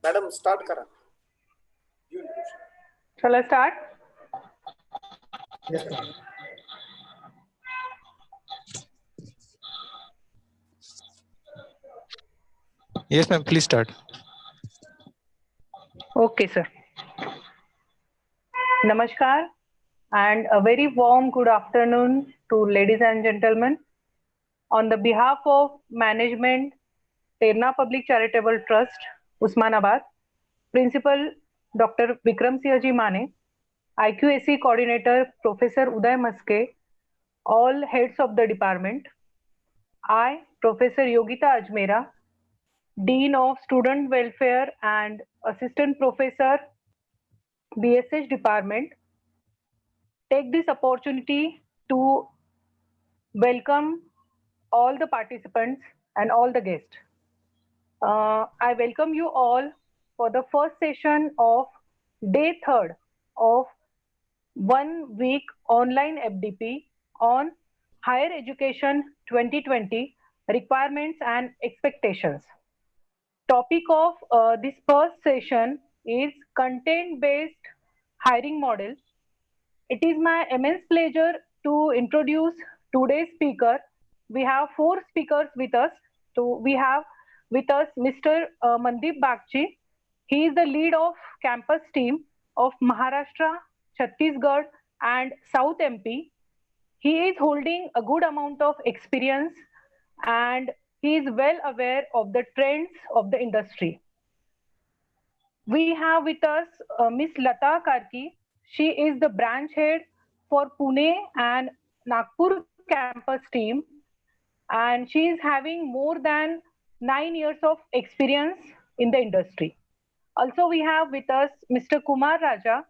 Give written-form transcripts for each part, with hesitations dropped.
Madam start करा. Shall I start? Yes, ma'am. Yes, ma'am. Please start. Okay, sir. Namaskar and a very warm good afternoon to ladies and gentlemen. On the behalf of management, Terna Public Charitable Trust, Usmanabad, Principal Dr. Vikram Sihaji Mane, IQAC Coordinator Professor Uday Maske, all heads of the department, I, Professor Yogita Ajmera, Dean of Student Welfare and Assistant Professor, BSH Department, take this opportunity to welcome all the participants and all the guests. I welcome you all for the first session of day 3rd of 1 week online FDP on Higher Education 2020 Requirements and Expectations. Topic of this first session is content-based hiring model. It is my immense pleasure to introduce today's speaker. We have 4 speakers with us. So we have with us Mr. Mandeep Bagchi. He is the lead of campus team of Maharashtra, Chhattisgarh and South MP. He is holding a good amount of experience and he is well aware of the trends of the industry. We have with us Miss Lata Karki. She is the branch head for Pune and Nagpur campus team, and she is having more than 9 years of experience in the industry. Also, we have with us Mr. Kumar Raja.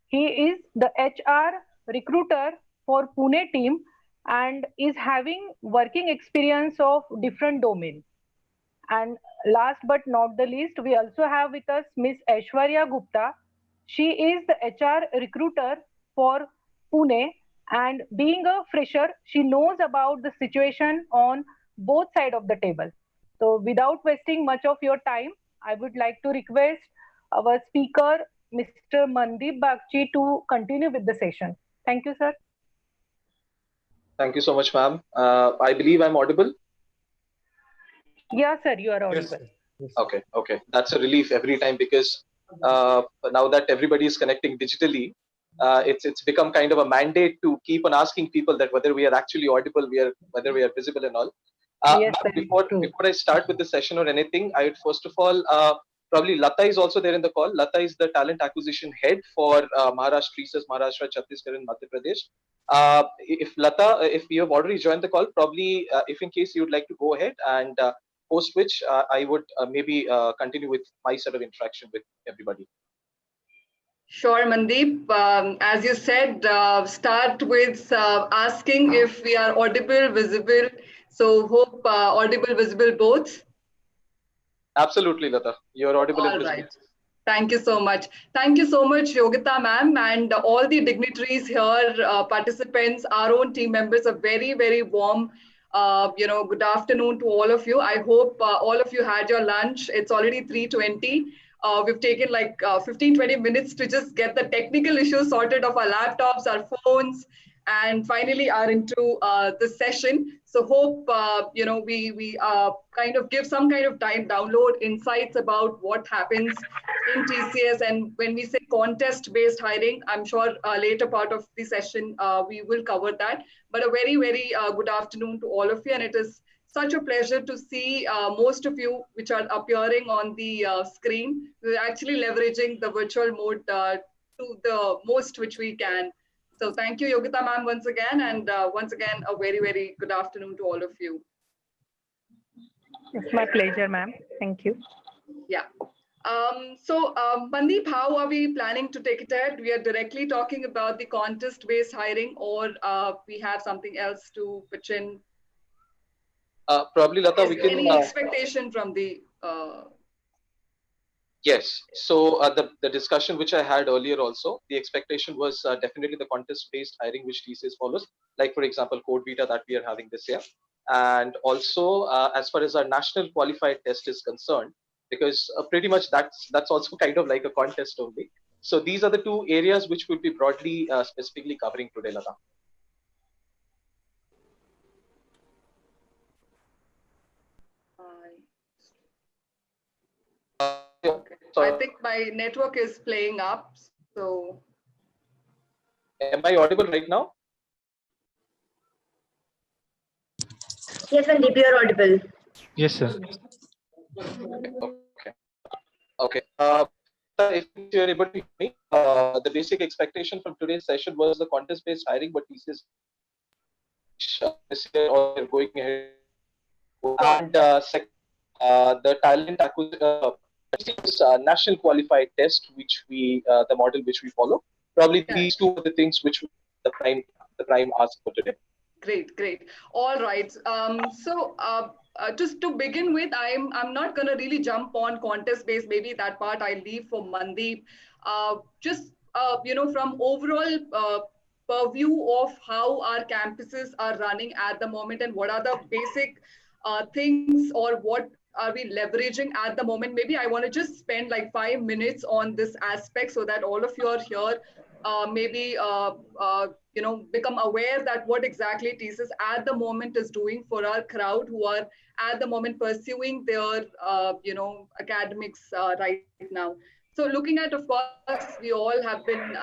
He is the HR recruiter for Pune team and is having working experience of different domains. And last but not the least, we also have with us Miss Aishwarya Gupta. She is the HR recruiter for Pune, and being a fresher, she knows about the situation on both sides of the table. So without wasting much of your time, I would like to request our speaker, Mr. Mandeep Bagchi, to continue with the session. Thank you, sir. Thank you so much, ma'am. I believe I'm audible. Yeah, sir, you are audible. Yes. Okay. That's a relief every time because now that everybody is connecting digitally, it's become kind of a mandate to keep on asking people that whether we are actually audible, whether we are visible and all. Yes, sir, before I start with the session or anything, I would first of all probably Lata is also there in the call. Lata is the talent acquisition head for Maharashtra, Chhattisgarh, and Madhya Pradesh. If Lata, if you have already joined the call, probably if in case you would like to go ahead and post which I would maybe continue with my sort of interaction with everybody. Sure, Mandeep. As you said, start with asking if we are audible, visible. So hope audible, visible both. Absolutely, Lata. You're audible and visible. All right. Thank you so much. Thank you so much, Yogita ma'am, and all the dignitaries here, participants, our own team members. A very, very warm, good afternoon to all of you. I hope all of you had your lunch. It's already 3:20. We've taken like 15-20 minutes to just get the technical issues sorted of our laptops, our phones, and finally are into the session. So hope we kind of give some kind of time download insights about what happens in TCS. And when we say contest-based hiring, I'm sure later part of the session we will cover that. But a very, very good afternoon to all of you, and it is such a pleasure to see most of you which are appearing on the screen. We're actually leveraging the virtual mode to the most which we can. So thank you, Yogita ma'am, once again. And once again, a very, very good afternoon to all of you. It's my pleasure, ma'am. Thank you. Yeah. Mandeep, how are we planning to take it ahead? We are directly talking about the contest-based hiring, or we have something else to pitch in? Probably, Lata, we can... Any expectation from the... Yes. So the discussion which I had earlier also, the expectation was definitely the contest-based hiring which TCS follows, like for example, Code Vita that we are having this year. And also, as far as our national qualified test is concerned, because pretty much that's also kind of like a contest only. So these are the two areas which we'll be broadly specifically covering today, Lata. Okay. I think my network is playing up. So am I audible right now? Yes, Sandeep, you are audible. Yes, sir. Okay. Okay. If you're able to hear me, the basic expectation from today's session was the contest-based hiring, but TCS this year or they're going ahead. And second, the talent acquisition national qualified test, which we the model which we follow. Probably these two are the things which the prime asked for today. great, great. All right. Just to begin with, I'm not gonna really jump on contest based. Maybe that part I leave for Mandeep. From overall purview of how our campuses are running at the moment and what are the basic things or what are we leveraging at the moment. Maybe I want to just spend like 5 minutes on this aspect so that all of you are here. Maybe become aware that what exactly TCS at the moment is doing for our crowd who are at the moment pursuing their academics right now. So looking at, of course, we all have been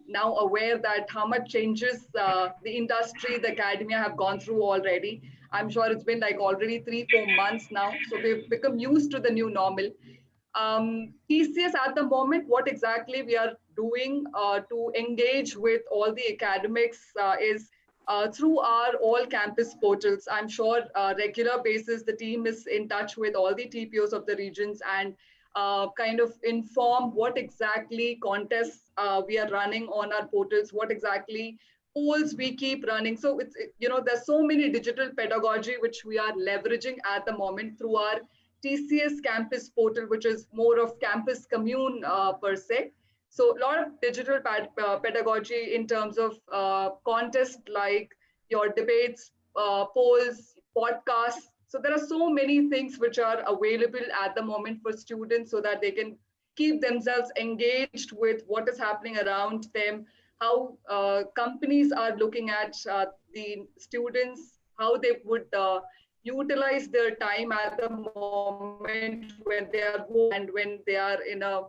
now aware that how much changes the industry, the academia have gone through already. I'm sure it's been like already 3-4 months now, so we've become used to the new normal. TCS at the moment, what exactly we are doing to engage with all the academics is through our all campus portals. I'm sure regular basis the team is in touch with all the TPOs of the regions and kind of inform what exactly contests we are running on our portals, what exactly polls we keep running. So there's so many digital pedagogy which we are leveraging at the moment through our TCS campus portal, which is more of campus commune per se. So a lot of digital pedagogy in terms of contests like your debates, polls, podcasts. So there are so many things which are available at the moment for students so that they can keep themselves engaged with what is happening around them, how companies are looking at the students, how they would utilize their time at the moment when they are home and when they are in a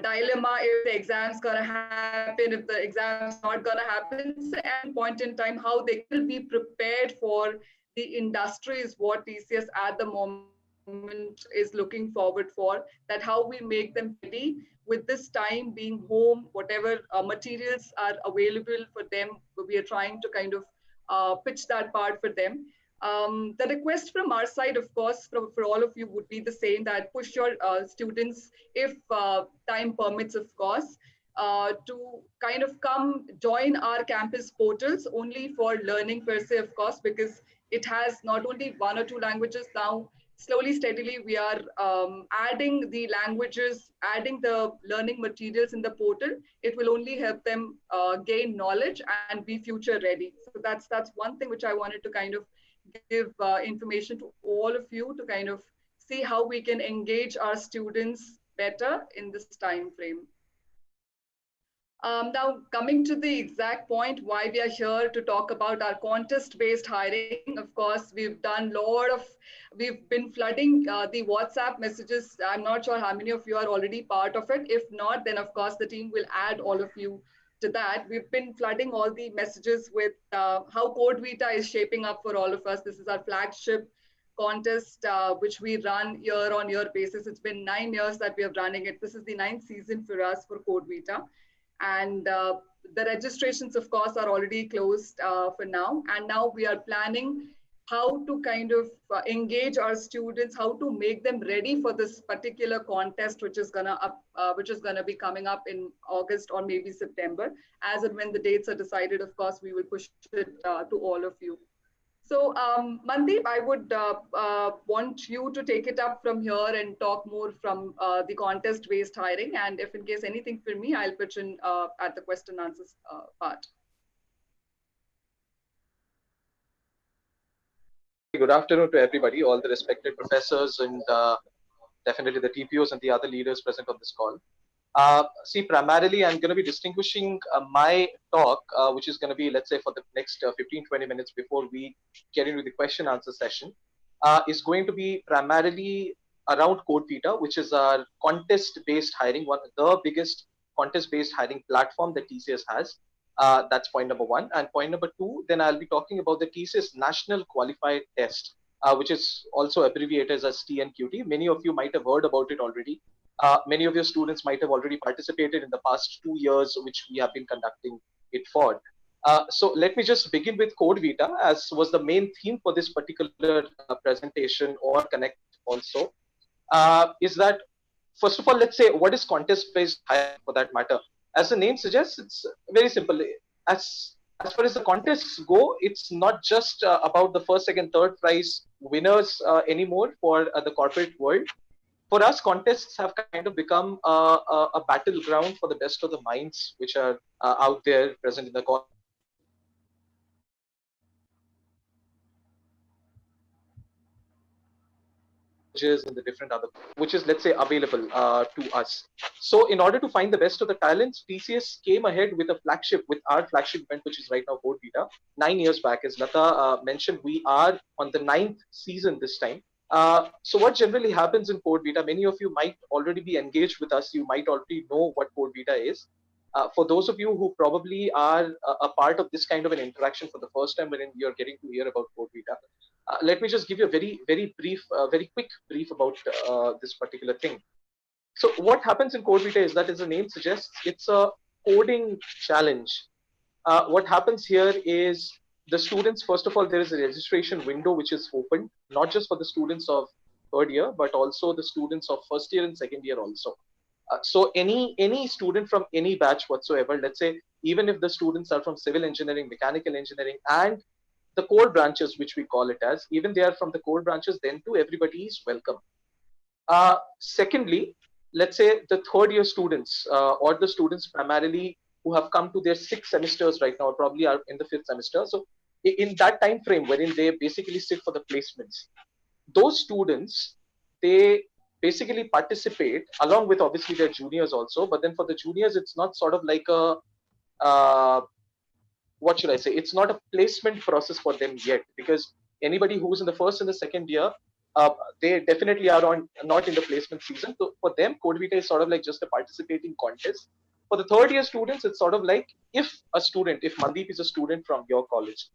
dilemma if the exam's going to happen, if the exam's not going to happen. So at any point in time, how they will be prepared for the industry is what TCS at the moment is looking forward for, that how we make them ready with this time being home, whatever materials are available for them, we are trying to kind of pitch that part for them. The request from our side, of course, for all of you would be the same, that push your students, if time permits, of course, to kind of come join our campus portals only for learning per se, of course, because it has not only one or two languages now. Slowly, steadily, we are adding the languages, adding the learning materials in the portal. It will only help them gain knowledge and be future ready. So that's one thing which I wanted to kind of give information to all of you to kind of see how we can engage our students better in this time frame. Now, coming to the exact point why we are here to talk about our contest-based hiring. Of course, we've been flooding the WhatsApp messages. I'm not sure how many of you are already part of it. If not, then of course the team will add all of you to that. We've been flooding all the messages with how Code Vita is shaping up for all of us. This is our flagship contest, which we run year-on-year basis. It's been 9 years that we are running it. This is the 9th season for us for Code Vita. And the registrations, of course, are already closed for now. And now we are planning how to kind of engage our students, how to make them ready for this particular contest, which is gonna be coming up in August or maybe September. As and when the dates are decided, of course, we will push it to all of you. So, Mandeep, I would want you to take it up from here and talk more from the contest-based hiring. And if in case anything for me, I'll pitch in at the question answers part. Good afternoon to everybody, all the respected professors and definitely the TPOs and the other leaders present on this call. See, primarily, I'm going to be distinguishing my talk, which is going to be, let's say, for the next 15-20 minutes before we get into the question answer session, is going to be primarily around Code Vita, which is our contest-based hiring, one of the biggest contest-based hiring platform that TCS has. That's point number one. And point number two, then I'll be talking about the TCS National Qualified Test, which is also abbreviated as TNQT. Many of you might have heard about it already. Many of your students might have already participated in the past 2 years, which we have been conducting it for. So let me just begin with Code Vita, as was the main theme for this particular presentation or connect also. Is that, first of all, let's say, what is contest-based hiring for that matter? As the name suggests, it's very simple. As far as the contests go, it's not just about the first, second, third prize winners anymore for the corporate world. For us, contests have kind of become a battleground for the best of the minds which are out there present in the and the different other, which is, let's say, available to us. So in order to find the best of the talents, TCS came ahead with a flagship, with our flagship event, which is right now Code Vita. 9 years back, as Lata mentioned, we are on the 9th season this time. So what generally happens in Code Vita, many of you might already be engaged with us. You might already know what Code Vita is. For those of you who probably are a part of this kind of an interaction for the first time when you're getting to hear about Code Vita, let me just give you a very brief, very quick brief about this particular thing. So what happens in Code Vita is that, as the name suggests, it's a coding challenge. What happens here is the students, first of all, there is a registration window which is open, not just for the students of third year, but also the students of first year and second year also. So any student from any batch whatsoever, let's say, even if the students are from civil engineering, mechanical engineering, and the core branches, which we call it as, even they are from the core branches, then too everybody is welcome. Secondly, let's say the third year students or the students primarily who have come to their 6 semesters right now, or probably are in the 5th semester. So in that time frame wherein they basically sit for the placements, those students, they basically participate along with obviously their juniors also. But then for the juniors, it's not sort of like a what should I say? It's not a placement process for them yet, because anybody who's in the first and the second year, they definitely are not in the placement season. So for them, Code Vita is sort of like just a participating contest. For the third year students, it's sort of like if Mandeep is a student from your college,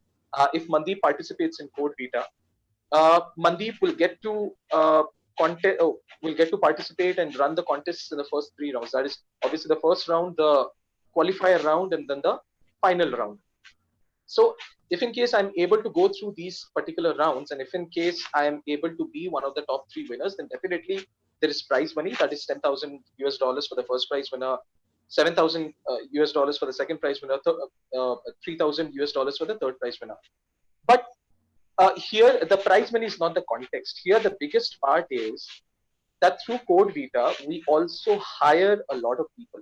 if Mandeep participates in Code Vita, Mandeep will get to participate and run the contests in the first 3 rounds. That is obviously the first round, the qualifier round, and then the final round. So if in case I'm able to go through these particular rounds, and if in case I'm able to be one of the top 3 winners, then definitely there is prize money. That is $10,000 for the first prize winner, $7,000 for the second prize winner, $3,000 for the third prize winner. But here the prize money is not the context. Here the biggest part is that through Code Vita, we also hire a lot of people.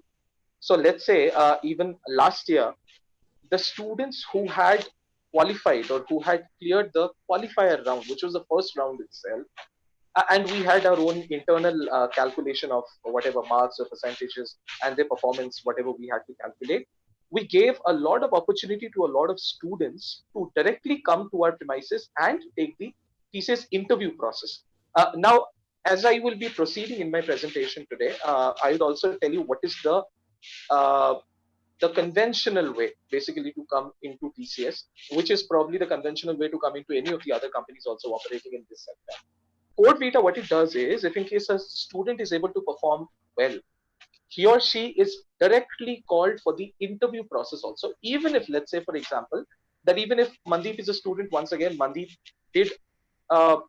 So let's say even last year, the students who had qualified or who had cleared the qualifier round, which was the first round itself, and we had our own internal calculation of whatever marks or percentages and their performance, whatever we had to calculate. We gave a lot of opportunity to a lot of students to directly come to our premises and take the thesis interview process. Now, as I will be proceeding in my presentation today, I would also tell you what is the conventional way basically to come into TCS, which is probably the conventional way to come into any of the other companies also operating in this sector. Code Vita, what it does is, if in case a student is able to perform well, he or she is directly called for the interview process also. Even if, let's say, for example, that even if Mandeep is a student, once again, Mandeep did,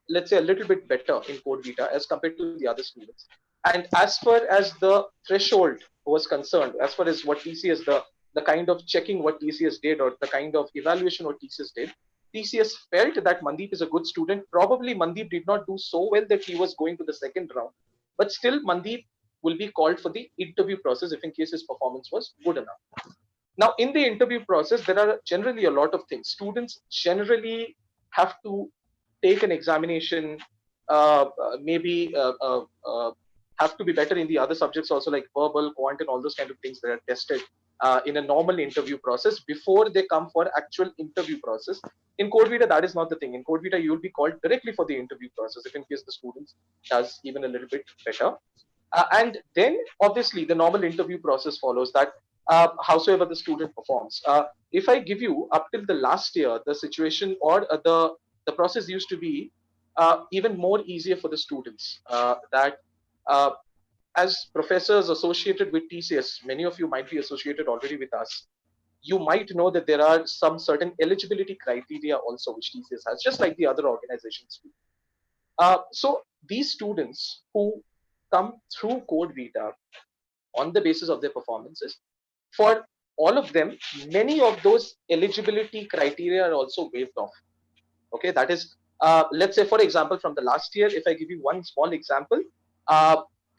let's say, a little bit better in Code Vita as compared to the other students. And as far as the threshold was concerned, as far as what TCS, the kind of checking what TCS did, or the kind of evaluation what TCS did, TCS felt that Mandeep is a good student. Probably Mandeep did not do so well that he was going to the second round, but still Mandeep will be called for the interview process if in case his performance was good enough. Now, in the interview process, there are generally a lot of things. Students generally have to take an examination, maybe have to be better in the other subjects also, like verbal, quant, and all those kind of things that are tested in a normal interview process before they come for actual interview process. In Code Vita, that is not the thing. In Code Vita, you will be called directly for the interview process if in case the student does even a little bit better. And then obviously the normal interview process follows that, howsoever the student performs. If I give you up till the last year, the situation or the process used to be even more easier for the students. That as professors associated with TCS, many of you might be associated already with us. You might know that there are some certain eligibility criteria also which TCS has, just like the other organizations do. So these students who come through Code Vita on the basis of their performances, for all of them, many of those eligibility criteria are also waived off. Okay, that is, let's say, for example, from the last year, if I give you one small example,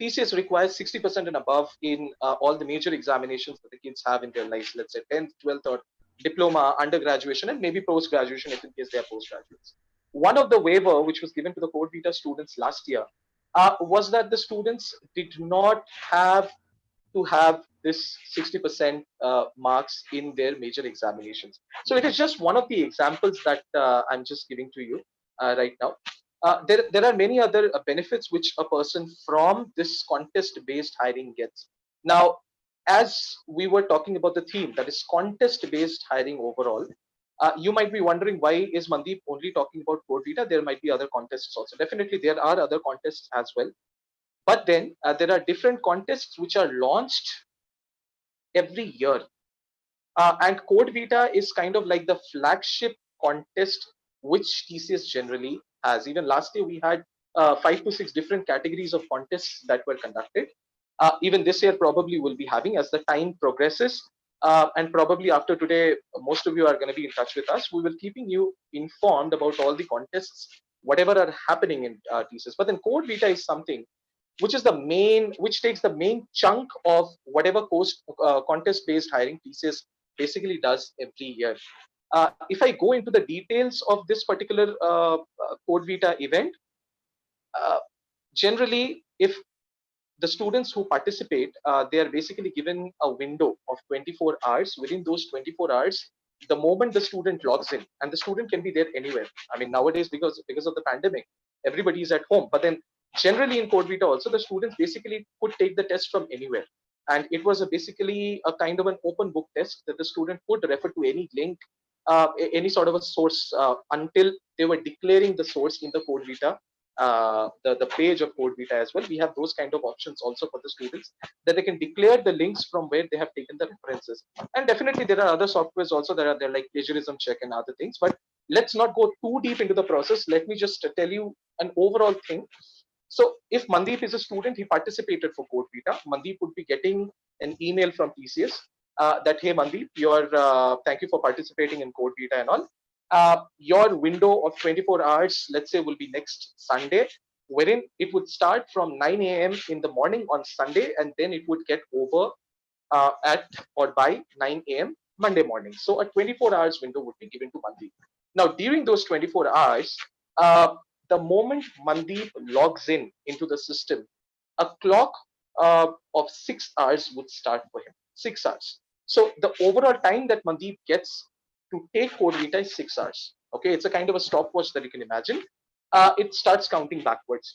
TCS requires 60% and above in all the major examinations that the kids have in their lives, let's say 10th, 12th, or diploma, undergraduation, and maybe post-graduation if in case they are postgraduates. One of the waiver which was given to the Code Vita students last year was that the students did not have to have this 60% marks in their major examinations. So it is just one of the examples that I'm just giving to you right now. There are many other benefits which a person from this contest-based hiring gets. Now, as we were talking about the theme, that is contest-based hiring overall, you might be wondering, why is Mandeep only talking about Code Vita? There might be other contests also. Definitely, there are other contests as well. But then there are different contests which are launched every year. And Code Vita is kind of like the flagship contest which TCS generally has. Even last year, we had 5 to 6 different categories of contests that were conducted. Even this year, probably will be having as the time progresses. And probably after today, most of you are going to be in touch with us. We will keeping you informed about all the contests, whatever are happening in TCS. But then Code Vita is something which is the main, which takes the main chunk of whatever contest-based hiring TCS basically does every year. If I go into the details of this particular Code Vita event, generally, if the students who participate, they are basically given a window of 24 hours. Within those 24 hours, the moment the student logs in, and the student can be there anywhere. I mean, nowadays, because of the pandemic, everybody is at home. But then generally in Code Vita also, the students basically could take the test from anywhere. And it was basically a kind of an open book test that the student could refer to any link, any sort of a source until they were declaring the source in the Code Vita, the page of Code Vita as well. We have those kind of options also for the students, that they can declare the links from where they have taken the references. And definitely there are other softwares also that are there, like plagiarism check and other things. But let's not go too deep into the process. Let me just tell you an overall thing. So if Mandeep is a student, he participated for Code Vita, Mandeep would be getting an email from TCS that, hey Mandeep, thank you for participating in Code Vita and all. Your window of 24 hours, let's say, will be next Sunday, wherein it would start from 9 a.m. in the morning on Sunday, and then it would get over at or by 9 a.m. Monday morning. So a 24 hours window would be given to Mandeep. Now, during those 24 hours, the moment Mandeep logs in into the system, a clock of 6 hours would start for him. 6 hours. So the overall time that Mandeep gets to take Code Vita is 6 hours. Okay, it's a kind of a stopwatch that you can imagine. It starts counting backwards.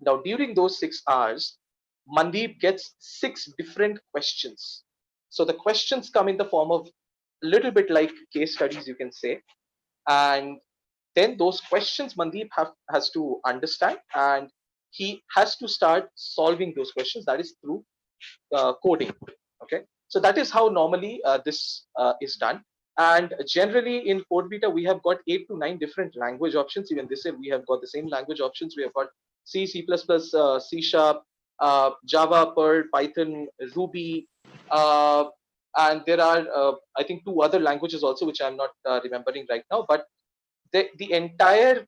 Now, during those 6 hours, Mandeep gets 6 different questions. So the questions come in the form of a little bit like case studies, you can say. And then those questions Mandeep has to understand, and he has to start solving those questions. That is through coding. Okay, so that is how normally this is done. And generally in Code Vita, we have got 8 to 9 different language options. Even this year, we have got the same language options. We have got C, C++, C Sharp, Java, Perl, Python, Ruby, and there are, I think, 2 other languages also, which I'm not remembering right now. But the entire,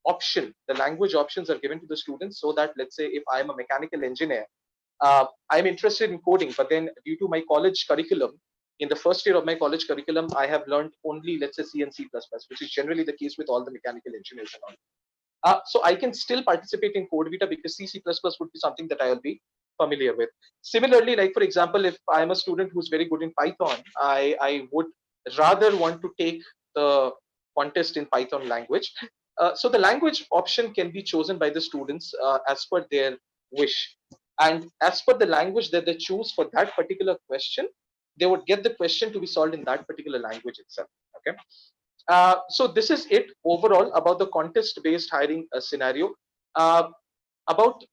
option, the language options are given to the students, so that, let's say, if I'm a mechanical engineer, I'm interested in coding, but then due to my college curriculum, in the first year of my college curriculum, I have learned only, let's say, C and C++, which is generally the case with all the mechanical engineers and all. So I can still participate in Code Vita because C++ would be something that I'll be familiar with. Similarly, like for example, if I'm a student who's very good in Python, I would rather want to take the contest in Python language. So the language option can be chosen by the students as per their wish. And as per the language that they choose for that particular question, they would get the question to be solved in that particular language itself. Okay. So this is it overall about the contest-based hiring scenario. About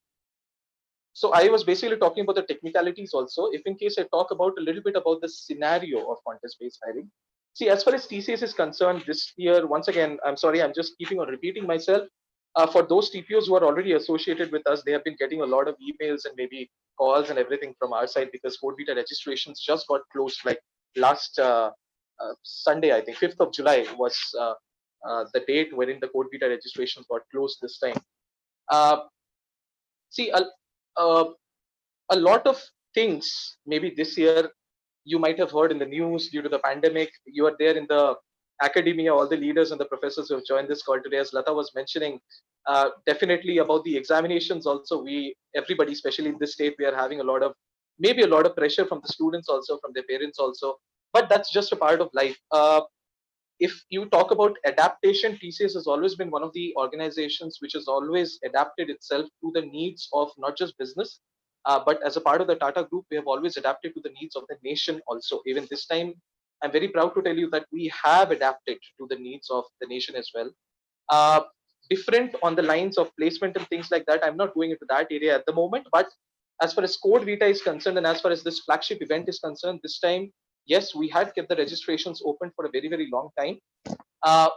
So I was basically talking about the technicalities also. If in case I talk about a little bit about the scenario of contest-based hiring. See, as far as TCS is concerned, this year, once again, I'm sorry, I'm just keeping on repeating myself. For those TPOs who are already associated with us, they have been getting a lot of emails and maybe calls and everything from our side because Code Vita registrations just got closed like last Sunday, I think 5th of July was the date wherein the Code Vita registrations got closed this time. Uh, See, a lot of things maybe this year you might have heard in the news due to the pandemic. You are there in the academia, all the leaders and the professors who have joined this call today, as Lata was mentioning, definitely about the examinations also. Everybody, especially in this state, we are having maybe a lot of pressure from the students also, from their parents also, but that's just a part of life. If you talk about adaptation, TCS has always been one of the organizations which has always adapted itself to the needs of not just business, but as a part of the Tata Group, we have always adapted to the needs of the nation also. Even this time, I'm very proud to tell you that we have adapted to the needs of the nation as well. Uh, Different on the lines of placement and things like that. I'm not going into that area at the moment, but as far as Code Vita is concerned and as far as this flagship event is concerned, this time, yes, we had kept the registrations open for a very, very long time.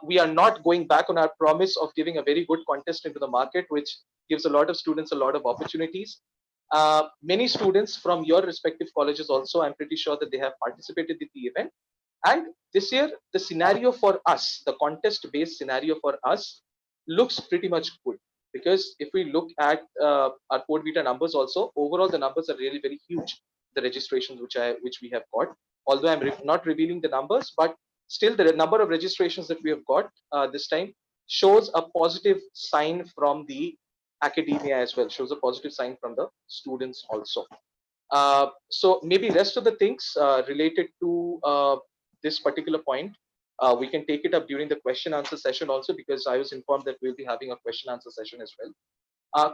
We are not going back on our promise of giving a very good contest into the market, which gives a lot of students a lot of opportunities. Many students from your respective colleges also, I'm pretty sure that they have participated in the event. And this year, the scenario for us, the contest-based scenario for us, looks pretty much good. Because if we look at our Code Vita numbers also, overall the numbers are really very huge. The registrations which we have got. Although I'm not revealing the numbers, but still the number of registrations that we have got this time shows a positive sign from the academia as well. Shows a positive sign from the students also. So maybe rest of the things related to this particular point, we can take it up during the question answer session also, because I was informed that we'll be having a question answer session as well.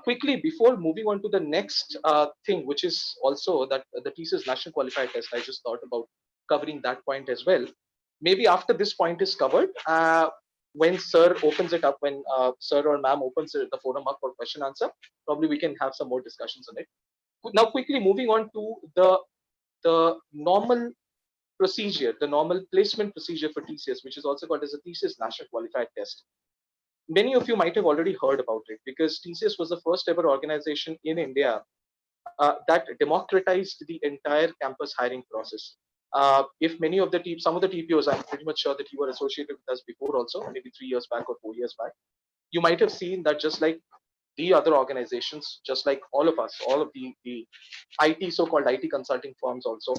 Quickly, before moving on to the next thing, which is also that the TCS National Qualifier Test, I just thought about covering that point as well. Maybe after this point is covered, when sir opens it up, when sir or ma'am opens the forum up for question answer, probably we can have some more discussions on it. Now, quickly moving on to the normal procedure, the normal placement procedure for TCS, which is also called as a TCS National Qualified Test. Many of you might have already heard about it because TCS was the first ever organization in India that democratized the entire campus hiring process. If many of some of the TPOs, I'm pretty much sure that you were associated with us before also, maybe 3 years back or 4 years back, you might have seen that just like the other organizations, just like all of us, all of the IT, so-called IT consulting firms also,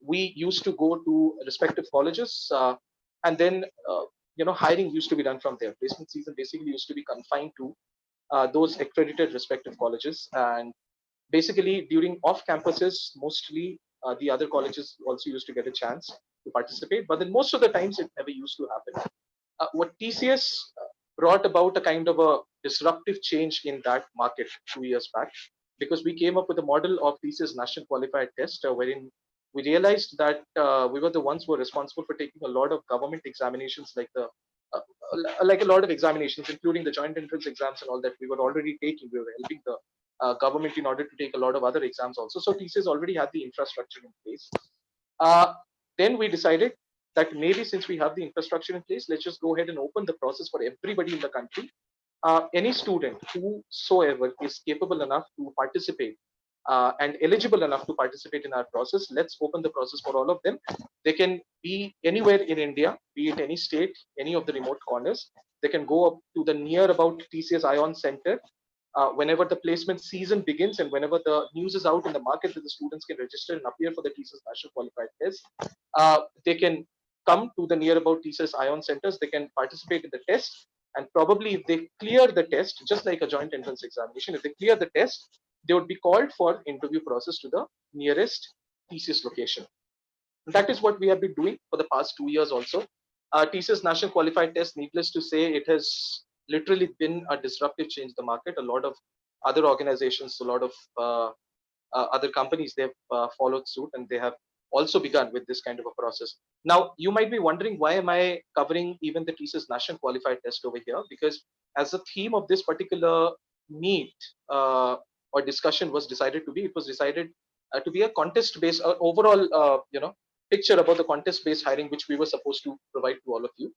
we used to go to respective colleges and then, hiring used to be done from there. Placement season basically used to be confined to those accredited respective colleges. And basically during off campuses, mostly the other colleges also used to get a chance to participate. But then most of the times it never used to happen. What TCS brought about a kind of a disruptive change in that market 2 years back, because we came up with a model of TCS National Qualified Test, wherein we realized that we were the ones who were responsible for taking a lot of government examinations, like a lot of examinations, including the joint entrance exams and all that we were already taking. We were helping the government in order to take a lot of other exams also. So TCS already had the infrastructure in place. Then we decided that maybe since we have the infrastructure in place, let's just go ahead and open the process for everybody in the country. Any student whosoever is capable enough to participate and eligible enough to participate in our process, let's open the process for all of them. They can be anywhere in India, be it any state, any of the remote corners. They can go up to the near about TCS Ion Center whenever the placement season begins and whenever the news is out in the market that the students can register and appear for the TCS National Qualified Test, they can come to the near about TCS Ion centers. They can participate in the test. And probably if they clear the test, just like a joint entrance examination, if they clear the test, they would be called for interview process to the nearest TCS location. That is what we have been doing for the past 2 years also. TCS National Qualified Test, needless to say, it has literally been a disruptive change in the market. A lot of other organizations, a lot of other companies, they've followed suit, and they have also begun with this kind of a process. Now, you might be wondering, why am I covering even the TCS National Qualified Test over here? Because as the theme of this particular meet or discussion was decided to be, it was decided to be a contest-based, overall, picture about the contest-based hiring, which we were supposed to provide to all of you.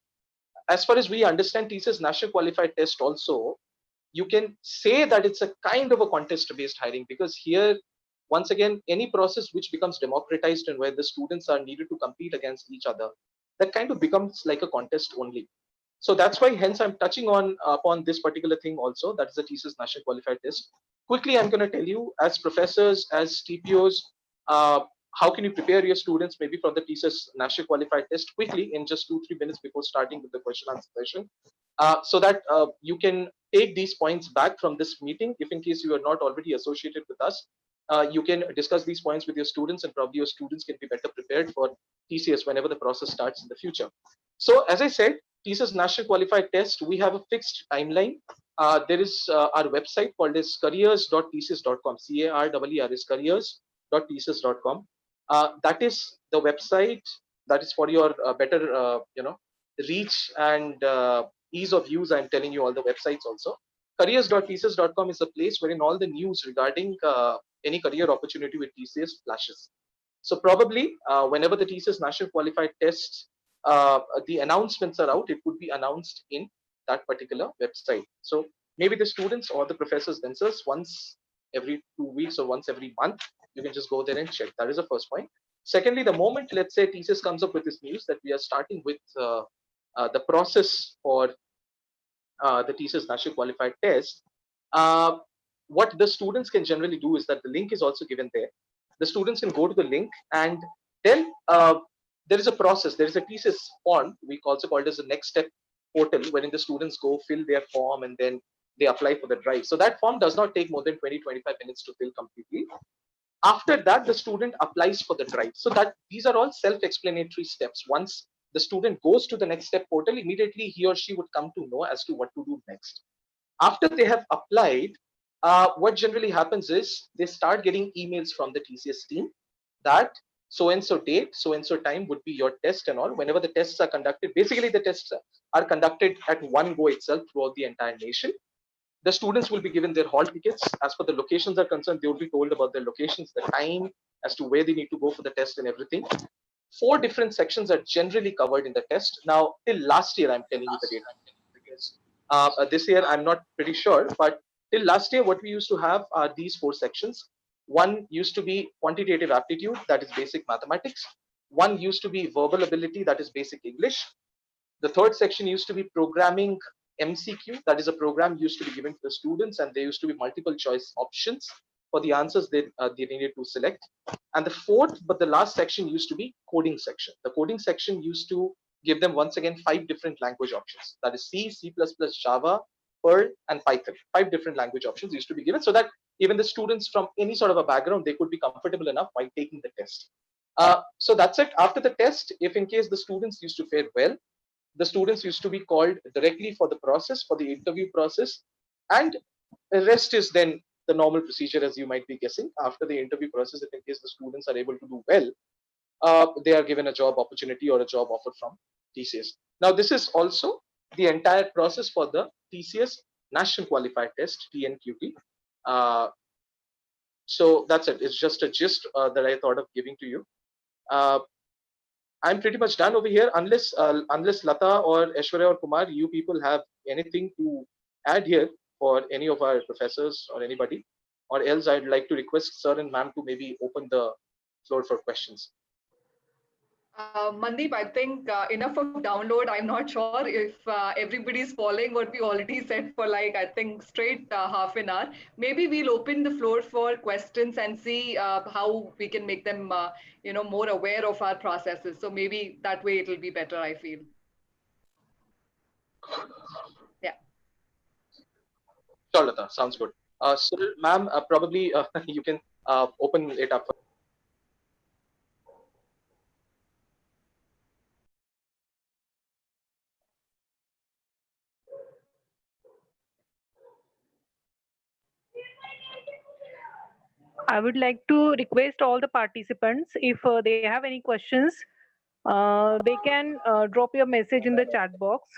As far as we understand TCS National Qualified Test also, you can say that it's a kind of a contest-based hiring, because here, once again, any process which becomes democratized and where the students are needed to compete against each other, that kind of becomes like a contest only. So that's why, hence, I'm touching on upon this particular thing also. That is the TCS National Qualified Test. Quickly, I'm going to tell you, as professors, as TPOs, how can you prepare your students maybe for the TCS National Qualified Test quickly in just 2-3 minutes before starting with the question answer session, so that you can take these points back from this meeting. If in case you are not already associated with us, you can discuss these points with your students, and probably your students can be better prepared for TCS whenever the process starts in the future. So as I said, TCS National Qualified Test, we have a fixed timeline. There is our website called as careers.tcs.com, CAREER, careers.tcs.com. That is the website that is for your better, reach and ease of use. I'm telling you all the websites also. Careers.tcs.com is a place wherein all the news regarding any career opportunity with TCS flashes. So probably whenever the TCS National Qualified Test, the announcements are out, it would be announced in that particular website. So maybe the students or the professors themselves, once every 2 weeks or once every month, you can just go there and check. That is the first point. Secondly, the moment, let's say, TCS comes up with this news that we are starting with the process for the TCS National Qualified Test, what the students can generally do is that the link is also given there. The students can go to the link, and then there is a process. There is a TCS form, we also call it as the next step portal, wherein the students go fill their form and then they apply for the drive. So that form does not take more than 20-25 minutes to fill completely. After that, the student applies for the drive. So that these are all self-explanatory steps. Once the student goes to the next step portal, immediately he or she would come to know as to what to do next. After they have applied, what generally happens is they start getting emails from the TCS team that so and so date, so and so time would be your test and all. Whenever the tests are conducted, basically the tests are conducted at one go itself throughout the entire nation. The students will be given their hall tickets. As per the locations are concerned, they will be told about their locations, the time, as to where they need to go for the test and everything. 4 different sections are generally covered in the test. Now, till last year, I'm telling you the date, because this year I'm not pretty sure, but till last year, what we used to have are these 4 sections. One used to be quantitative aptitude, that is basic mathematics. One used to be verbal ability, that is basic English. The third section used to be programming MCQ, that is a program used to be given to the students, and there used to be multiple choice options for the answers they needed to select. And the fourth, but the last section, used to be coding section. The coding section used to give them, once again, 5 different language options. That is C, C++, Java, Perl, and Python. 5 different language options used to be given, so that even the students from any sort of a background, they could be comfortable enough while taking the test. So that's it. After the test, if in case the students used to fare well, the students used to be called directly for the process, for the interview process, and the rest is then the normal procedure, as you might be guessing. After the interview process, if in case the students are able to do well, they are given a job opportunity or a job offer from TCS. Now, this is also the entire process for the TCS National Qualified Test, TNQT. So that's it. It's just a gist that I thought of giving to you. I'm pretty much done over here, unless Lata or Aishwarya or Kumar, you people have anything to add here for any of our professors or anybody, or else I'd like to request sir and ma'am to maybe open the floor for questions. Mandeep, I think enough of download. I'm not sure if everybody's following what we already said for like, I think straight half an hour. Maybe we'll open the floor for questions and see how we can make them, more aware of our processes. So maybe that way it'll be better, I feel. Yeah. Sure, Lata, sounds good. So, ma'am, probably you can open it up. I would like to request all the participants, if they have any questions, they can drop your message in the chat box.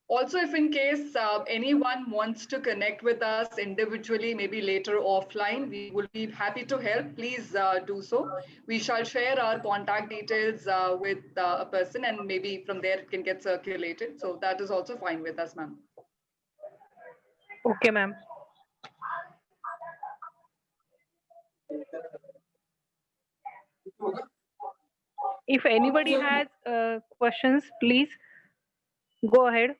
Also, if in case anyone wants to connect with us individually, maybe later offline, we will be happy to help. Please do so. We shall share our contact details with a person, and maybe from there it can get circulated. So that is also fine with us, ma'am. Okay, ma'am. If anybody has questions, please go ahead.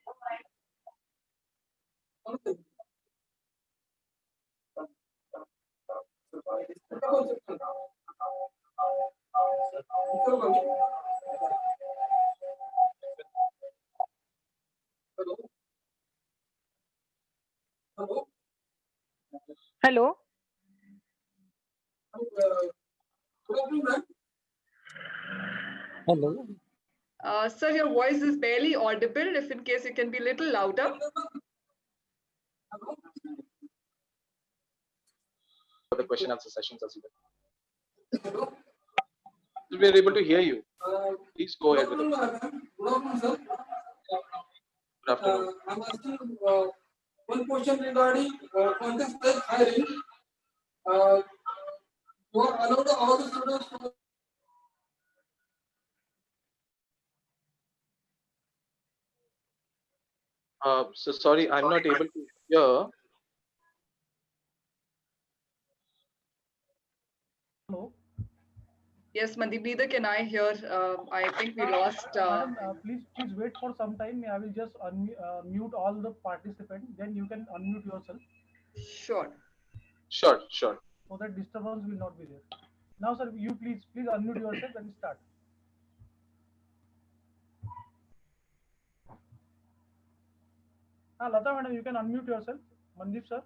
Hello. Hello. Sir, your voice is barely audible. If in case you can be a little louder. For the question answer sessions as well. We are able to hear you. Please go ahead with the question. Good afternoon. I'm asking one question regarding contest-based hiring. You are allowed all the students to. So sorry, I'm not able to hear. Hello. Yes, Mandeep, neither can I hear. I think we lost. Madam, please wait for some time. I will just mute all the participants. Then you can unmute yourself Sure. Sure, sure. so that disturbance will not be there. Now, sir, you please unmute yourself and start. Lata madam, you can unmute yourself. Mandeep sir.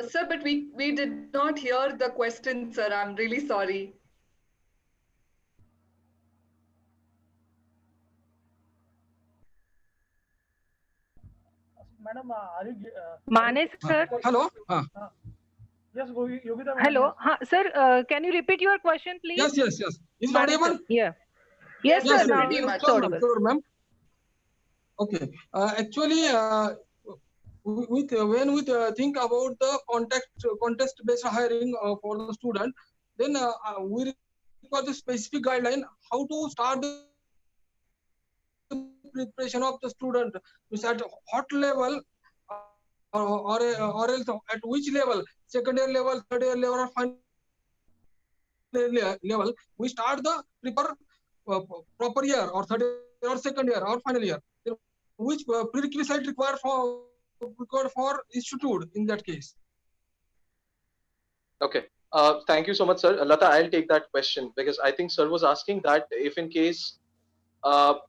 Sir, but we did not hear the question, sir. I'm really sorry. Madam, are you? Manes sir. Hello. Yes, Yogita madam. Hello. Yes. Sir, can you repeat your question, please? Yes. Is it Manes, audible? sir. Yeah. Yes, Yes, sir, sir. Now pretty it's much. audible. Sure, ma'am. Okay. Actually, when we think about the contest-based hiring for the student, then we require the specific guideline how to start the preparation of the student. Is at what level or else at which level, second year level, third year level, or final level, we start the prepare proper year or third year or second year or final year. Which prerequisite required for institute in that case? Okay. Thank you so much, sir. Lata, I'll take that question because I think sir was asking that if in case the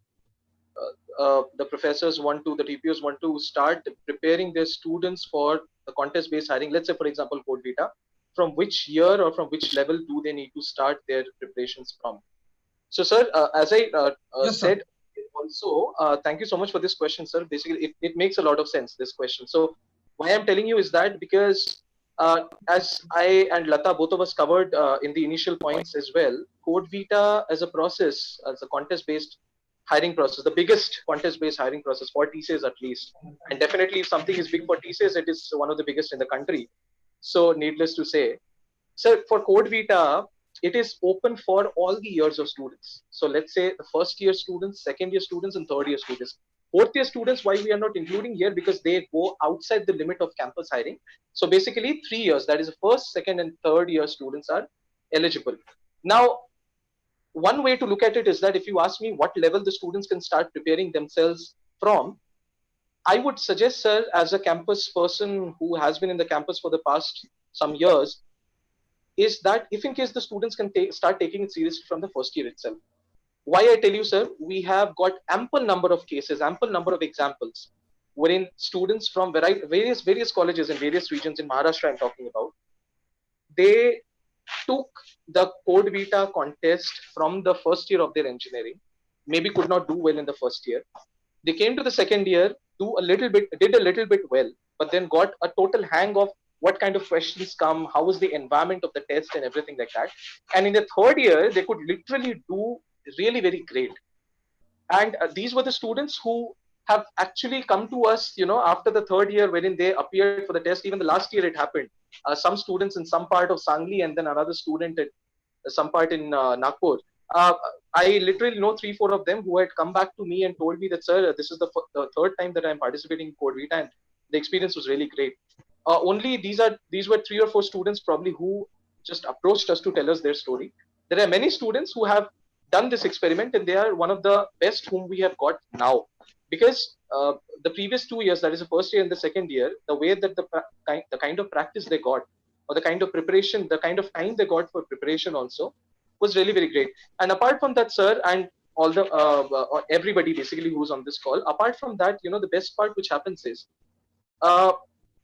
professors want to, the TPOs want to start preparing their students for the contest-based hiring, let's say, for example, Code Vita, from which year or from which level do they need to start their preparations from? So, sir, as I Yes, said, also, thank you so much for this question, sir. Basically, it makes a lot of sense, this question. So, why I'm telling you is that because as I and Lata, both of us covered in the initial points as well, Code Vita as a process, as a contest-based hiring process, the biggest contest-based hiring process for TCS at least. And definitely, if something is big for TCS, it is one of the biggest in the country. So, needless to say, so for Code Vita, it is open for all the years of students. So let's say the first year students, second year students, and third year students. Fourth year students, why we are not including here? Because they go outside the limit of campus hiring. So basically 3 years, that is the first, second, and third year students are eligible. Now, one way to look at it is that if you ask me what level the students can start preparing themselves from, I would suggest, sir, as a campus person who has been in the campus for the past some years, is that if in case the students can start taking it seriously from the first year itself. Why I tell you, sir, we have got ample number of cases, ample number of examples wherein students from various colleges in various regions in Maharashtra, I'm talking about, they took the Code Vita contest from the first year of their engineering, maybe could not do well in the first year. They came to the second year, did a little bit well, but then got a total hang of what kind of questions come, how was the environment of the test and everything like that. And in the third year, they could literally do really very great. And these were the students who have actually come to us, after the third year, wherein they appeared for the test. Even the last year it happened. Some students in some part of Sangli and then another student at some part in Nagpur. I literally know 3-4 of them who had come back to me and told me that, sir, this is the third time that I'm participating in Code Vita, and the experience was really great. Only these were 3 or 4 students probably who just approached us to tell us their story. There are many students who have done this experiment, and they are one of the best whom we have got now, because the previous 2 years, that is the first year and the second year, the way that the kind of practice they got, or the kind of preparation, the kind of time they got for preparation also was really very great. And apart from that, sir, and all the everybody basically who's on this call, apart from that, the best part which happens is,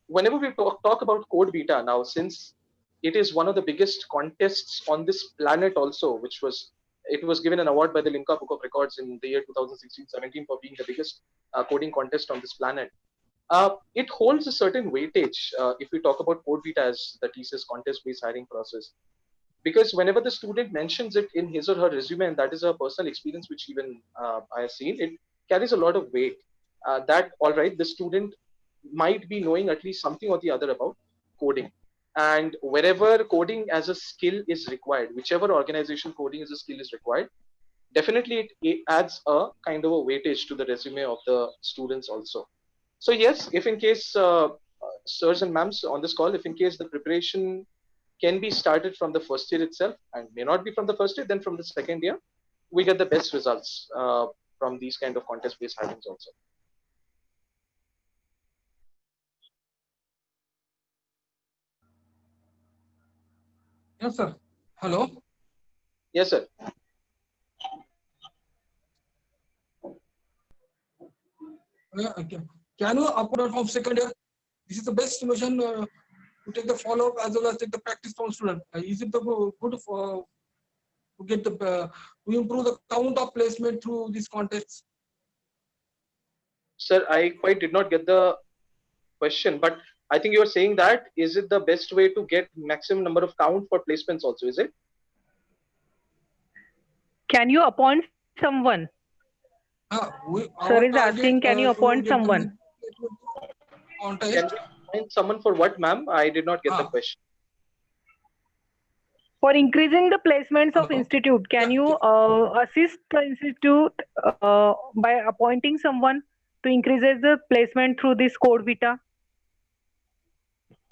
whenever we talk about Code Vita now, since it is one of the biggest contests on this planet also, it was given an award by the Limca Book of Records in the year 2016-17 for being the biggest coding contest on this planet. It holds a certain weightage if we talk about Code Vita as the thesis contest-based hiring process. Because whenever the student mentions it in his or her resume, and that is a personal experience which even I have seen, it carries a lot of weight. That, all right, the student might be knowing at least something or the other about coding. And wherever coding as a skill is required, whichever organization coding as a skill is required, definitely it adds a kind of a weightage to the resume of the students also. So yes, if in case, sirs and ma'ams on this call, if in case the preparation can be started from the first year itself, and may not be from the first year, then from the second year, we get the best results from these kind of contest-based hirings also. Yes, sir. Hello. Yes, sir. Okay. Can you upload from second year? This is the best solution to take the follow-up as well as take the practice from student. Is it the good for to get the to improve the count of placement through these contests? Sir, I quite did not get the question, but I think you are saying that, is it the best way to get maximum number of count for placements also, is it? Can you appoint someone? Sir is asking, can you appoint someone? Can we appoint someone for what, ma'am? I did not get the question. For increasing the placements of institute, can you assist the institute by appointing someone to increase the placement through this Code Vita?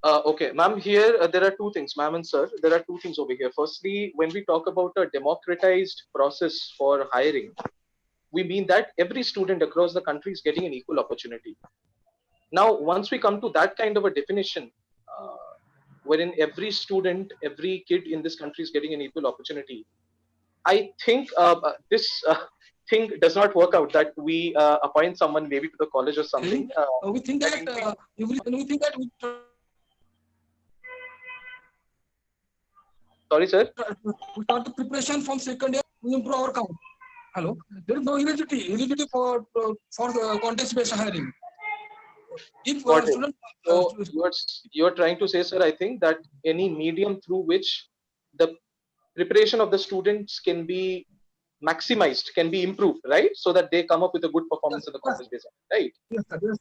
Okay, ma'am, here there are two things, ma'am and sir. There are two things over here. Firstly, when we talk about a democratized process for hiring, we mean that every student across the country is getting an equal opportunity. Now, once we come to that kind of a definition, wherein every student, every kid in this country is getting an equal opportunity, I think this thing does not work out that we appoint someone maybe to the college or something. We think that Sorry, sir. We start the preparation from second year to improve our count. Hello. There is no eligibility for the contest-based hiring. If student, so you're trying to say, sir, I think that any medium through which the preparation of the students can be maximized, can be improved, right? So that they come up with a good performance in the contest based, right? Yes, sir. Yes.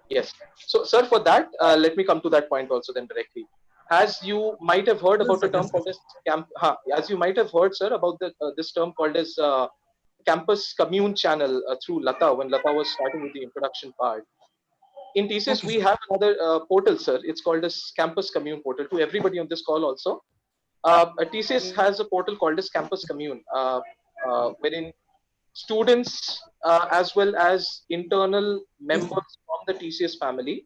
Yes. So, sir, for that, let me come to that point also then directly. As you might have heard about a term called as as you might have heard, sir, about this term called as campus commune channel through Lata, when Lata was starting with the introduction part. In TCS, we have another portal, sir. It's called as Campus Commune portal. To everybody on this call also, TCS has a portal called as Campus Commune, wherein students as well as internal members from the TCS family,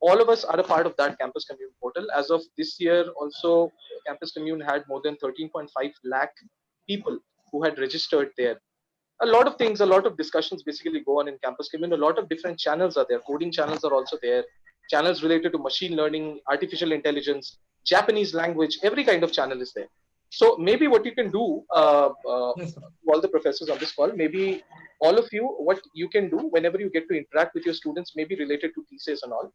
all of us are a part of that Campus Commune portal. As of this year, also, Campus Commune had more than 13.5 lakh people who had registered there. a lot of things, a lot of discussions basically go on in campus community. A lot of different channels are there. Coding channels are also there. Channels related to machine learning, artificial intelligence, Japanese language, every kind of channel is there. So maybe what you can do, Yes, sir. all the professors on this call, maybe all of you, what you can do whenever you get to interact with your students, maybe related to thesis and all,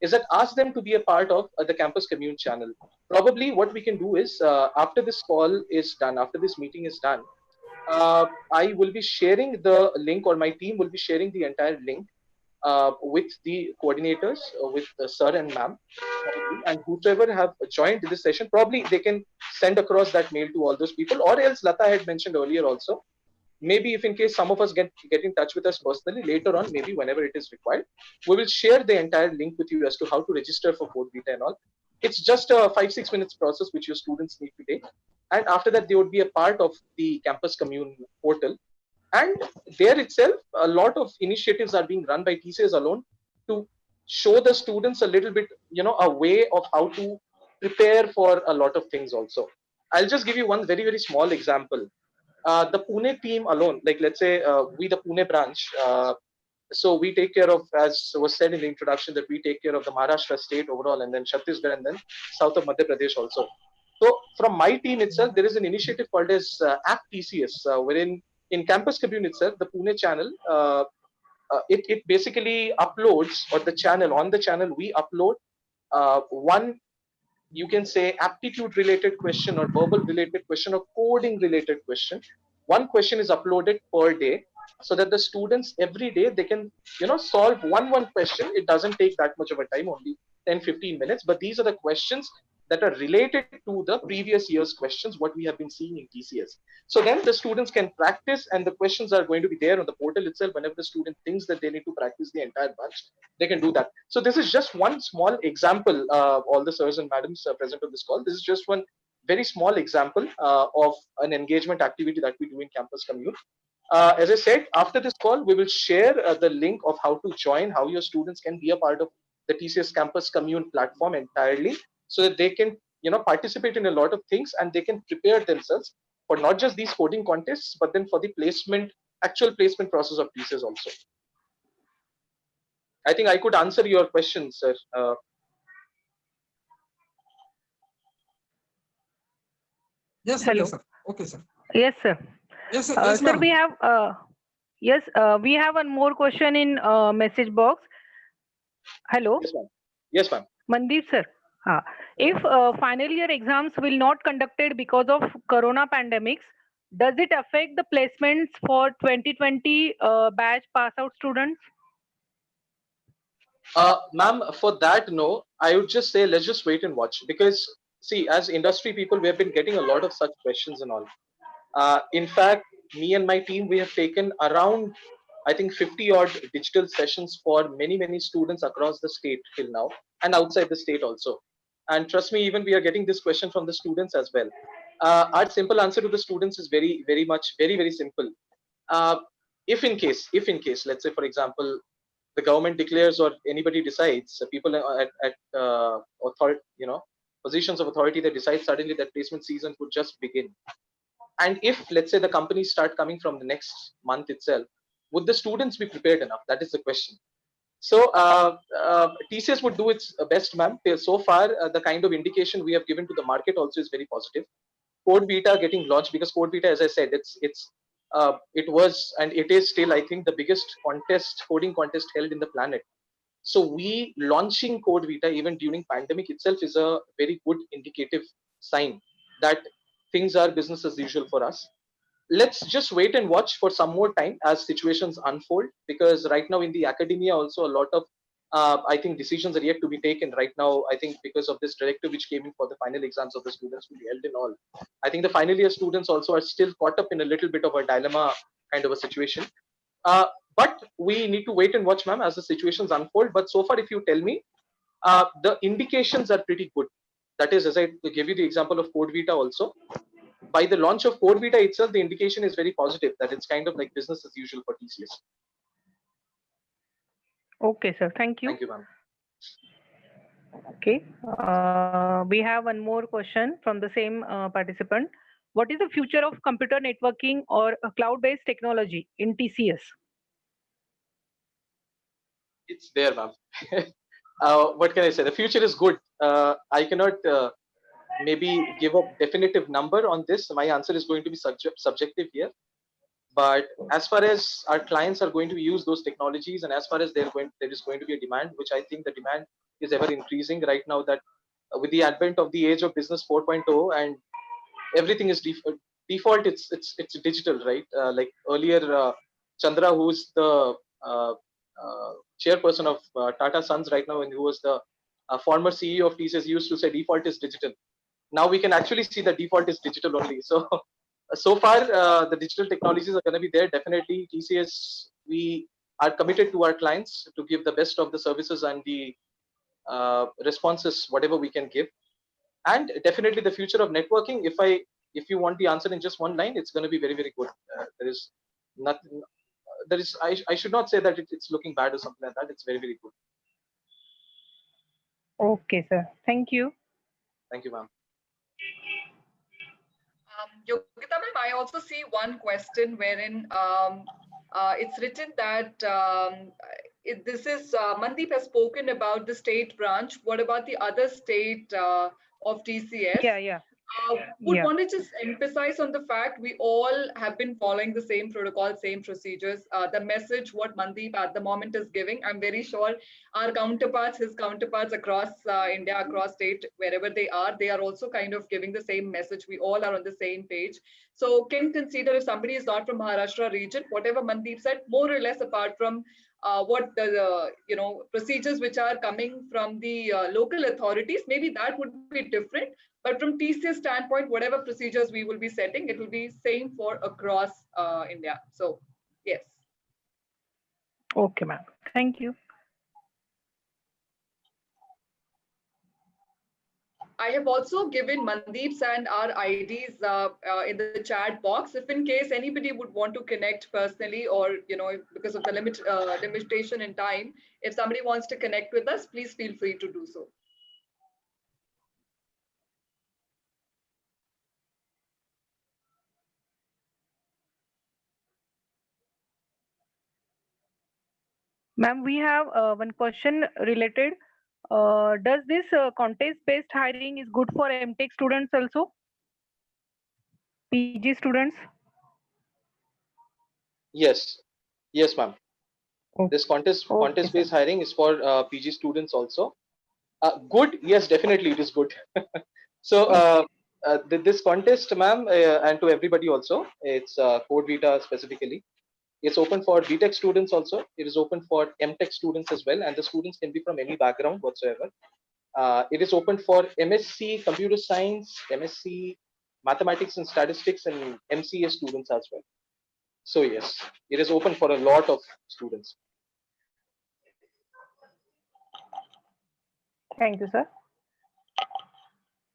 is that ask them to be a part of the campus commune channel. Probably what we can do is after this call is done, after this meeting is done, I will be sharing the link, or my team will be sharing the entire link with the coordinators, with sir and ma'am, probably, and whoever have joined this session, probably they can send across that mail to all those people, or else Lata had mentioned earlier also. Maybe if in case some of us get in touch with us personally later on, maybe whenever it is required, we will share the entire link with you as to how to register for Code Beta and all. It's just a 5-6 minutes process which your students need to take. And after that, they would be a part of the campus commune portal. And there itself, a lot of initiatives are being run by TCS alone to show the students a little bit, a way of how to prepare for a lot of things also. I'll just give you one very, very small example. The Pune team alone, like let's say we, the Pune branch, so we take care of, as was said in the introduction, that we take care of the Maharashtra state overall, and then Chhattisgarh, and then south of Madhya Pradesh also. So from my team itself, there is an initiative called as App TCS, wherein in campus commune itself, the Pune channel, it basically uploads, or the channel, on the channel we upload one, you can say, aptitude related question or verbal related question or coding related question. One question is uploaded per day, so that the students every day they can solve one question. It doesn't take that much of a time, only 10-15 minutes, but these are the questions that are related to the previous year's questions, what we have been seeing in TCS. So then the students can practice, and the questions are going to be there on the portal itself. Whenever the student thinks that they need to practice the entire bunch, they can do that. So this is just one small example. All the sirs and madams present on this call, this is just one very small example of an engagement activity that we do in campus commune. As I said, after this call, we will share the link of how to join, how your students can be a part of the TCS campus commune platform entirely, so that they can participate in a lot of things, and they can prepare themselves for not just these coding contests, but then for the actual placement process of TCS also. I think I could answer your question, sir. Yes, sir. Hello. Yes, sir. Okay, sir. Yes, sir. Yes, sir. Yes, Sir, ma'am. we have we have one more question in message box. Hello, Yes, ma'am. Yes, ma'am. Mandeep sir. If final year exams will not conducted because of corona pandemics, does it affect the placements for 2020 batch pass out students? Ma'am, for that, no, I would just say let's just wait and watch, because see, as industry people, we have been getting a lot of such questions and all. In fact, me and my team, we have taken around, I think, 50 odd digital sessions for many, many students across the state till now, and outside the state also. And trust me, even we are getting this question from the students as well. Our simple answer to the students is very, very much, very, very simple. Uh, if in case, let's say, for example, the government declares or anybody decides, people at authority, positions of authority, they decide suddenly that placement season could just begin. And if, let's say, the companies start coming from the next month itself, would the students be prepared enough? That is the question. So TCS would do its best, ma'am. So far, the kind of indication we have given to the market also is very positive. Code Beta getting launched, because Code Beta, as I said, it was and it is still, I think, the biggest coding contest held in the planet. So we launching Code Beta even during pandemic itself is a very good indicative sign that things are business as usual for us. Let's just wait and watch for some more time as situations unfold, because right now in the academia also a lot of I think decisions are yet to be taken right now. I think because of this directive which came in for the final exams of the students to be held in all, I think the final year students also are still caught up in a little bit of a dilemma kind of a situation. But we need to wait and watch, ma'am, as the situations unfold. But so far, if you tell me, the indications are pretty good. That is, as I gave you the example of Code Vita also, by the launch of Code Vita itself, the indication is very positive that it's kind of like business as usual for TCS. Okay, sir. Thank you. Thank you, ma'am. Okay. We have one more question from the same participant. what is the future of computer networking or cloud-based technology in TCS? It's there, ma'am. What can I say? The future is good. I cannot maybe give a definitive number on this. My answer is going to be subjective here. But as far as our clients are going to use those technologies, and as far as there is going to be a demand, which I think the demand is ever increasing right now, that with the advent of the age of business 4.0 and everything is default, it's digital, right? Like earlier, Chandra, who's the chairperson of Tata Sons right now, and who was the former CEO of TCS, used to say default is digital. Now we can actually see that default is digital only. So so far, the digital technologies are going to be there. Definitely, TCS, we are committed to our clients to give the best of the services and the responses, whatever we can give. And definitely, the future of networking. If you want the answer in just one line, it's going to be very, very good. There is nothing. There is. I should not say that it's looking bad or something like that. It's very, very good. Okay, sir. Thank you. Thank you, ma'am. Yogita ma'am, I also see one question wherein it's written that this is Mandeep has spoken about the state branch. What about the other state of TCS? Yeah. Would want to just emphasize on the fact we all have been following the same protocol, same procedures. The message what Mandeep at the moment is giving, I'm very sure our counterparts, his counterparts across India, across state, wherever they are also kind of giving the same message. We all are on the same page. So can consider if somebody is not from Maharashtra region, whatever Mandeep said, more or less apart from what the procedures which are coming from the local authorities, maybe that would be different. But from TCS standpoint, whatever procedures we will be setting, it will be same for across India. So, yes. Okay, ma'am. Thank you. I have also given Mandeep's and our IDs in the chat box. If in case anybody would want to connect personally, or because of the limitation in time, if somebody wants to connect with us, please feel free to do so. Ma'am, we have one question related. Does this contest-based hiring is good for MTech students also? PG students? Yes, ma'am. Okay. This contest-based hiring is for PG students also. Good, yes, definitely it is good. So this contest, ma'am, and to everybody also, it's Code Vita specifically. It's open for BTech students also. It is open for MTech students as well, and the students can be from any background whatsoever. It is open for MSc Computer Science, MSc Mathematics and Statistics, and MCA students as well. So yes, it is open for a lot of students. Thank you, sir.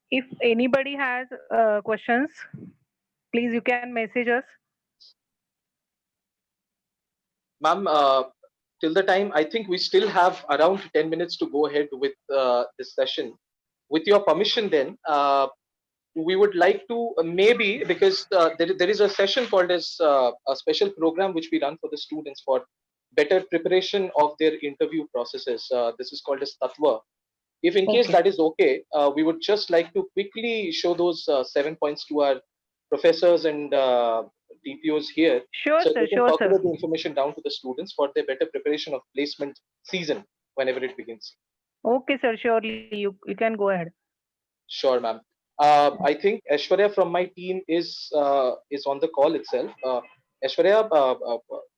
If anybody has questions, please you can message us. Ma'am, till the time, I think we still have around 10 minutes to go ahead with this session. With your permission then, we would like to maybe, because there is a session called as a special program which we run for the students for better preparation of their interview processes. This is called as Tatva. If in case that is okay, we would just like to quickly show those 7 points to our professors and DPOs here. Sure, so sir. they can Sure, circulate sir. the information down to the students for their better preparation of placement season whenever it begins. Okay, sir. Surely you can go ahead. Sure, ma'am. I think Aishwarya from my team is on the call itself. Aishwarya,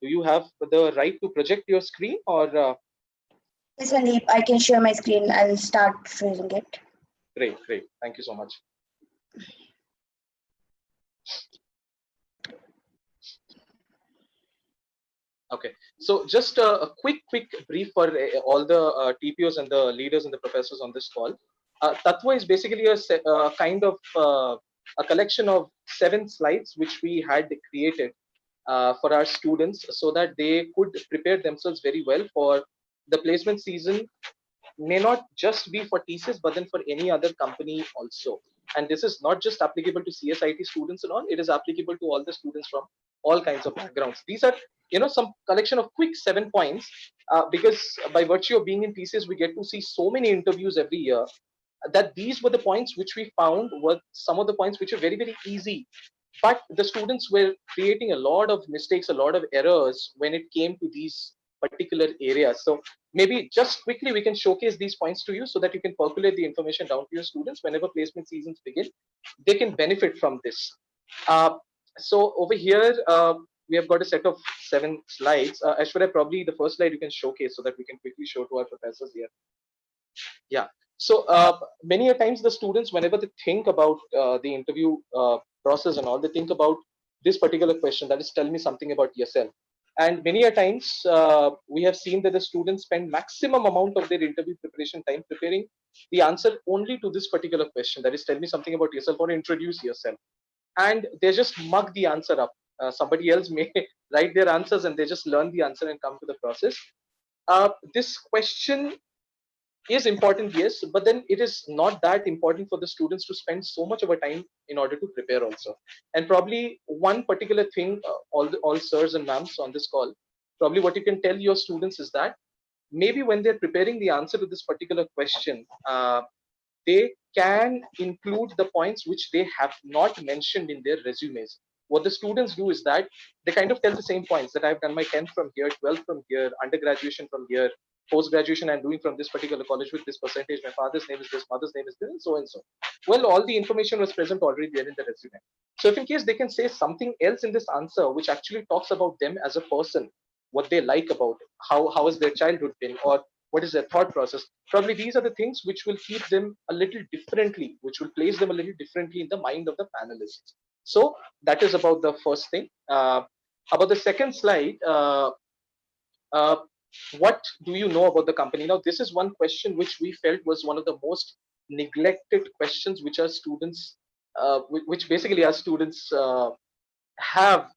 do you have the right to project your screen, or? Yes, Mandeep, I can share my screen. I'll start sharing it. Great. Thank you so much. Okay, so just a quick brief for all the TPOs and the leaders and the professors on this call. Tatva is basically a kind of a collection of 7 slides which we had created for our students so that they could prepare themselves very well for the placement season. May not just be for TCS, but then for any other company also. And this is not just applicable to CSIT students and all, it is applicable to all the students from all kinds of backgrounds. These are, some collection of quick 7 points, because by virtue of being in TCS, we get to see so many interviews every year, that these were the points which we found were some of the points which are very, very easy. But the students were creating a lot of mistakes, a lot of errors when it came to these particular areas. So maybe just quickly we can showcase these points to you so that you can percolate the information down to your students whenever placement seasons begin. They can benefit from this. So over here, we have got a set of 7 slides. Ashwarya, probably the first slide you can showcase so that we can quickly show to our professors here. Yeah. So many a times the students, whenever they think about the interview process and all, they think about this particular question, that is, tell me something about yourself. And many a times we have seen that the students spend maximum amount of their interview preparation time preparing the answer only to this particular question, that is, tell me something about yourself or introduce yourself. And they just mug the answer up. Somebody else may write their answers and they just learn the answer and come to the process. This question is important, yes, but then it is not that important for the students to spend so much of a time in order to prepare also. And probably one particular thing, all sirs and ma'ams on this call, probably what you can tell your students is that maybe when they're preparing the answer to this particular question, they can include the points which they have not mentioned in their resumes. What the students do is that they kind of tell the same points, that I've done my 10th from here, 12th from here, undergraduation from here, post-graduation I'm doing from this particular college with this percentage, my father's name is this, mother's name is this, and so and so. Well, all the information was present already there in the resume. So if in case they can say something else in this answer which actually talks about them as a person, what they like about it, how has their childhood been, or what is their thought process, probably these are the things which will keep them a little differently, which will place them a little differently in the mind of the panelists. So that is about the first thing. About the second slide, what do you know about the company? Now, this is one question which we felt was one of the most neglected questions, which our students, which basically our students have,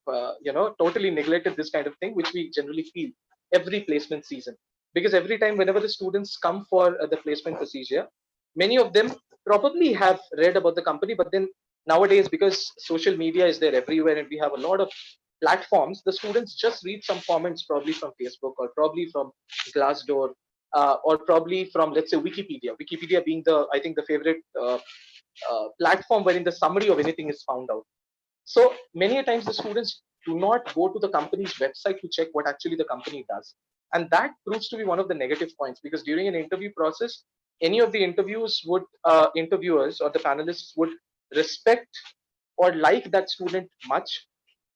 totally neglected this kind of thing, which we generally feel every placement season. Because every time, whenever the students come for the placement procedure, many of them probably have read about the company, but then nowadays, because social media is there everywhere and we have a lot of platforms, the students just read some comments probably from Facebook or probably from Glassdoor, or probably from, let's say, Wikipedia. Wikipedia being the, I think, the favorite platform wherein the summary of anything is found out. So many a times the students do not go to the company's website to check what actually the company does. And that proves to be one of the negative points, because during an interview process, any of the interviewers or the panelists would respect or like that student much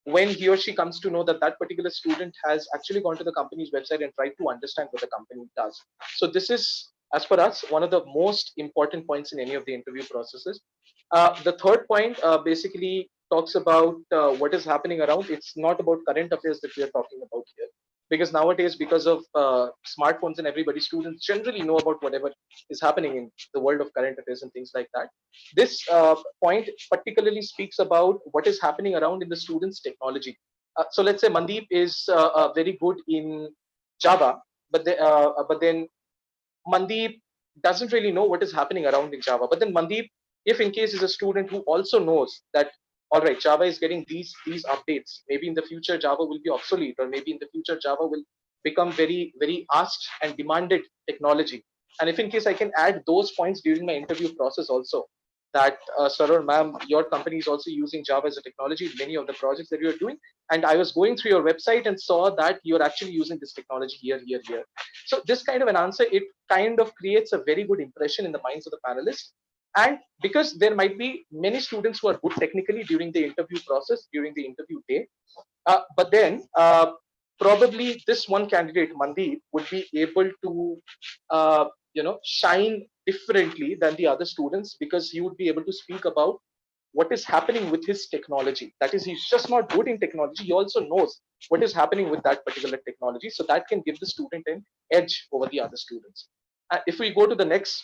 when he or she comes to know that that particular student has actually gone to the company's website and tried to understand what the company does. So this is, as per us, one of the most important points in any of the interview processes. The third point basically talks about what is happening around. It's not about current affairs that we are talking about here, because nowadays, because of smartphones and everybody, students generally know about whatever is happening in the world of current affairs and things like that. This point particularly speaks about what is happening around in the students' technology. So let's say Mandeep is very good in Java, but then Mandeep doesn't really know what is happening around in Java. But then Mandeep, if in case is a student who also knows that, all right, Java is getting these updates, maybe in the future Java will be obsolete, or maybe in the future Java will become very, very asked and demanded technology. And if in case I can add those points during my interview process also, that sir or ma'am, your company is also using Java as a technology in many of the projects that you are doing, and I was going through your website and saw that you're actually using this technology here. So this kind of an answer, it kind of creates a very good impression in the minds of the panelists. And because there might be many students who are good technically during the interview process, during the interview day, but then probably this one candidate, Mandeep, would be able to shine differently than the other students, because he would be able to speak about what is happening with his technology. That is, he's just not good in technology, he also knows what is happening with that particular technology, so that can give the student an edge over the other students. If we go to the next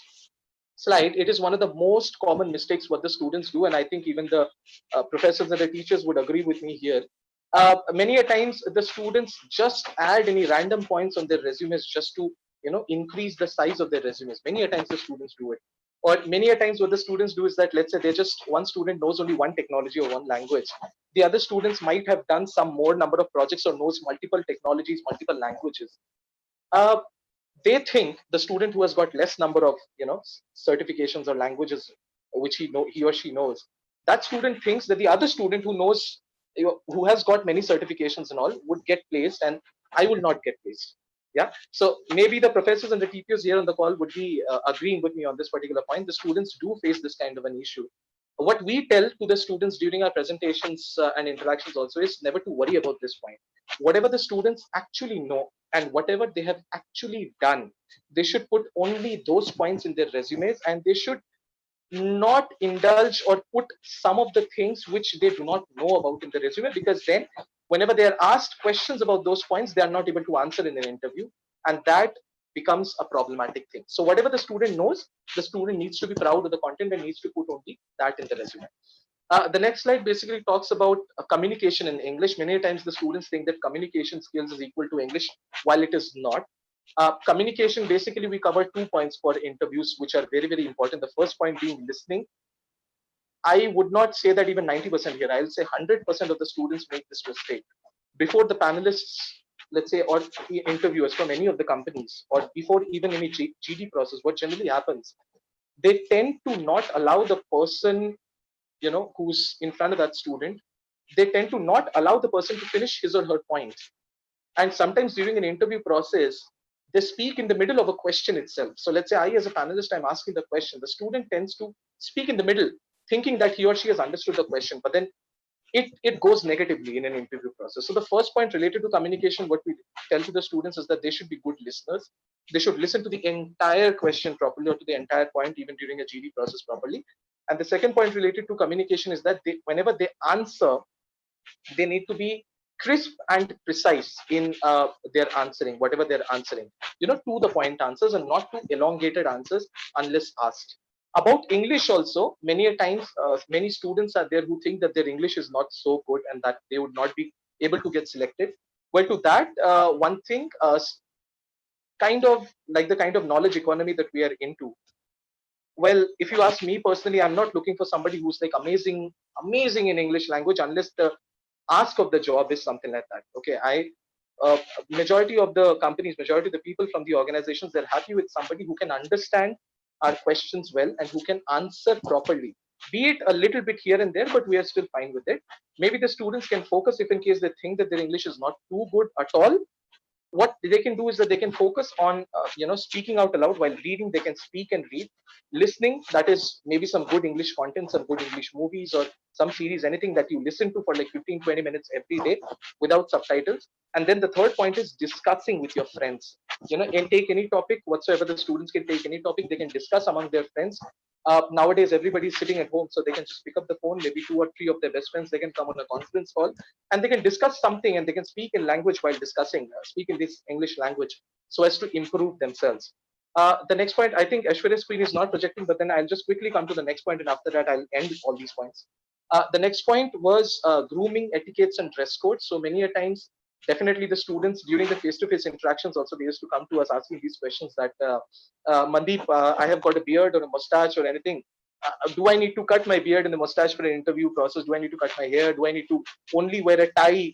slide, it is one of the most common mistakes what the students do, and I think even the professors and the teachers would agree with me here. Many a times the students just add any random points on their resumes just to increase the size of their resumes. Many a times the students do it. Or many a times what the students do is that, let's say they just, one student knows only one technology or one language. The other students might have done some more number of projects or knows multiple technologies, multiple languages. They think the student who has got less number of certifications or languages which he or she knows, that student thinks that the other student who knows, who has got many certifications and all, would get placed, and I will not get placed. Yeah. So maybe the professors and the TPOs here on the call would be agreeing with me on this particular point. The students do face this kind of an issue. What we tell to the students during our presentations and interactions also is never to worry about this point. Whatever the students actually know and whatever they have actually done, they should put only those points in their resumes, and they should not indulge or put some of the things which they do not know about in the resume, because then whenever they are asked questions about those points, they are not able to answer in an interview, and that becomes a problematic thing. So whatever the student knows, the student needs to be proud of the content and needs to put only that in the resume. The next slide basically talks about communication in English. Many times the students think that communication skills is equal to English, while it is not. Communication, basically we cover 2 points for interviews which are very, very important. The first point being listening. I would not say that even 90% here, I will say 100% of the students make this mistake. Before the panelists, let's say, or the interviewers from any of the companies, or before even any GD process, what generally happens, they tend to not allow the person, who's in front of that student, they tend to not allow the person to finish his or her point. And sometimes during an interview process, they speak in the middle of a question itself. So let's say I, as a panelist, I'm asking the question. The student tends to speak in the middle, thinking that he or she has understood the question, but then it goes negatively in an interview process. So the first point related to communication, what we tell to the students is that they should be good listeners. They should listen to the entire question properly, or to the entire point, even during a GD process, properly. And the second point related to communication is that whenever they answer, they need to be crisp and precise in their answering, whatever they're answering, to the point answers, and not to elongated answers unless asked. About English also, many a times, many students are there who think that their English is not so good and that they would not be able to get selected. Well, to that, one thing, kind of like the kind of knowledge economy that we are into. Well, if you ask me personally, I'm not looking for somebody who's like amazing in English language, unless the ask of the job is something like that. Okay, majority of the companies, majority of the people from the organizations, they're happy with somebody who can understand our questions well and who can answer properly, be it a little bit here and there, but we are still fine with it. Maybe the students can focus, if in case they think that their English is not too good at all, what they can do is that they can focus on speaking out aloud. While reading, they can speak and read. Listening, that is maybe some good English content, some good English movies or some series, anything that you listen to for like 15-20 minutes every day without subtitles. And then the third point is discussing with your friends. And take any topic whatsoever. The students can take any topic, they can discuss among their friends. Nowadays everybody's sitting at home, so they can just pick up the phone, maybe 2 or 3 of their best friends, they can come on a conference call and they can discuss something, and they can speak in language while discussing, speak in this English language, so as to improve themselves. The next point, I think Aishwarya's screen is not projecting, but then I'll just quickly come to the next point, and after that I'll end all these points. The next point was grooming, etiquettes, and dress codes. So many a times, definitely the students during the face-to-face interactions also, they used to come to us asking these questions that, Mandeep, I have got a beard or a mustache or anything. Do I need to cut my beard and the mustache for an interview process? Do I need to cut my hair? Do I need to only wear a tie,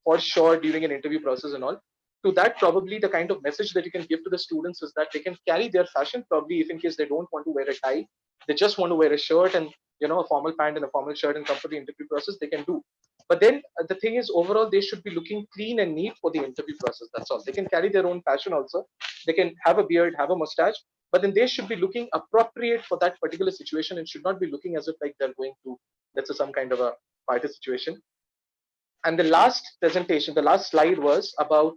for sure during an interview process and all? To that, probably the kind of message that you can give to the students is that they can carry their fashion. Probably, if in case they don't want to wear a tie, they just want to wear a shirt and a formal pant and a formal shirt and come for the interview process, they can do. But then the thing is, overall, they should be looking clean and neat for the interview process. That's all. They can carry their own fashion also. They can have a beard, have a mustache, but then they should be looking appropriate for that particular situation and should not be looking as if like they're going to, let's say, some kind of a party situation. And the last presentation, the last slide was about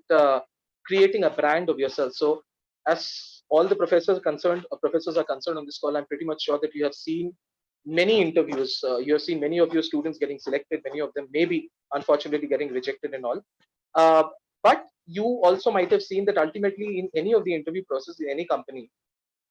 creating a brand of yourself. So as all the professors are concerned on this call, I'm pretty much sure that you have seen many interviews. You have seen many of your students getting selected, many of them maybe unfortunately getting rejected and all. But you also might have seen that ultimately in any of the interview process in any company,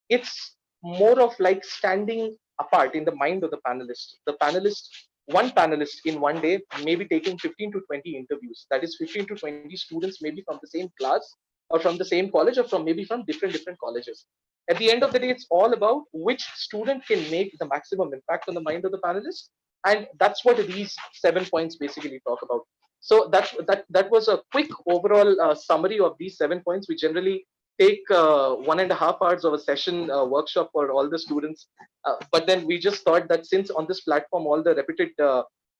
it's more of like standing apart in the mind of the panelist. One panelist in one day may be taking 15 to 20 interviews. That is 15 to 20 students, maybe from the same class or from the same college, or from maybe from different colleges. At the end of the day, it's all about which student can make the maximum impact on the mind of the panelists, and that's what these 7 points basically talk about. So that was a quick overall summary of these 7 points. We generally take 1.5 hours of a session workshop for all the students, but then we just thought that since on this platform all the reputed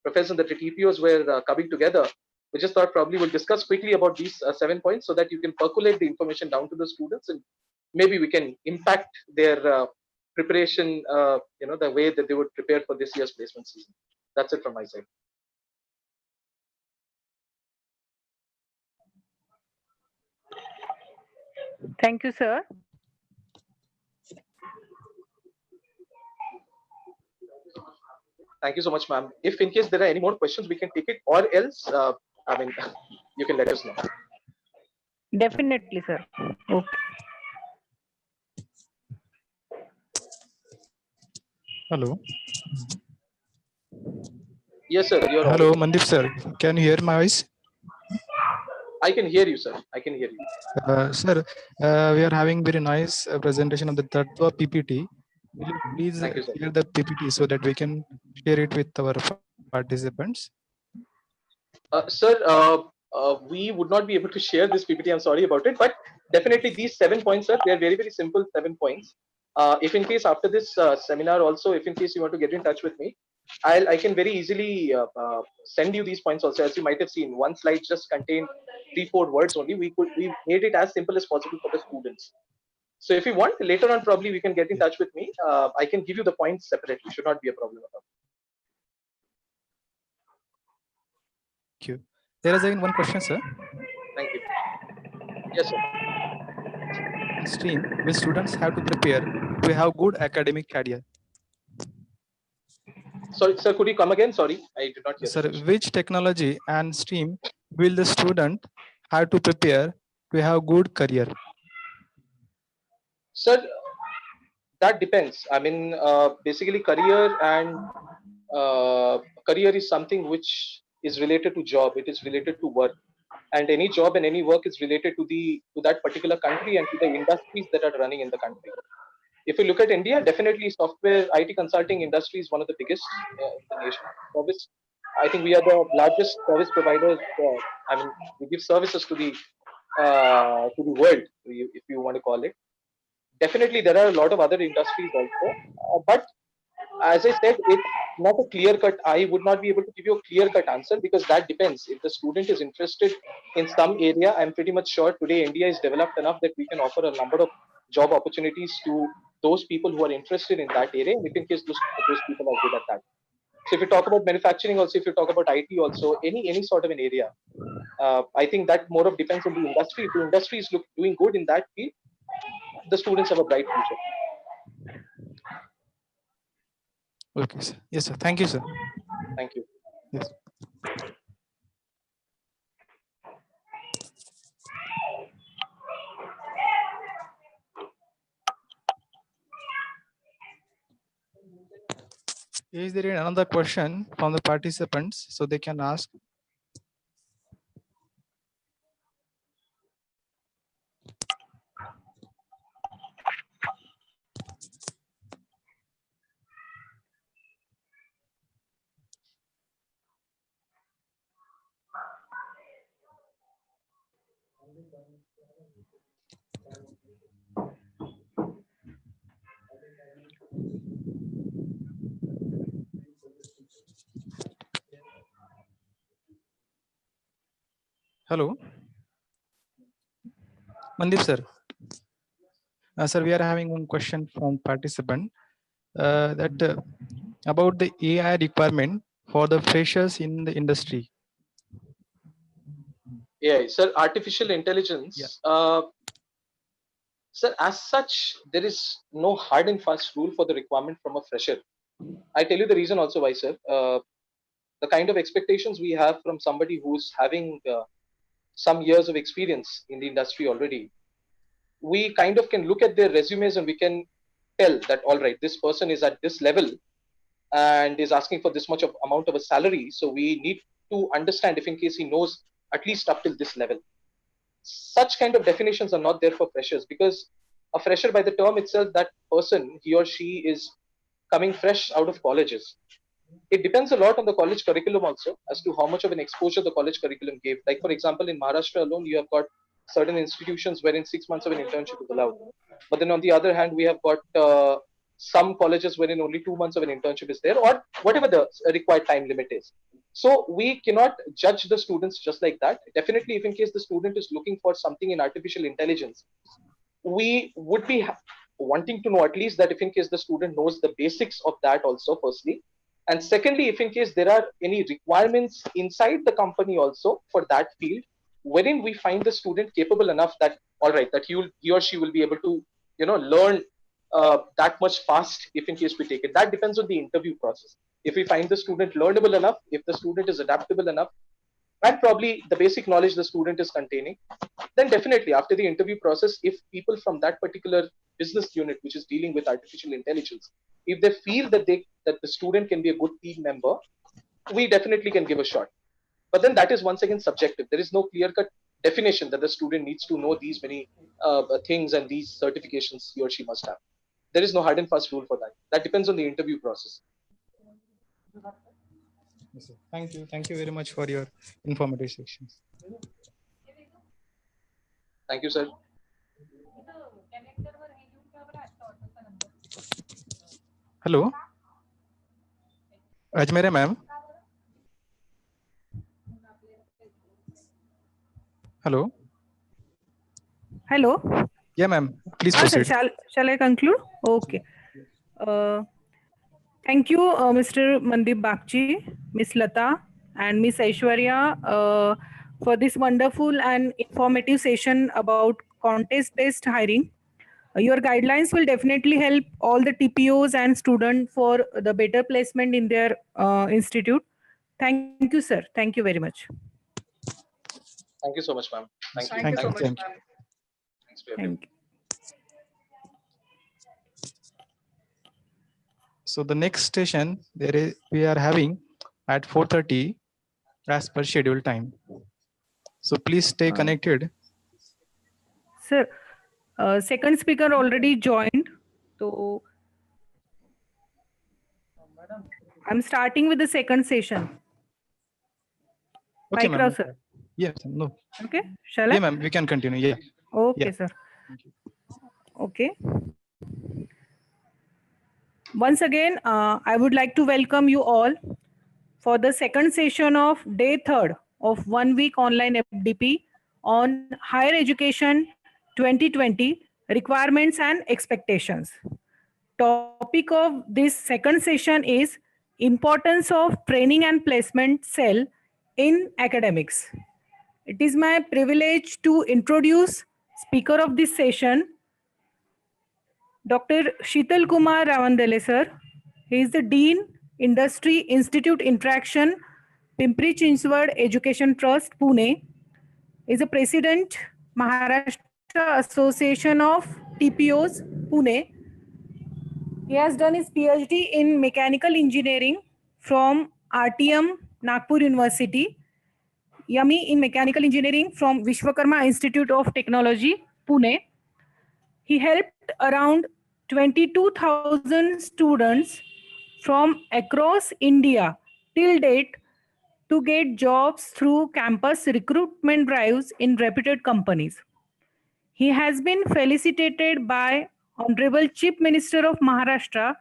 professors and the TPOs were coming together, we just thought probably we'll discuss quickly about these 7 points so that you can percolate the information down to the students, and maybe we can impact their preparation, the way that they would prepare for this year's placement season. That's it from my side. Thank you, sir. Thank you so much, ma'am. If in case there are any more questions, we can take it, or else, you can let us know. Definitely, sir. Okay. Hello. Yes, sir. You're Hello, audible. Mandip sir. Can you hear my voice? I can hear you, sir. I can hear you. Sir, we are having very nice presentation of the Tattva PPT. Will you please Thank you, sir. share the PPT so that we can share it with our participants? Sir, we would not be able to share this PPT. I'm sorry about it, but definitely these 7 points, sir, they are very, very simple 7 points. If in case after this seminar also, if in case you want to get in touch with me, I can very easily send you these points also. As you might have seen, one slide just contained 3-4 words only. We made it as simple as possible for the students. So if you want, later on probably we can get in touch with me. I can give you the points separately. Should not be a problem at all. Thank you. There is again one question, sir. Thank you. Yes, sir. Stream, which students have to prepare to have good academic career? Sorry, sir, could you come again? Sorry, I did not hear. Sir, which technology and stream will the student have to prepare to have good career? Sir, that depends. Basically, career is something which is related to job. It is related to work, and any job and any work is related to that particular country and to the industries that are running in the country. If you look at India, definitely software IT consulting industry is one of the biggest in the nation. Service, I think we are the largest service providers. We give services to the world, if you want to call it. Definitely, there are a lot of other industries also, but as I said, it's not a clear cut. I would not be able to give you a clear cut answer because that depends. If the student is interested in some area, I'm pretty much sure today India is developed enough that we can offer a number of job opportunities to those people who are interested in that area. If in case those people are good at that. So if you talk about manufacturing, also if you talk about IT, also any sort of an area, I think that more of depends on the industry. If the industry is doing good in that field, the students have a bright future. Okay, sir. Yes, sir. Thank you, sir. Thank you. Yes. Is there another question from the participants so they can ask? Hello, Mandip sir. Sir, we are having one question from participant about the AI requirement for the freshers in the industry. AI, sir, artificial intelligence. Yeah. Sir, as such, there is no hard and fast rule for the requirement from a fresher. I tell you the reason also why, sir. The kind of expectations we have from somebody who's having some years of experience in the industry already, we kind of can look at their resumes and we can tell that, all right, this person is at this level and is asking for this much of amount of a salary. So we need to understand if in case he knows at least up till this level. such kind of definitions are not there for freshers, because a fresher, by the term itself, that person, he or she is coming fresh out of colleges. It depends a lot on the college curriculum also as to how much of an exposure the college curriculum gave. Like, for example, in Maharashtra alone, you have got certain institutions wherein 6 months of an internship is allowed. But then on the other hand, we have got some colleges wherein only 2 months of an internship is there, or whatever the required time limit is. So we cannot judge the students just like that. Definitely, if in case the student is looking for something in artificial intelligence, we would be wanting to know at least that if in case the student knows the basics of that also, firstly. And secondly, if in case there are any requirements inside the company also for that field, wherein we find the student capable enough that, all right, that he or she will be able to, learn that much fast if in case we take it. That depends on the interview process. If we find the student learnable enough, if the student is adaptable enough, and probably the basic knowledge the student is containing, then definitely after the interview process, if people from that particular business unit which is dealing with artificial intelligence, if they feel that the student can be a good team member, we definitely can give a shot. But then that is once again subjective. There is no clear-cut definition that the student needs to know these many things and these certifications he or she must have. There is no hard and fast rule for that. That depends on the interview process. Yes, sir. Thank you. Thank you very much for your informative sections. Thank you, sir. Hello. Ajmere ma'am. Hello. Hello. Yeah, ma'am. Please Sir, proceed. shall I conclude? Okay. Thank you, Mr. Mandip Bagchi, Miss Lata, and Miss Aishwarya for this wonderful and informative session about contest-based hiring. Your guidelines will definitely help all the TPOs and students for the better placement in their institute. Thank you, sir. Thank you very much. Thank you so much, ma'am. Thank you. Thank you so Thanks. much, Thank you. ma'am. Thanks for your Thank you. So the next session we are having at 4:30 as per schedule time. So please stay connected. Sir, second speaker already joined. So Madam, I'm starting with the second session. Okay, Mike ma'am. Rao, sir. Yes, no. Okay, shall I? Yeah, ma'am. We can continue. Yeah. Okay, Yeah. sir. Thank you. Okay. Once again, I would like to welcome you all for the second session of day third of 1 week online FDP on higher education 2020 requirements and expectations. Topic of this second session is importance of training and placement cell in academics. It is my privilege to introduce speaker of this session, Dr. Sheetal Kumar Ravandale, sir. He is the Dean, Industry Institute Interaction, Pimpri Chinchwad Education Trust, Pune. He is the President, Maharashtra Association of TPOs, Pune. He has done his PhD in Mechanical Engineering from RTM, Nagpur University. ME in Mechanical Engineering from Vishwakarma Institute of Technology, Pune. He helped around 22,000 students from across India till date to get jobs through campus recruitment drives in reputed companies. He has been felicitated by Honorable Chief Minister of Maharashtra,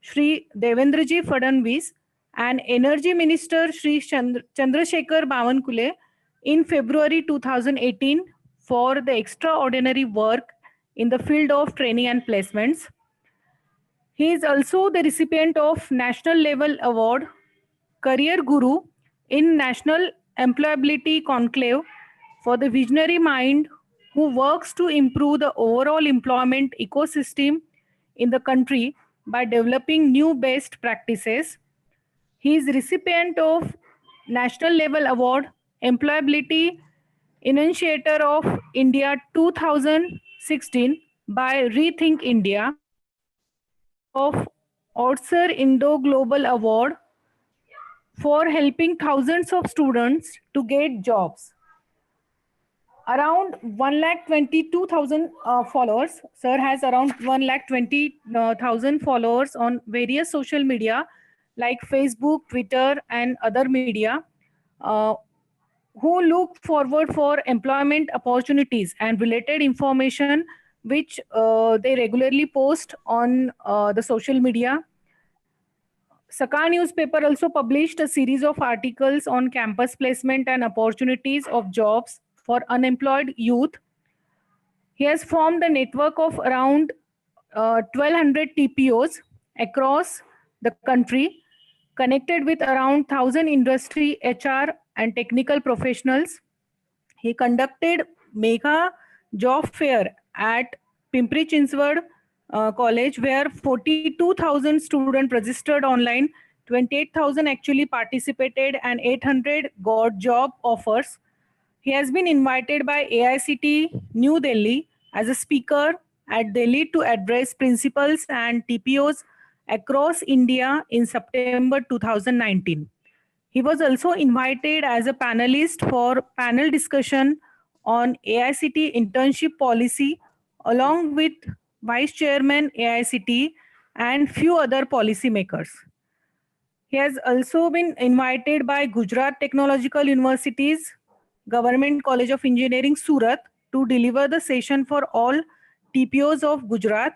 Shri Devendraji Fadnavis, and Energy Minister Shri Chandrasekhar Bawankule in February 2018 for the extraordinary work in the field of training and placements. He is also the recipient of National Level Award, Career Guru in National Employability Conclave for the visionary mind who works to improve the overall employment ecosystem in the country by developing new best practices. He is recipient of National Level Award, Employability Initiator of India 2016 by Rethink India, of Otser Indo Global Award for helping thousands of students to get jobs. Around 1,22,000 followers. Sir has around 1,20,000 followers on various social media like Facebook, Twitter, and other media, uh, who look forward for employment opportunities and related information, which they regularly post on the social media. Saka newspaper also published a series of articles on campus placement and opportunities of jobs for unemployed youth. He has formed a network of around 1,200 TPOs across the country, connected with around 1,000 industry, HR, and technical professionals. He conducted mega job fair at Pimpri Chinchwad College, where 42,000 students registered online, 28,000 actually participated, and 800 got job offers. He has been invited by AICT New Delhi as a speaker at Delhi to address principals and TPOs across India in September 2019. He was also invited as a panelist for panel discussion on AICT internship policy along with Vice Chairman AICT and few other policymakers. He has also been invited by Gujarat Technological University's Government College of Engineering Surat to deliver the session for all TPOs of Gujarat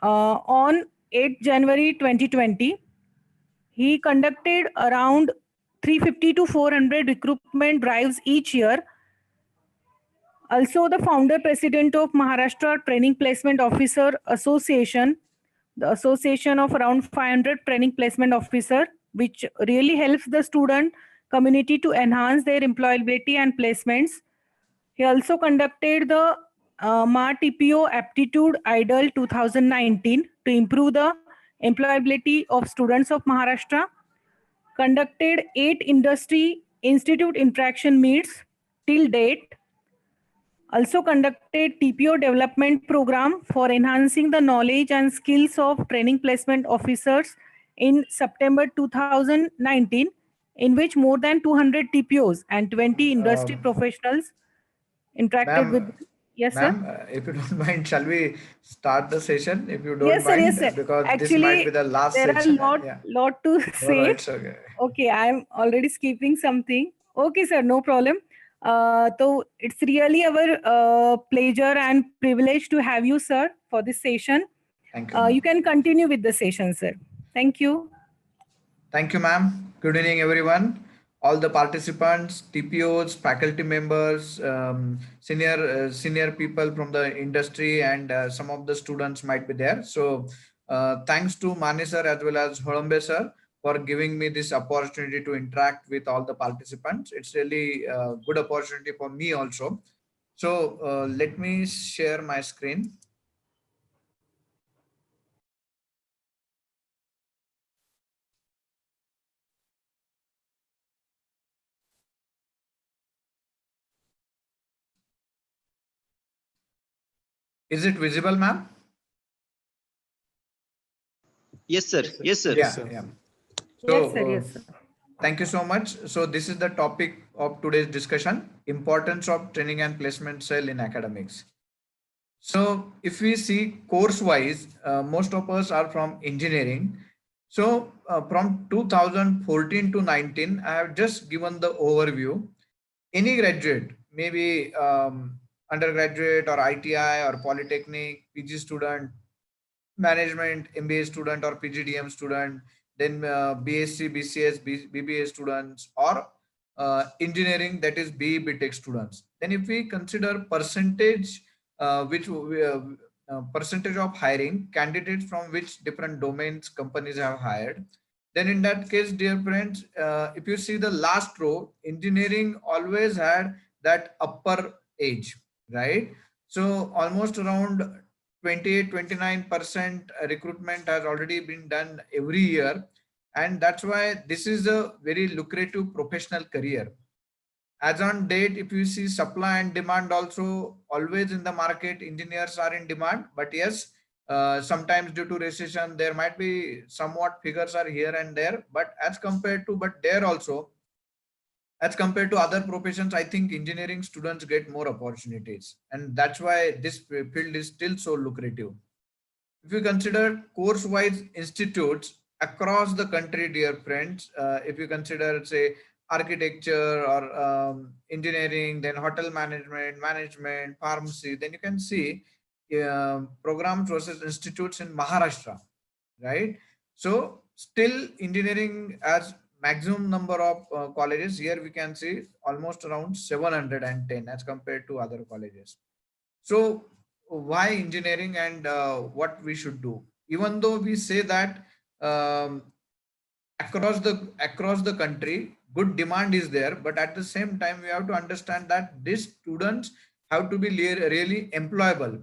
on 8 January 2020. He conducted around 350 to 400 recruitment drives each year. Also, the founder president of Maharashtra Training Placement Officer Association, the association of around 500 training placement officer, which really helps the student community to enhance their employability and placements. He also conducted the MA TPO Aptitude Idol 2019 to improve the employability of students of Maharashtra, conducted 8 industry institute interaction meets till date, also conducted TPO development program for enhancing the knowledge and skills of training placement officers in September 2019, in which more than 200 TPOs and 20 industry professionals interacted with. Yes, sir. Ma'am, if you don't mind, shall we start the session? If you don't Yes, sir. Yes, mind, sir. because this Actually, might be the last there are session. lot to No, say. it's okay. Okay, I'm already skipping something. Okay, sir, no problem. So it's really our pleasure and privilege to have you, sir, for this session. Thank you. You can continue with the session, sir. Thank you. Thank you, ma'am. Good evening, everyone. All the participants, TPOs, faculty members, senior people from the industry, and some of the students might be there. So, thanks to Mani sir as well as Holambe sir for giving me this opportunity to interact with all the participants. It's really a good opportunity for me also. So, let me share my screen. Is it visible, ma'am? Yes, sir. Yes, sir. Yeah. So, yes, sir. Yes, sir. Thank you so much. So this is the topic of today's discussion: importance of training and placement cell in academics. So if we see course-wise, most of us are from engineering. So from 2014 to 19, I have just given the overview. Any graduate, maybe undergraduate or ITI or polytechnic, PG student, management, MBA student or PGDM student, then BSc, BCS, BBA students, or engineering, that is BE BTech students. Then if we consider percentage, percentage of hiring candidates from which different domains companies have hired, then in that case, dear friends, if you see the last row, engineering always had that upper age, right? So almost around 28-29% recruitment has already been done every year, and that's why this is a very lucrative professional career. As on date, if you see supply and demand also, always in the market engineers are in demand, but yes, sometimes due to recession there might be somewhat figures are here and there, but as compared to, but there also As compared to other professions, I think engineering students get more opportunities, and that's why this field is still so lucrative. If you consider course-wise institutes across the country, dear friends, if you consider, say, architecture or engineering, then hotel management, pharmacy, then you can see programs versus institutes in Maharashtra, right? So still engineering as maximum number of colleges, here we can see almost around 710 as compared to other colleges. So why engineering, and what we should do? Even though we say that um, across the country good demand is there, but at the same time we have to understand that these students have to be really employable.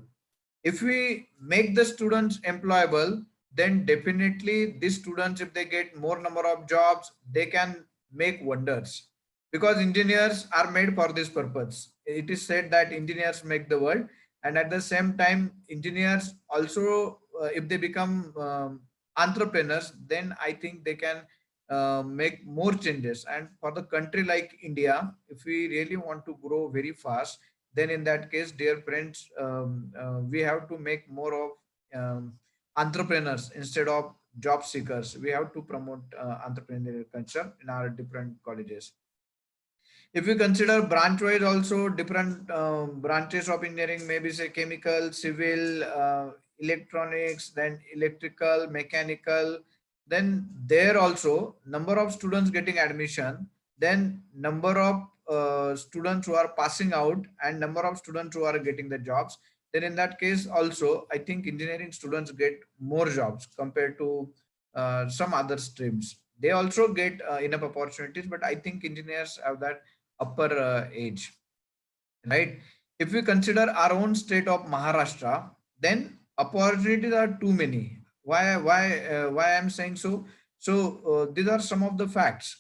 If we make the students employable, then definitely these students, if they get more number of jobs, they can make wonders, because engineers are made for this purpose. It is said that engineers make the world, and at the same time engineers also, if they become entrepreneurs, then I think they can make more changes. And for the country like India, if we really want to grow very fast, then in that case, dear friends, we have to make more of entrepreneurs instead of job seekers. We have to promote entrepreneurial culture in our different colleges. If we consider branch wise also, different branches of engineering, maybe say chemical, civil, electronics, then electrical, mechanical, then there also number of students getting admission, then number of students who are passing out, and number of students who are getting the jobs, then in that case also I think engineering students get more jobs compared to some other streams. They also get enough opportunities, but I think engineers have that upper age, right? If we consider our own state of Maharashtra, then opportunities are too many. Why I'm saying so? So these are some of the facts.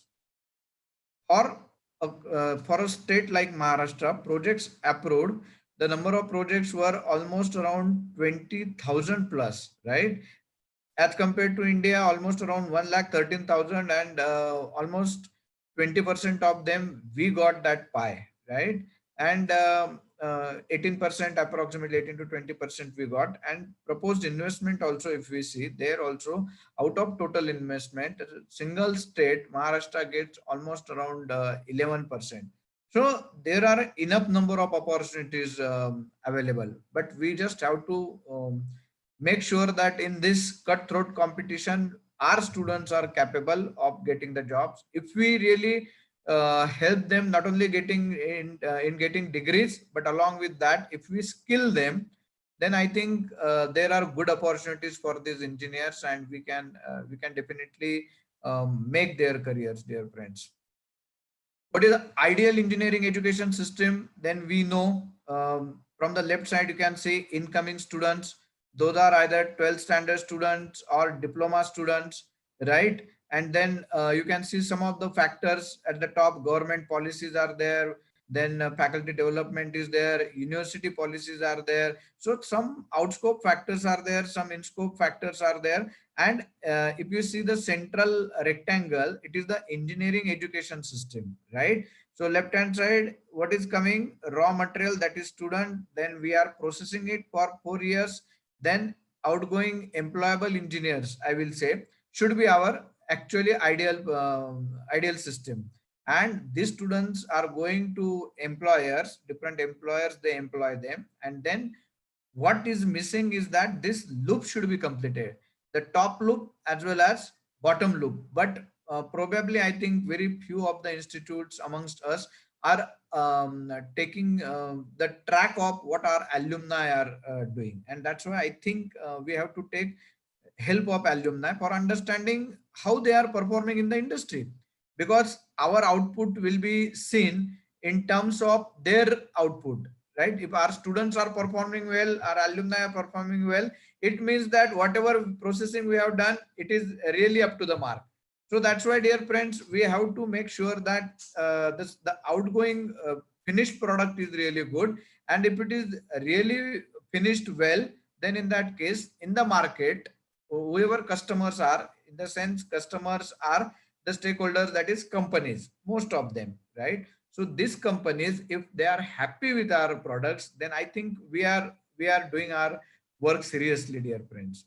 For a state like Maharashtra, projects approved, the number of projects were almost around 20,000 plus, right? As compared to India, almost around 1,13,000, and almost 20% of them we got that pie, right? And 18%, approximately 18 to 20% we got. And proposed investment also, if we see there also, out of total investment, single state Maharashtra gets almost around 11%. So there are enough number of opportunities available, but we just have to make sure that in this cutthroat competition our students are capable of getting the jobs. If we really help them not only getting in getting degrees, but along with that, if we skill them, then I think there are good opportunities for these engineers, and we can definitely make their careers, dear friends. What is the ideal engineering education system? Then we know, from the left side you can see incoming students. Those are either 12th standard students or diploma students, right? And then you can see some of the factors at the top. Government policies are there, then faculty development is there, university policies are there. So some outscope factors are there, some in-scope factors are there. And if you see the central rectangle, it is the engineering education system, right? So left hand side, what is coming? Raw material, that is student. Then we are processing it for 4 years. Then outgoing employable engineers, I will say, should be our actually ideal system. And these students are going to employers, different employers, they employ them. And then what is missing is that this loop should be completed, the top loop as well as bottom loop. But probably I think very few of the institutes amongst us are taking the track of what our alumni are doing. And that's why I think we have to take help of alumni for understanding how they are performing in the industry, because our output will be seen in terms of their output, right? If our students are performing well, our alumni are performing well, it means that whatever processing we have done, it is really up to the mark. So that's why, dear friends, we have to make sure that the outgoing finished product is really good. And if it is really finished well, then in that case, in the market, whoever customers are, in the sense customers are the stakeholders, that is companies, most of them, right? So these companies, if they are happy with our products, then I think we are doing our work seriously, dear friends.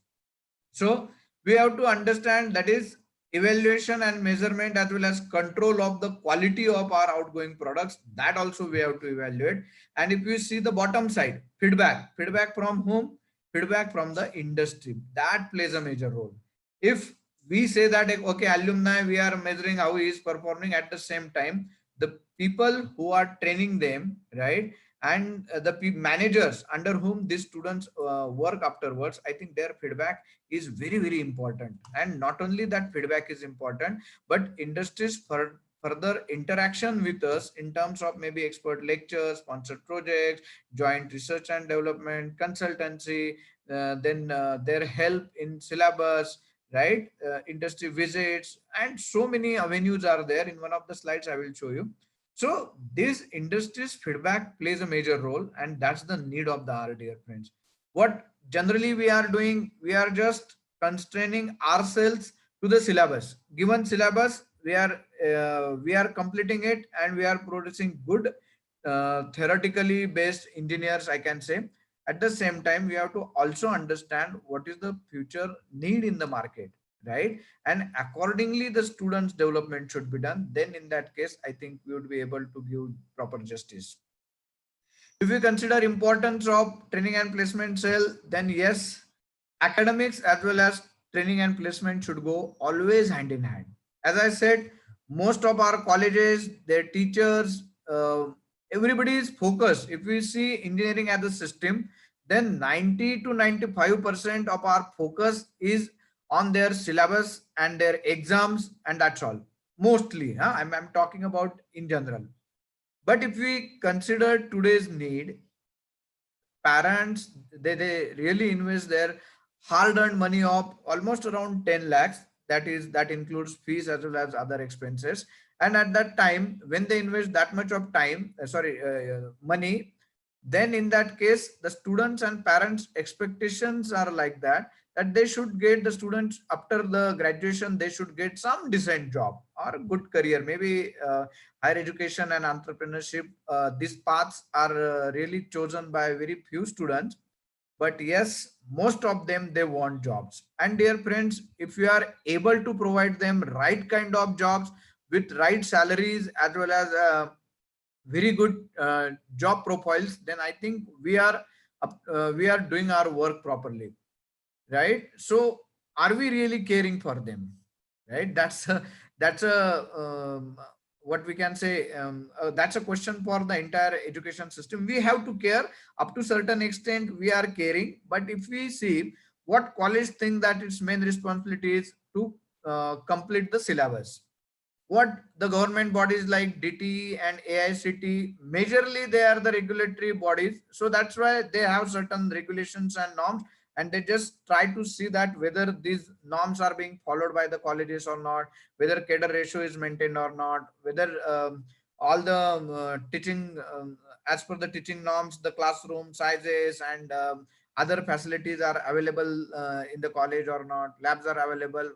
So we have to understand that is evaluation and measurement as well as control of the quality of our outgoing products. That also we have to evaluate. And if you see the bottom side, feedback from whom? Feedback from the industry. That plays a major role. If we say that, okay, alumni, we are measuring how he is performing, at the same time, the people who are training them, right? And the managers under whom these students work afterwards, I think their feedback is very, very important. And not only that feedback is important, but industries for further interaction with us in terms of maybe expert lectures, sponsored projects, joint research and development, consultancy, then their help in syllabus, right? Industry visits, and so many avenues are there. In one of the slides I will show you. So this industry's feedback plays a major role, and that's the need of the hour, dear friends. What generally we are doing, we are just constraining ourselves to the syllabus. Given syllabus, we are completing it, and we are producing good theoretically based engineers, I can say. At the same time, we have to also understand what is the future need in the market, right? And accordingly the students development should be done. Then in that case, I think we would be able to give proper justice. If we consider importance of training and placement cell, then yes, academics as well as training and placement should go always hand in hand. As I said, most of our colleges, their teachers, everybody is focused. If we see engineering as a system, then 90 to 95% of our focus is on their syllabus and their exams, and that's all. Mostly, huh? I'm talking about in general. But if we consider today's need, parents, they really invest their hard-earned money of almost around 10 lakhs. That includes fees as well as other expenses. And at that time, when they invest that much of money, then in that case, the students and parents expectations are like that they should get, the students after the graduation, they should get some decent job or a good career, maybe higher education and entrepreneurship. These paths are really chosen by very few students. But yes, most of them, they want jobs. And dear friends, if you are able to provide them right kind of jobs with right salaries as well as very good job profiles, then I think we are doing our work properly, right? So are we really caring for them, right? That's a what we can say, that's a question for the entire education system. We have to care up to certain extent, we are caring. But if we see what college think that its main responsibility is to complete the syllabus, what the government bodies like DT and AICT, majorly they are the regulatory bodies. So that's why they have certain regulations and norms, and they just try to see that whether these norms are being followed by the colleges or not, whether cadre ratio is maintained or not, whether all the teaching, as per the teaching norms, the classroom sizes and other facilities are available in the college or not, labs are available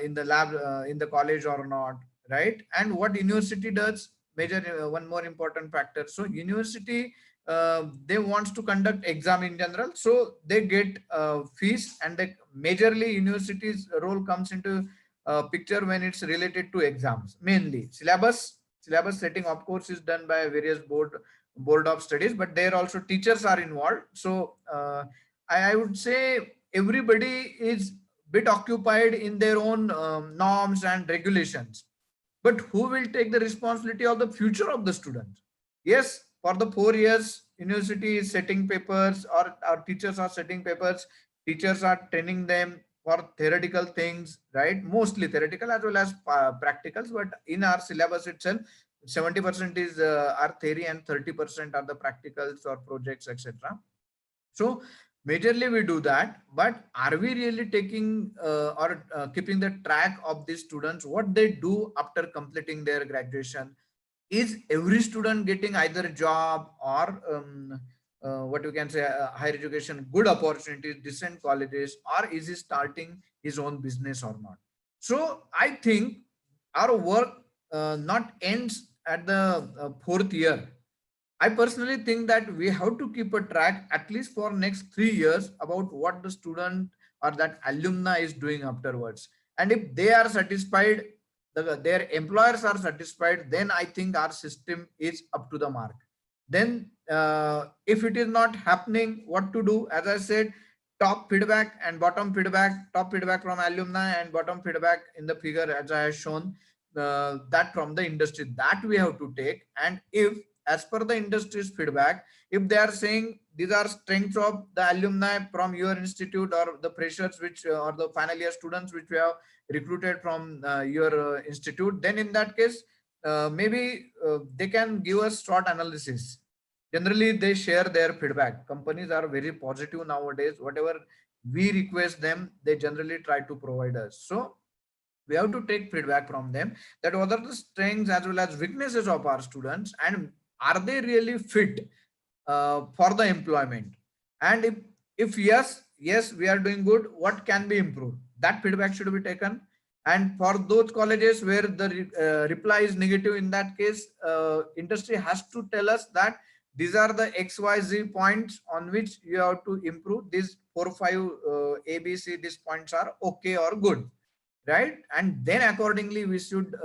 in the lab in the college or not, right? And what university does, major one more important factor. So university, they wants to conduct exam in general, so they get fees. And they majorly university's role comes into picture when it's related to exams. Mainly syllabus setting of course is done by various board of studies, but there also teachers are involved. So I would say everybody is bit occupied in their own norms and regulations. But who will take the responsibility of the future of the students? Yes, for the 4 years, university is setting papers, or our teachers are setting papers. Teachers are training them for theoretical things, right? Mostly theoretical as well as practicals. But in our syllabus itself, 70% is our theory and 30% are the practicals or projects, etc. So majorly we do that, but are we really taking or keeping the track of these students, what they do after completing their graduation? Is every student getting either a job or what you can say, higher education, good opportunities, decent colleges, or is he starting his own business or not? So I think our work not ends at the fourth year, I personally think that we have to keep a track at least for next 3 years about what the student or that alumni is doing afterwards. And if they are satisfied, their employers are satisfied, then I think our system is up to the mark. Then if it is not happening, what to do? As I said, top feedback and bottom feedback, top feedback from alumni and bottom feedback in the figure as I have shown, that from the industry, that we have to take. And if as per the industry's feedback, if they are saying these are strengths of the alumni from your institute or the freshers which or the final year students which we have recruited from your institute, then in that case maybe they can give us short analysis. Generally they share their feedback. Companies are very positive nowadays. Whatever we request them, they generally try to provide us. So we have to take feedback from them, that what are the strengths as well as weaknesses of our students, and are they really fit for the employment. And if yes, we are doing good, what can be improved, that feedback should be taken. And for those colleges where the reply is negative, in that case industry has to tell us that these are the XYZ points on which you have to improve. These 4 5 ABC, these points are okay or good, right? And then accordingly we should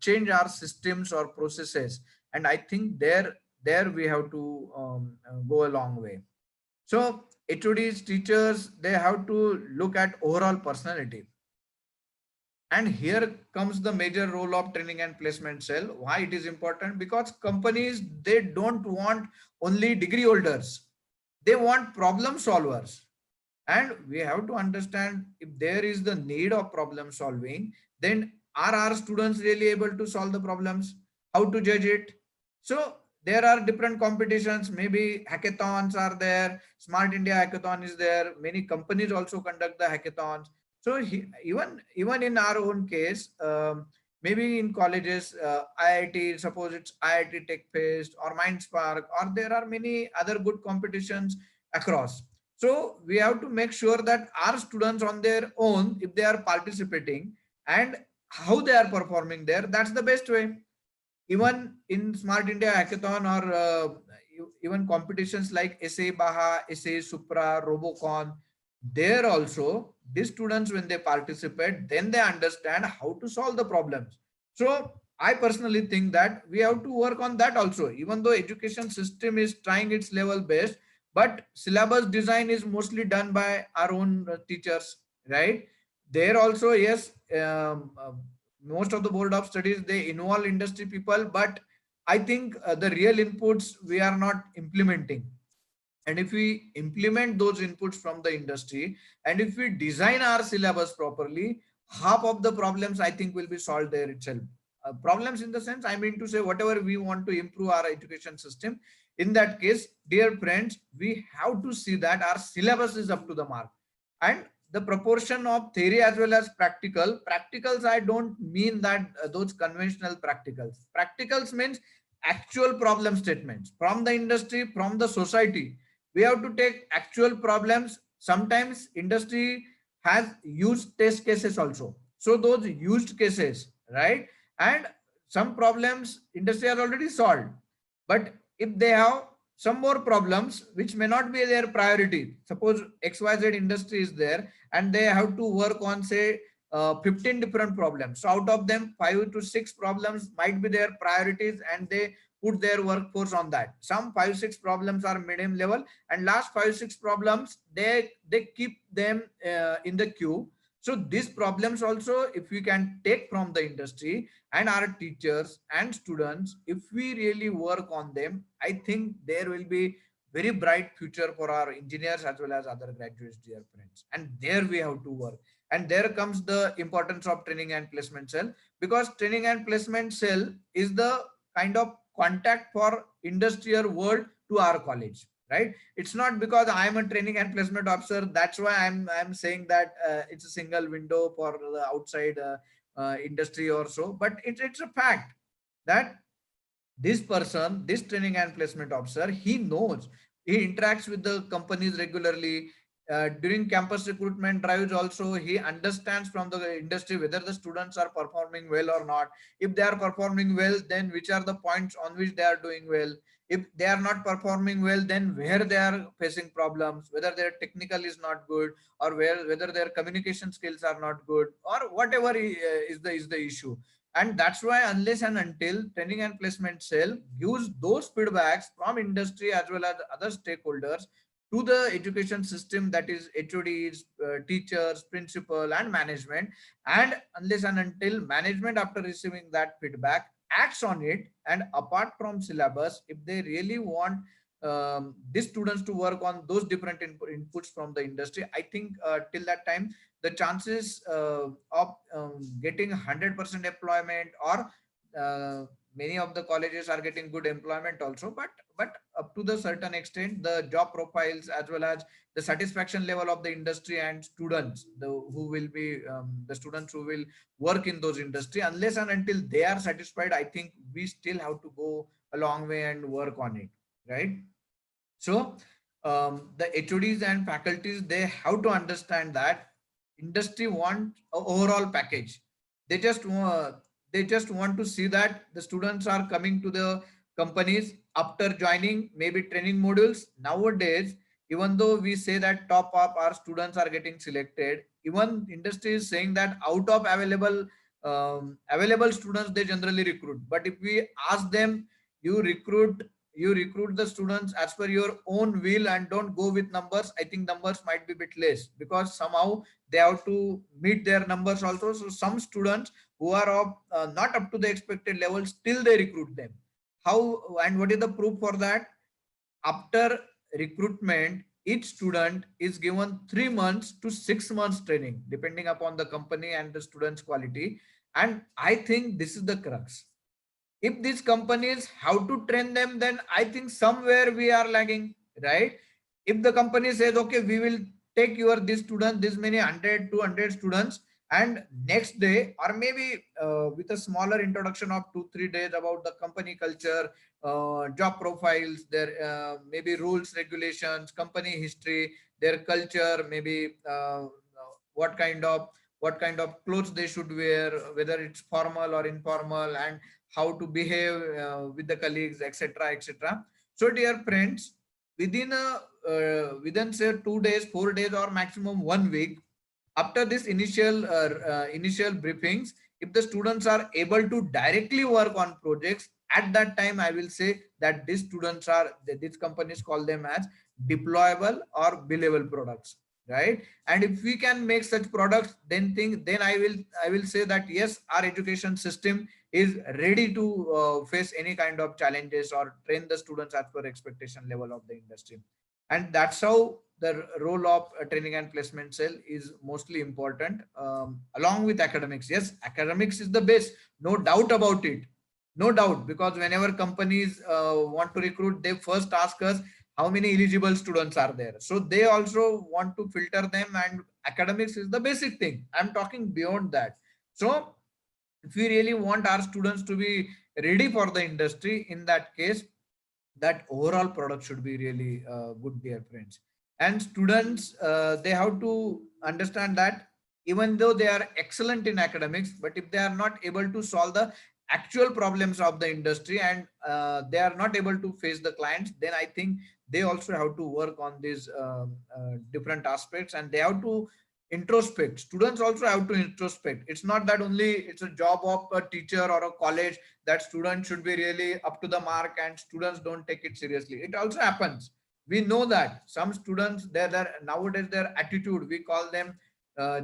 change our systems or processes. And I think there we have to go a long way. So HODs, teachers, they have to look at overall personality. And here comes the major role of training and placement cell. Why it is important? Because companies, they don't want only degree holders, they want problem solvers. And we have to understand, if there is the need of problem solving, then are our students really able to solve the problems? How to judge it? So there are different competitions, maybe hackathons are there, Smart India hackathon is there, many companies also conduct the hackathons. So even in our own case, maybe in colleges, IIT, suppose it's IIT Tech Fest or Mindspark, or there are many other good competitions across. So we have to make sure that our students on their own, if they are participating and how they are performing there, that's the best way. Even in Smart India Hackathon or even competitions like SA Baha, SA Supra, Robocon, there also these students, when they participate, then they understand how to solve the problems. So I personally think that we have to work on that also, even though education system is trying its level best, but syllabus design is mostly done by our own teachers, right? There also, yes, most of the board of studies, they involve industry people, but I think the real inputs we are not implementing. And if we implement those inputs from the industry, and if we design our syllabus properly, half of the problems I think will be solved there itself. Problems in the sense, I mean to say, whatever we want to improve our education system, in that case, dear friends, we have to see that our syllabus is up to the mark. And the proportion of theory as well as practicals, I don't mean that those conventional practicals means actual problem statements from the industry, from the society. We have to take actual problems. Sometimes industry has used test cases also, so those used cases, right? And some problems industry has already solved, but if they have some more problems which may not be their priority, suppose XYZ industry is there and they have to work on, say, 15 different problems, so out of them 5 to 6 problems might be their priorities, and they put their workforce on that. Some 5 6 problems are medium level, and last 5 6 problems they keep them in the queue. So these problems also, if we can take from the industry and our teachers and students, if we really work on them, I think there will be very bright future for our engineers as well as other graduates, dear friends. And there we have to work. And there comes the importance of training and placement cell, because training and placement cell is the kind of contact for industrial world to our college, right? It's not because I am a training and placement officer, that's why I'm saying that it's a single window for the outside industry or so, but it's a fact that this person, this training and placement officer, he knows, he interacts with the companies regularly, during campus recruitment drives also, he understands from the industry whether the students are performing well or not. If they are performing well, then which are the points on which they are doing well. If they are not performing well, then where they are facing problems, whether their technical is not good, or whether their communication skills are not good, or whatever is the issue. And that's why unless and until training and placement cell gives those feedbacks from industry as well as other stakeholders to the education system, that is HODs, teachers, principal and management, and unless and until management after receiving that feedback acts on it, and apart from syllabus, if they really want these students to work on those different inputs from the industry, I think till that time the chances of getting 100% employment, or many of the colleges are getting good employment also, but up to the certain extent the job profiles as well as the satisfaction level of the industry and students, who will be the students who will work in those industry, unless and until they are satisfied, I think we still have to go a long way and work on it, right? So the HODs and faculties, they have to understand that industry want a overall package. They just want to see that the students are coming to the companies after joining maybe training modules. Nowadays, even though we say that top up our students are getting selected, even industry is saying that out of available students they generally recruit. But if we ask them, you recruit the students as per your own will and don't go with numbers, I think numbers might be a bit less, because somehow they have to meet their numbers also. So some students who are of not up to the expected level, still they recruit them. How and what is the proof for that? After recruitment, each student is given 3 months to 6 months training, depending upon the company and the student's quality. And I think this is the crux. If these companies have to train them, then I think somewhere we are lagging, right? If the company says, okay, we will take this student, this many 100 200 students, and next day, or maybe with a smaller introduction of 2-3 days about the company culture, job profiles, their maybe rules, regulations, company history, their culture, maybe what kind of clothes they should wear, whether it's formal or informal, and how to behave with the colleagues, etc., etc. So dear friends, within say 2 days, 4 days, or maximum 1 week, after this initial briefings, if the students are able to directly work on projects, at that time I will say that these students are, these companies call them as deployable or billable products, right? And if we can make such products, then I will say that yes, our education system is ready to face any kind of challenges or train the students as per expectation level of the industry. And that's how the role of a training and placement cell is mostly important, along with academics. Yes, academics is the base, no doubt about it, no doubt, because whenever companies want to recruit, they first ask us how many eligible students are there, so they also want to filter them, and academics is the basic thing. I'm talking beyond that. So if we really want our students to be ready for the industry, in that case, that overall product should be really good, dear friends. And students, they have to understand that even though they are excellent in academics, but if they are not able to solve the actual problems of the industry, and they are not able to face the clients, then I think they also have to work on these different aspects, and they have to introspect. Students also have to introspect. It's not that only it's a job of a teacher or a college that students should be really up to the mark and students don't take it seriously. It also happens. We know that some students, nowadays their attitude, we call them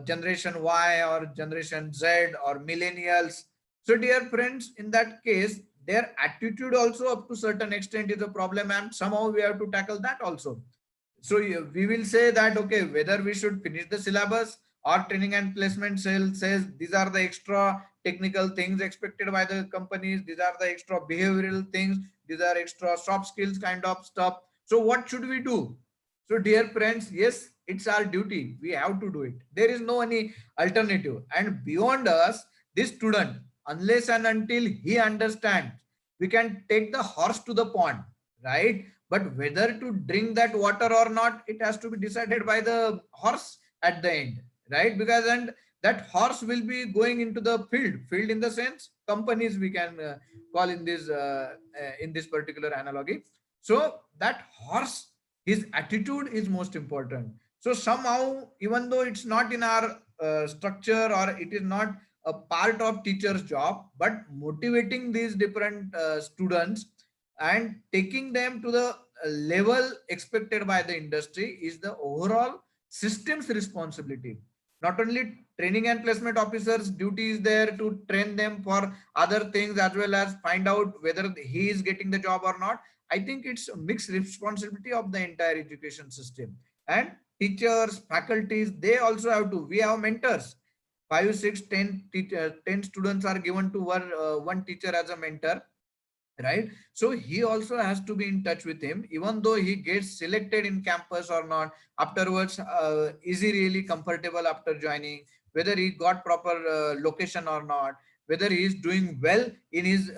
generation Y or generation Z or millennials. So dear friends, in that case, their attitude also up to certain extent is a problem, and somehow we have to tackle that also. So we will say that, okay, whether we should finish the syllabus, or training and placement cell says these are the extra technical things expected by the companies, these are the extra behavioral things, these are extra soft skills kind of stuff. So what should we do? So dear friends, yes, it's our duty. We have to do it. There is no any alternative. And beyond us, this student, unless and until he understands, we can take the horse to the pond, right? but whether to drink that water or not, it has to be decided by the horse at the end, right? Because and that horse will be going into the field in the sense companies we can call in this particular analogy. So that horse, his attitude is most important. So somehow, even though it's not in our structure or it is not a part of teacher's job, but motivating these different students and taking them to the level expected by the industry is the overall system's responsibility. Not only training and placement officers duty is there to train them for other things as well as find out whether he is getting the job or not. I think it's a mixed responsibility of the entire education system, and teachers, faculties, they also have to. We have mentors. 5, 6, 10 teacher, 10 students are given to one teacher as a mentor, right? So he also has to be in touch with him, even though he gets selected in campus or not. Afterwards, is he really comfortable after joining, whether he got proper location or not, whether he is doing well in his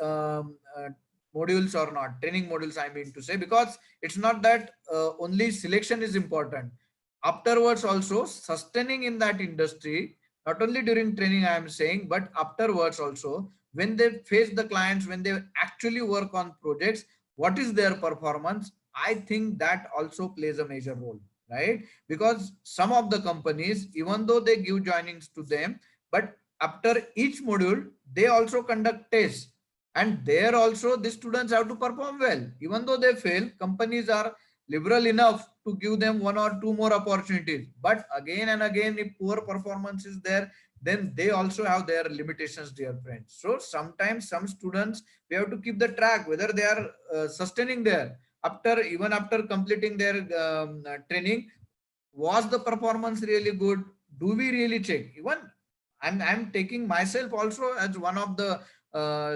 modules or not, training modules, I mean to say, because it's not that only selection is important. Afterwards also sustaining in that industry, not only during training I am saying, but afterwards also, when they face the clients, when they actually work on projects, what is their performance? I think that also plays a major role, right? Because some of the companies, even though they give joinings to them, but after each module they also conduct tests, and there also the students have to perform well. Even though they fail, companies are liberal enough to give them 1 or 2 more opportunities, but again and again, if poor performance is there, then they also have their limitations, dear friends. So sometimes some students, we have to keep the track whether they are sustaining there after, even after completing their training. Was the performance really good? Do we really check? Even I'm taking myself also as one of the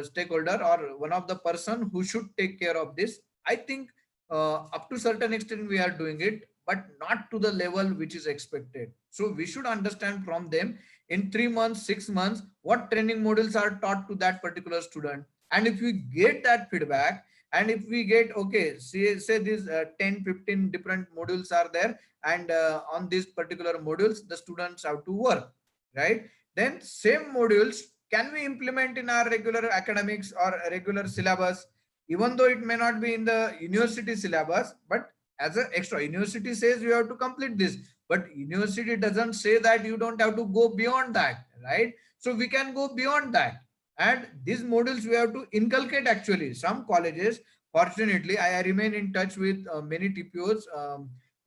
stakeholder or one of the person who should take care of this. I think up to certain extent we are doing it, but not to the level which is expected. So we should understand from them in 3 months, 6 months, what training modules are taught to that particular student. And if we get that feedback, and if we get, okay, say these 10, 15 different modules are there, and on these particular modules, the students have to work, right? Then same modules can we implement in our regular academics or regular syllabus, even though it may not be in the university syllabus, but as an extra, university says you have to complete this, but university doesn't say that you don't have to go beyond that, right? So we can go beyond that, and these modules we have to inculcate. Actually, some colleges, fortunately, I remain in touch with many TPOs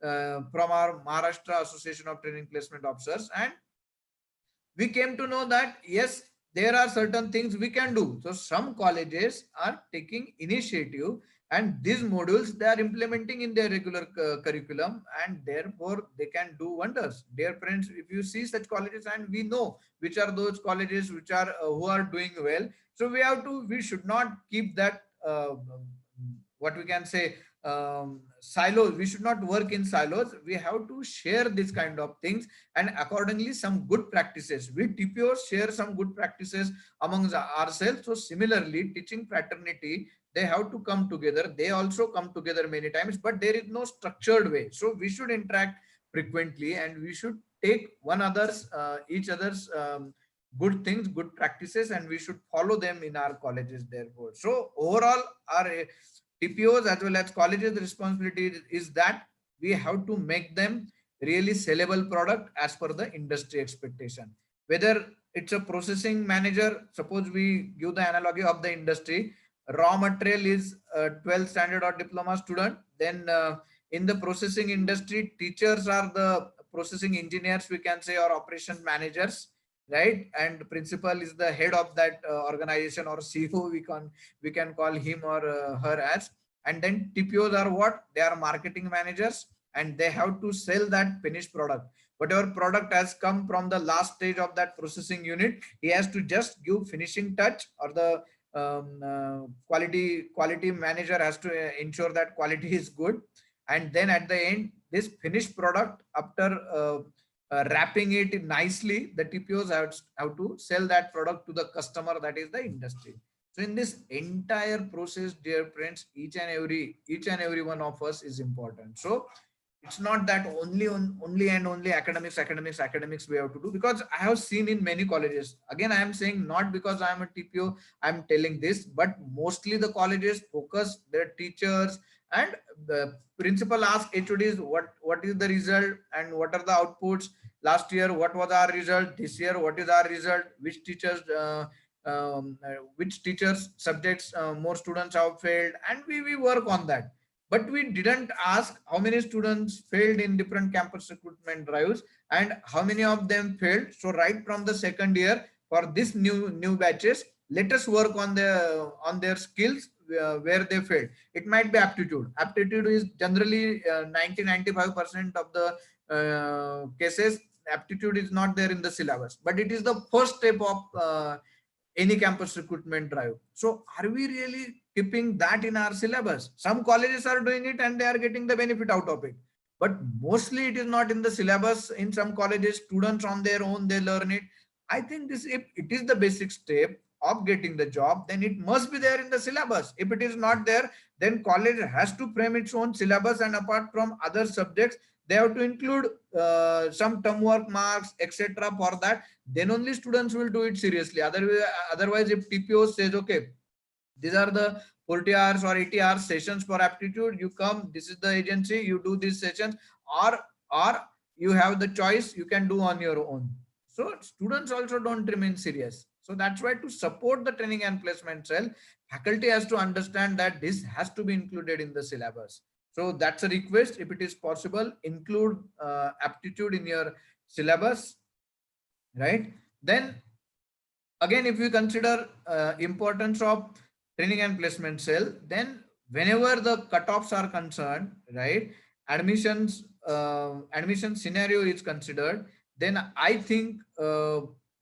from our Maharashtra Association of Training Placement Officers, and we came to know that yes, there are certain things we can do. So some colleges are taking initiative, and these modules they are implementing in their regular curriculum, and therefore they can do wonders, dear friends. If you see such colleges, and we know which are those colleges which are who are doing well, so we should not keep that what we can say silos. We should not work in silos. We have to share this kind of things, and accordingly some good practices, we TPOs share some good practices amongst ourselves. So similarly, teaching fraternity, they have to come together. They also come together many times, but there is no structured way. So we should interact frequently, and we should take each other's good things, good practices, and we should follow them in our colleges, therefore. So overall, our TPOs as well as colleges responsibility is that we have to make them really sellable product as per the industry expectation. Whether it's a processing manager, suppose we give the analogy of the industry, raw material is a 12th standard or diploma student, then in the processing industry, teachers are the processing engineers, we can say, or operation managers, right? And principal is the head of that organization, or CEO, we can call him or her as. And then TPOs are what? They are marketing managers, and they have to sell that finished product. Whatever product has come from the last stage of that processing unit, he has to just give finishing touch, or the quality manager has to ensure that quality is good. And then at the end, this finished product, after wrapping it nicely, the TPOs have to sell that product to the customer, that is the industry. So in this entire process, dear friends, each and every one of us is important. So it's not that only academics we have to do, because I have seen in many colleges, again I am saying not because I am a TPO I am telling this, but mostly the colleges focus their teachers and the principal ask HODs what is the result and what are the outputs. Last year what was our result, this year what is our result, which teachers subjects more students have failed, and we work on that. But we didn't ask how many students failed in different campus recruitment drives and how many of them failed. So right from the second year, for this new batches, let us work on their skills where they failed. It might be aptitude is generally 90-95% of the cases. Aptitude is not there in the syllabus, but it is the first step of any campus recruitment drive. So are we really keeping that in our syllabus? Some colleges are doing it and they are getting the benefit out of it, but mostly it is not in the syllabus. In some colleges, students on their own, they learn it. I think this, if it is the basic step of getting the job, then it must be there in the syllabus. If it is not there, then college has to frame its own syllabus, and apart from other subjects, they have to include some term work marks, etc. For that, then only students will do it seriously. Otherwise, if TPO says, okay, these are the 40 hours or 80 hours sessions for aptitude, you come, this is the agency, you do these sessions, or you have the choice, you can do on your own. So students also don't remain serious. So that's why, to support the training and placement cell, faculty has to understand that this has to be included in the syllabus. So that's a request. If it is possible, include aptitude in your syllabus, right? Then again, if you consider importance of training and placement cell, then whenever the cutoffs are concerned, right, admission scenario is considered, then I think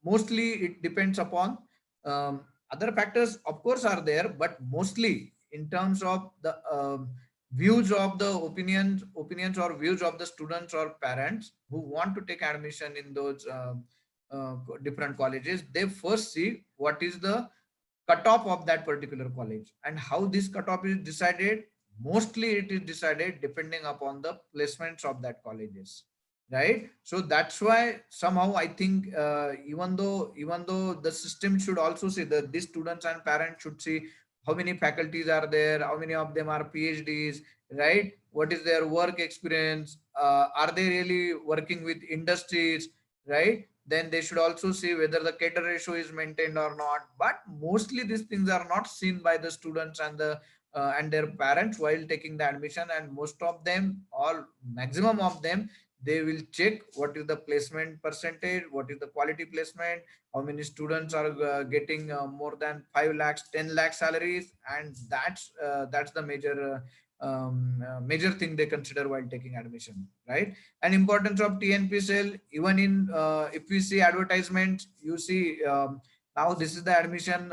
mostly it depends upon other factors, of course, are there, but mostly in terms of the views of the opinions or views of the students or parents who want to take admission in those different colleges. They first see what is the cutoff of that particular college, and how this cutoff is decided. Mostly it is decided depending upon the placements of that colleges, right? So that's why somehow I think even though the system should also see that these students and parents should see how many faculties are there, how many of them are PhDs, right? What is their work experience, are they really working with industries, right? Then they should also see whether the cater ratio is maintained or not. But mostly these things are not seen by the students and their parents while taking the admission, and most of them, or maximum of them, they will check what is the placement percentage, what is the quality placement, how many students are getting more than 5 lakhs, 10 lakh salaries, and that's the major thing they consider while taking admission, right? And importance of TNP cell, even in if we see advertisements, you see now this is the admission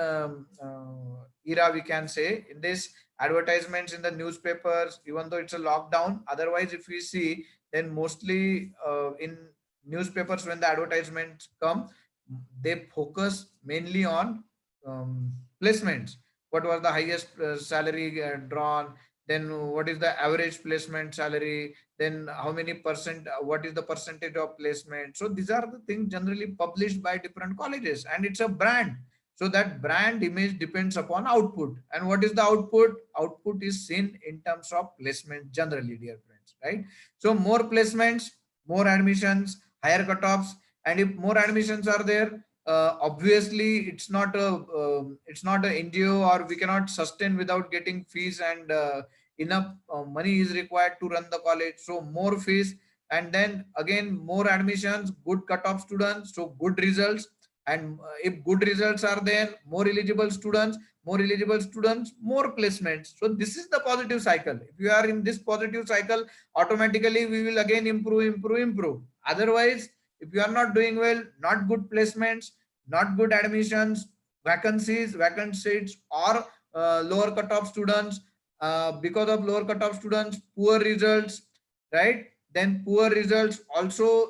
era, we can say. In this, advertisements in the newspapers, even though it's a lockdown, otherwise if we see, then mostly in newspapers, when the advertisements come, they focus mainly on placements. What was the highest salary drawn, then what is the average placement salary, then how many percent, what is the percentage of placement. So these are the things generally published by different colleges, and it's a brand. So that brand image depends upon output. And what is the output? Output is seen in terms of placement generally, dear friends, right? So more placements, more admissions, higher cutoffs. And if more admissions are there, obviously it's not a NGO, or we cannot sustain without getting fees, and enough money is required to run the college. So more fees, and then again more admissions, good cutoff students, so good results. And if good results are there, more eligible students, more placements. So this is the positive cycle. If you are in this positive cycle, automatically we will again improve. Otherwise, if you are not doing well, not good placements, not good admissions, vacancies, vacant seats, or lower cutoff students, because of lower cutoff students, poor results, right? then poor results also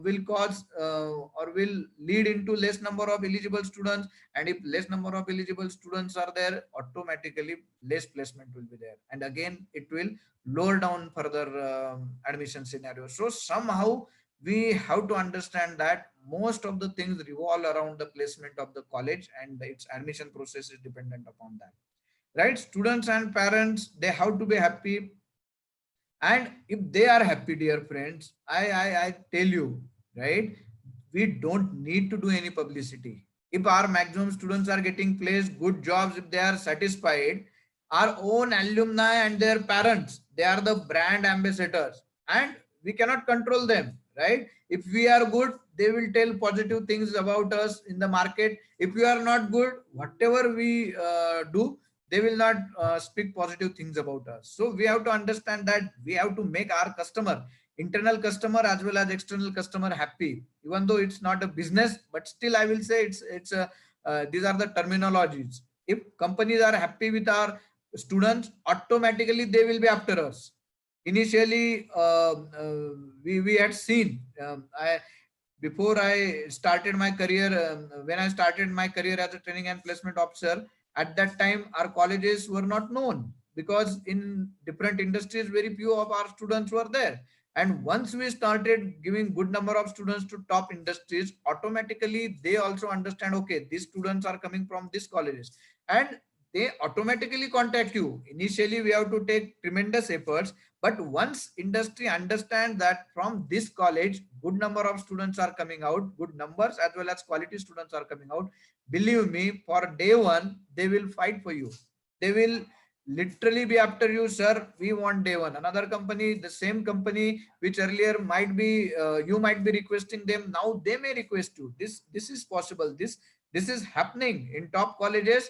will cause or will lead into less number of eligible students, and if less number of eligible students are there, automatically less placement will be there, and again it will lower down further admission scenario. So somehow we have to understand that most of the things revolve around the placement of the college, and its admission process is dependent upon that, right? Students and parents, they have to be happy, and if they are happy, dear friends, I tell you, right, we don't need to do any publicity. If our maximum students are getting placed good jobs, if they are satisfied, our own alumni and their parents, they are the brand ambassadors, and we cannot control them, right? If we are good, they will tell positive things about us in the market. If we are not good, whatever we do, they will not speak positive things about us. So we have to understand that we have to make our customer, internal customer as well as external customer, happy, even though it's not a business, but still I will say it's a these are the terminologies. If companies are happy with our students, automatically they will be after us. Initially we had seen, I before I started my career, when I started my career as a training and placement officer, at that time our colleges were not known, because in different industries very few of our students were there. And once we started giving good number of students to top industries, automatically they also understand, okay, these students are coming from these colleges, and they automatically contact you. Initially we have to take tremendous efforts, but once industry understand that from this college good number of students are coming out, good numbers as well as quality students are coming out, believe me, for day one they will fight for you. They will literally be after you, sir, we want day one. Another company, the same company which earlier might be you might be requesting them, now they may request you. This is possible, this is happening in top colleges.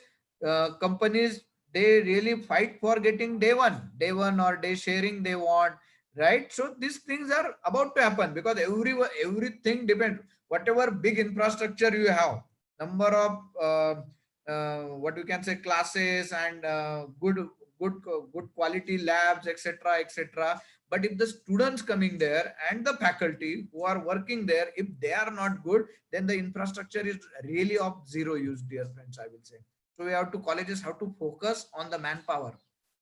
Companies, they really fight for getting day one or day sharing they want, right? So these things are about to happen, because everything depends. Whatever big infrastructure you have, number of what you can say classes, and good quality labs, etc., etc. But if the students coming there and the faculty who are working there, if they are not good, then the infrastructure is really of zero use, dear friends, I will say. So we have to, colleges have to focus on the manpower,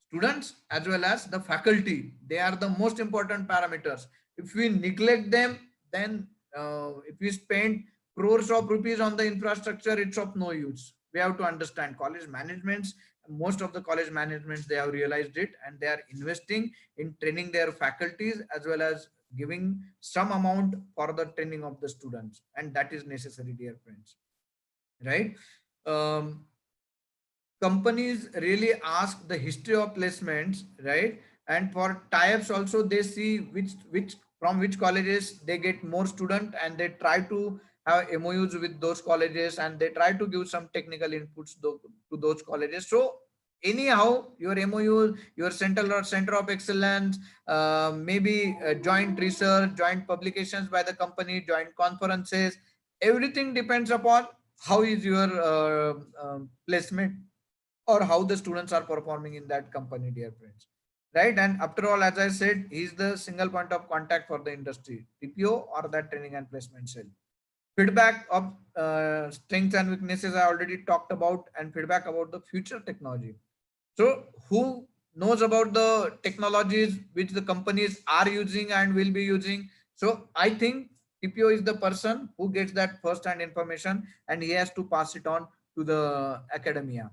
students as well as the faculty. They are the most important parameters. If we neglect them, then if we spend crores of rupees on the infrastructure, it's of no use. We have to understand college managements. Most of the college managements, they have realized it, and they are investing in training their faculties as well as giving some amount for the training of the students, and that is necessary, dear friends, right? Companies really ask the history of placements, right? And for types also, they see which from which colleges they get more student, and they try to have MOUs with those colleges, and they try to give some technical inputs to those colleges. So anyhow, your MOU, your center of excellence, maybe joint research, joint publications by the company, joint conferences, everything depends upon how is your placement, or how the students are performing in that company, dear friends, right? And after all, as I said, he is the single point of contact for the industry, TPO, or that training and placement cell. Feedback of strengths and weaknesses I already talked about, and feedback about the future technology. So who knows about the technologies which the companies are using and will be using? So I think TPO is the person who gets that first hand information, and he has to pass it on to the academia.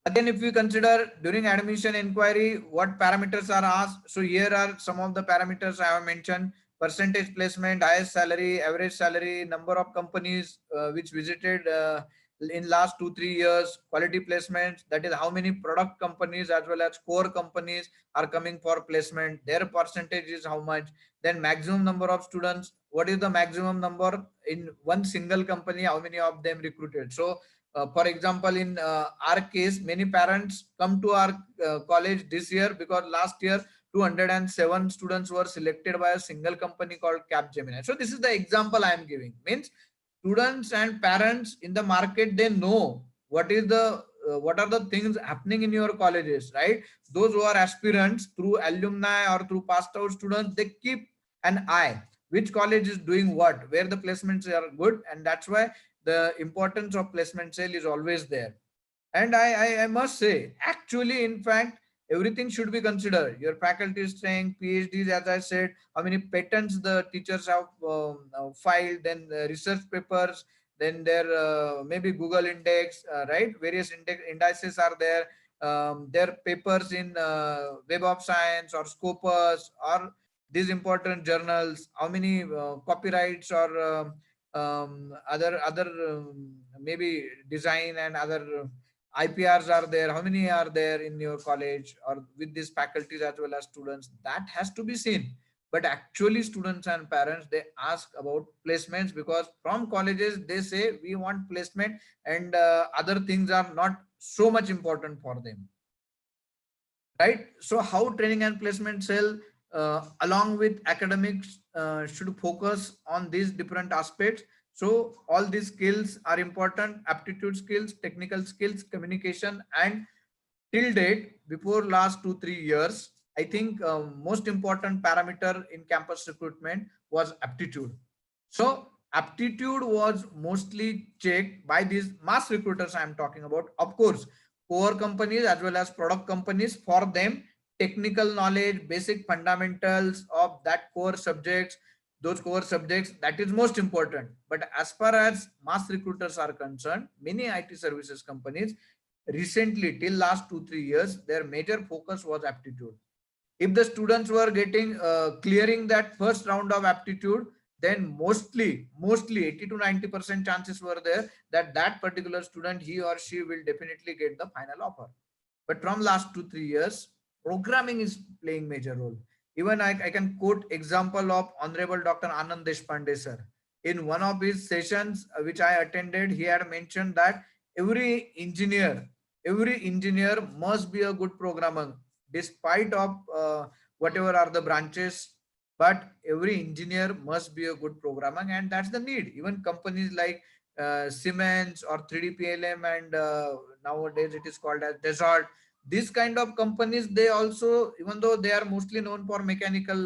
Again, if we consider during admission inquiry, what parameters are asked. So here are some of the parameters I have mentioned: percentage placement, highest salary, average salary, number of companies which visited in last 2-3 years, quality placements, that is how many product companies as well as core companies are coming for placement, their percentage is how much. Then maximum number of students, what is the maximum number in one single company, how many of them recruited. So for example, in our case, many parents come to our college this year because last year 207 students were selected by a single company called Capgemini. So this is the example I am giving. Means students and parents in the market, they know what is the what are the things happening in your colleges, right? Those who are aspirants through alumni or through passed out students, they keep an eye which college is doing what, where the placements are good, and that's why the importance of placement cell is always there. And I must say, actually, in fact, everything should be considered. Your faculty strength, PhDs, as I said, how many patents the teachers have filed, then research papers, then their maybe Google index, right? Various indices are there. Their papers in Web of Science or Scopus or these important journals, how many copyrights or other maybe design and other IPRs are there, how many are there in your college or with these faculties as well as students, that has to be seen. But actually students and parents, they ask about placements because from colleges they say we want placement, and other things are not so much important for them, right? So how training and placement cell along with academics should focus on these different aspects. So all these skills are important: aptitude skills, technical skills, communication. And till date, before last 2 3 years, I think most important parameter in campus recruitment was aptitude. So aptitude was mostly checked by these mass recruiters I am talking about. Of course, core companies as well as product companies, for them, technical knowledge, basic fundamentals of that core subjects, those core subjects, that is most important. But as far as mass recruiters are concerned, many IT services companies recently, till last 2 3 years, their major focus was aptitude. If the students were getting clearing that first round of aptitude, then mostly 80 to 90% chances were there that that particular student, he or she, will definitely get the final offer. But from last 2 3 years, programming is playing major role. Even I can quote example of Honorable Dr. Anand Deshpande sir. In one of his sessions which I attended, he had mentioned that every engineer must be a good programmer despite of whatever are the branches, but every engineer must be a good programmer, and that's the need. Even companies like Siemens or 3D PLM, and nowadays it is called as Desert, these kind of companies, they also, even though they are mostly known for mechanical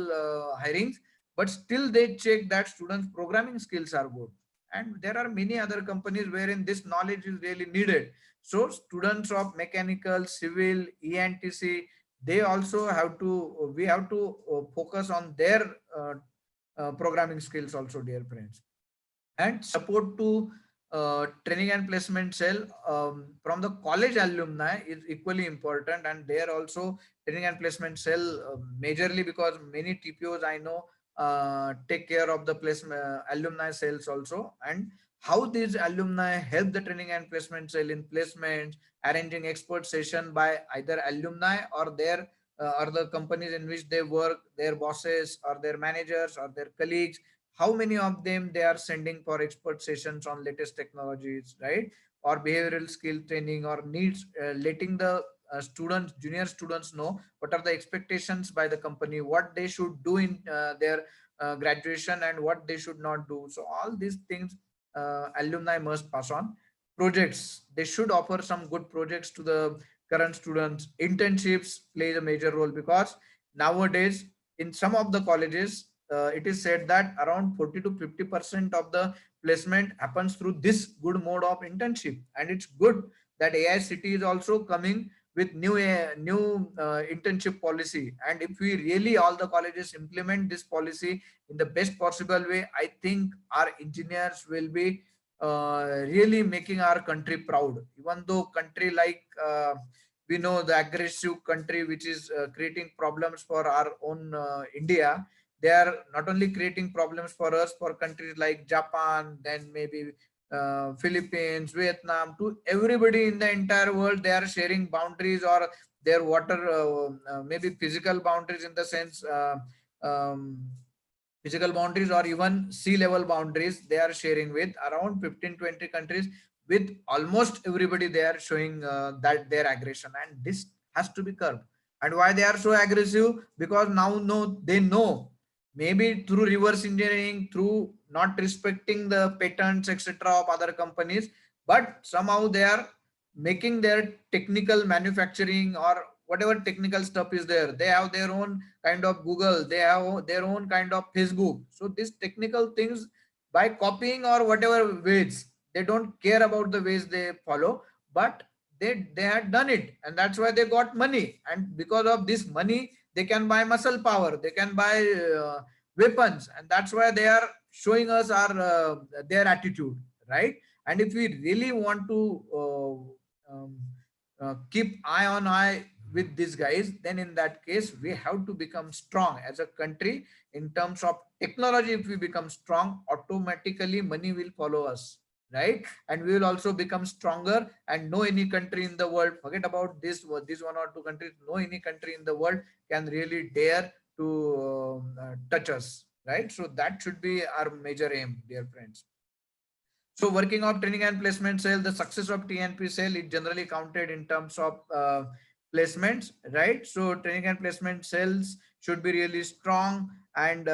hirings, but still they check that students programming skills are good. And there are many other companies wherein this knowledge is really needed. So students of mechanical, civil, ENTC, they also have to, we have to focus on their programming skills also, dear friends. And support to training and placement cell from the college alumni is equally important. And there also training and placement cell majorly, because many TPOs I know take care of the placement alumni cells also, and how these alumni help the training and placement cell in placements, arranging expert session by either alumni or their or the companies in which they work, their bosses or their managers or their colleagues, how many of them they are sending for expert sessions on latest technologies, right? Or behavioral skill training, or needs letting the students, junior students, know what are the expectations by the company, what they should do in their graduation and what they should not do. So all these things alumni must pass on. Projects, they should offer some good projects to the current students. Internships plays a major role, because nowadays in some of the colleges it is said that around 40 to 50% of the placement happens through this good mode of internship. And it's good that AICT is also coming with new internship policy. And if we really, all the colleges, implement this policy in the best possible way, I think our engineers will be really making our country proud. Even though country like we know the aggressive country which is creating problems for our own India, they are not only creating problems for us, for countries like Japan, then maybe Philippines, Vietnam, to everybody in the entire world. They are sharing boundaries, or their water maybe physical boundaries, in the sense um, physical boundaries or even sea level boundaries, they are sharing with around 15 20 countries. With almost everybody they are showing that their aggression, and this has to be curbed. And why they are so aggressive? Because now they know, maybe through reverse engineering, through not respecting the patents etc of other companies, but somehow they are making their technical manufacturing or whatever technical stuff is there. They have their own kind of Google, they have their own kind of Facebook. So these technical things, by copying or whatever ways, they don't care about the ways they follow, but they had done it, and that's why they got money. And because of this money, they can buy muscle power, they can buy weapons, and that's why they are showing us their attitude, right? And if we really want to keep eye on eye with these guys, then in that case we have to become strong as a country in terms of technology. If we become strong, automatically money will follow us, right? And we will also become stronger, and no any country in the world, forget about this one or two countries, no any country in the world can really dare to touch us, right? So that should be our major aim, dear friends. So working of training and placement cell, the success of TNP cell is generally counted in terms of placements, right? So training and placement cells should be really strong, and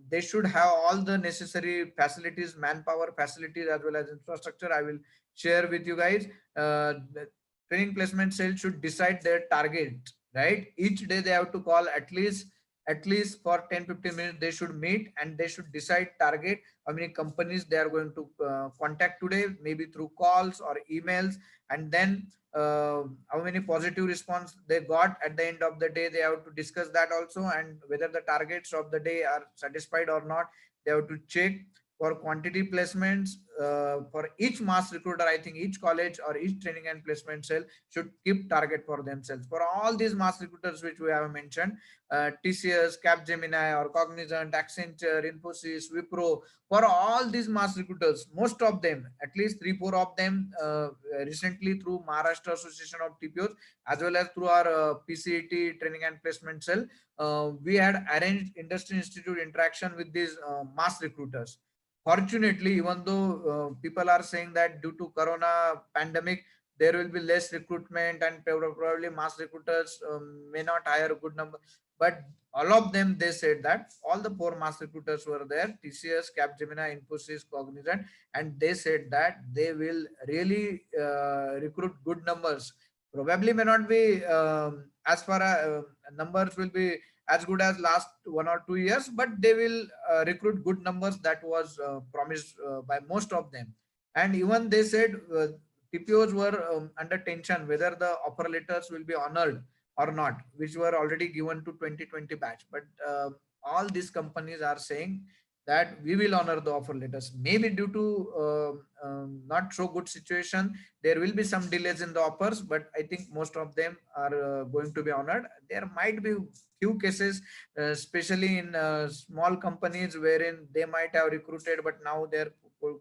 they should have all the necessary facilities, manpower facilities, as well as infrastructure. I will share with you guys. The training placement cell should decide their target, right? Each day they have to call at least for 10-15 minutes they should meet, and they should decide target, how many companies they are going to contact today, maybe through calls or emails, and then how many positive response they got at the end of the day. They have to discuss that also, and whether the targets of the day are satisfied or not, they have to check. For quantity placements, for each mass recruiter, I think each college or each training and placement cell should keep target for themselves. For all these mass recruiters which we have mentioned, TCS, Capgemini or Cognizant, Accenture, Infosys, Wipro, for all these mass recruiters, most of them, at least 3-4 of them, recently through Maharashtra Association of TPOs, as well as through our PCET training and placement cell, we had arranged industry institute interaction with these mass recruiters. Fortunately, even though people are saying that due to Corona pandemic, there will be less recruitment and probably mass recruiters may not hire a good number, but all of them, they said that all the 4 mass recruiters were there, TCS, Capgemini, Infosys, Cognizant, and they said that they will really recruit good numbers. Probably may not be as far as numbers will be as good as last 1 or 2 years, but they will recruit good numbers. That was promised by most of them. And even they said TPOs were under tension whether the offer letters will be honored or not, which were already given to 2020 batch. But all these companies are saying that we will honor the offer letters. Maybe due to not so good situation, there will be some delays in the offers, but I think most of them are going to be honored. There might be few cases, especially in small companies, wherein they might have recruited, but now their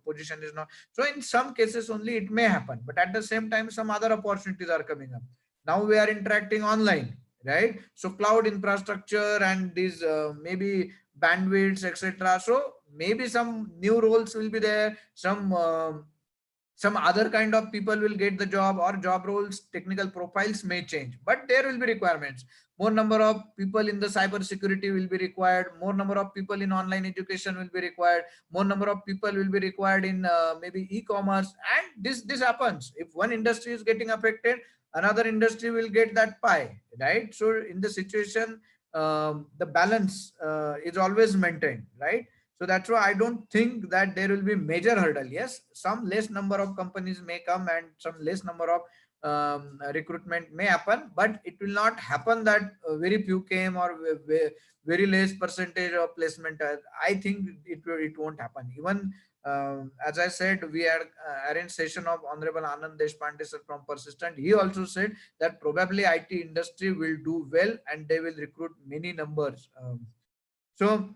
position is not. So in some cases only it may happen, but at the same time, some other opportunities are coming up. Now we are interacting online, right? So cloud infrastructure and these maybe bandwidths, etc. So maybe some new roles will be there. Some other kind of people will get the job, or job roles, technical profiles may change, but there will be requirements. More number of people in the cyber security will be required, more number of people in online education will be required, more number of people will be required in maybe e-commerce. And this happens. If one industry is getting affected, another industry will get that pie, right? So in the situation, the balance is always maintained, right? So that's why I don't think that there will be major hurdle. Yes, some less number of companies may come and some less number of recruitment may happen, but it will not happen that very few came or very less percentage of placement. I think it won't happen. Even as I said, we had arranged session of Honorable Anand Deshpande sir from Persistent. He also said that probably IT industry will do well and they will recruit many numbers. So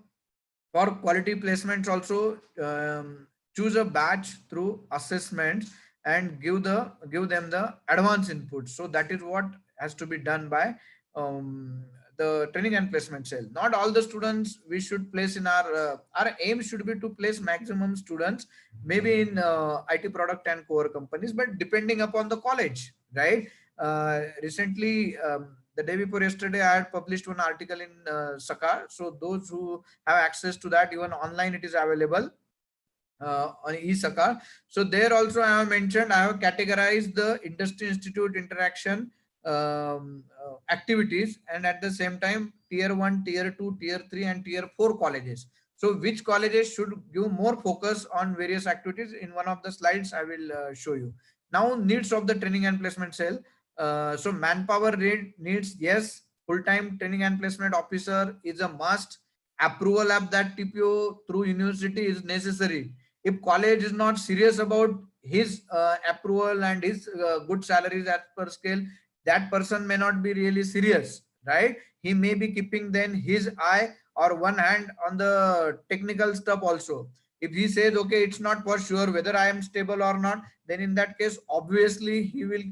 for quality placements also, choose a batch through assessment and give them the advance input. So that is what has to be done by the training and placement cell. Not all the students we should place in our aim should be to place maximum students maybe in IT product and core companies, but depending upon the college, right? Recently, the day before yesterday, I had published one article in Sakar. So those who have access to that, even online it is available. on e-Sakar. So there also I have mentioned, I have categorized the industry institute interaction activities, and at the same time tier 1, tier 2, tier 3 and tier 4 colleges. So which colleges should give more focus on various activities? In one of the slides I will show you. Now needs of the training and placement cell. So manpower rate needs, yes, full-time training and placement officer is a must. Approval of that TPO through university is necessary. If college is not serious about his approval and his good salaries as per scale, that person may not be really serious, right? He may be keeping then his eye or one hand on the technical stuff also. If he says, okay, it's not for sure whether I am stable or not, then in that case obviously he will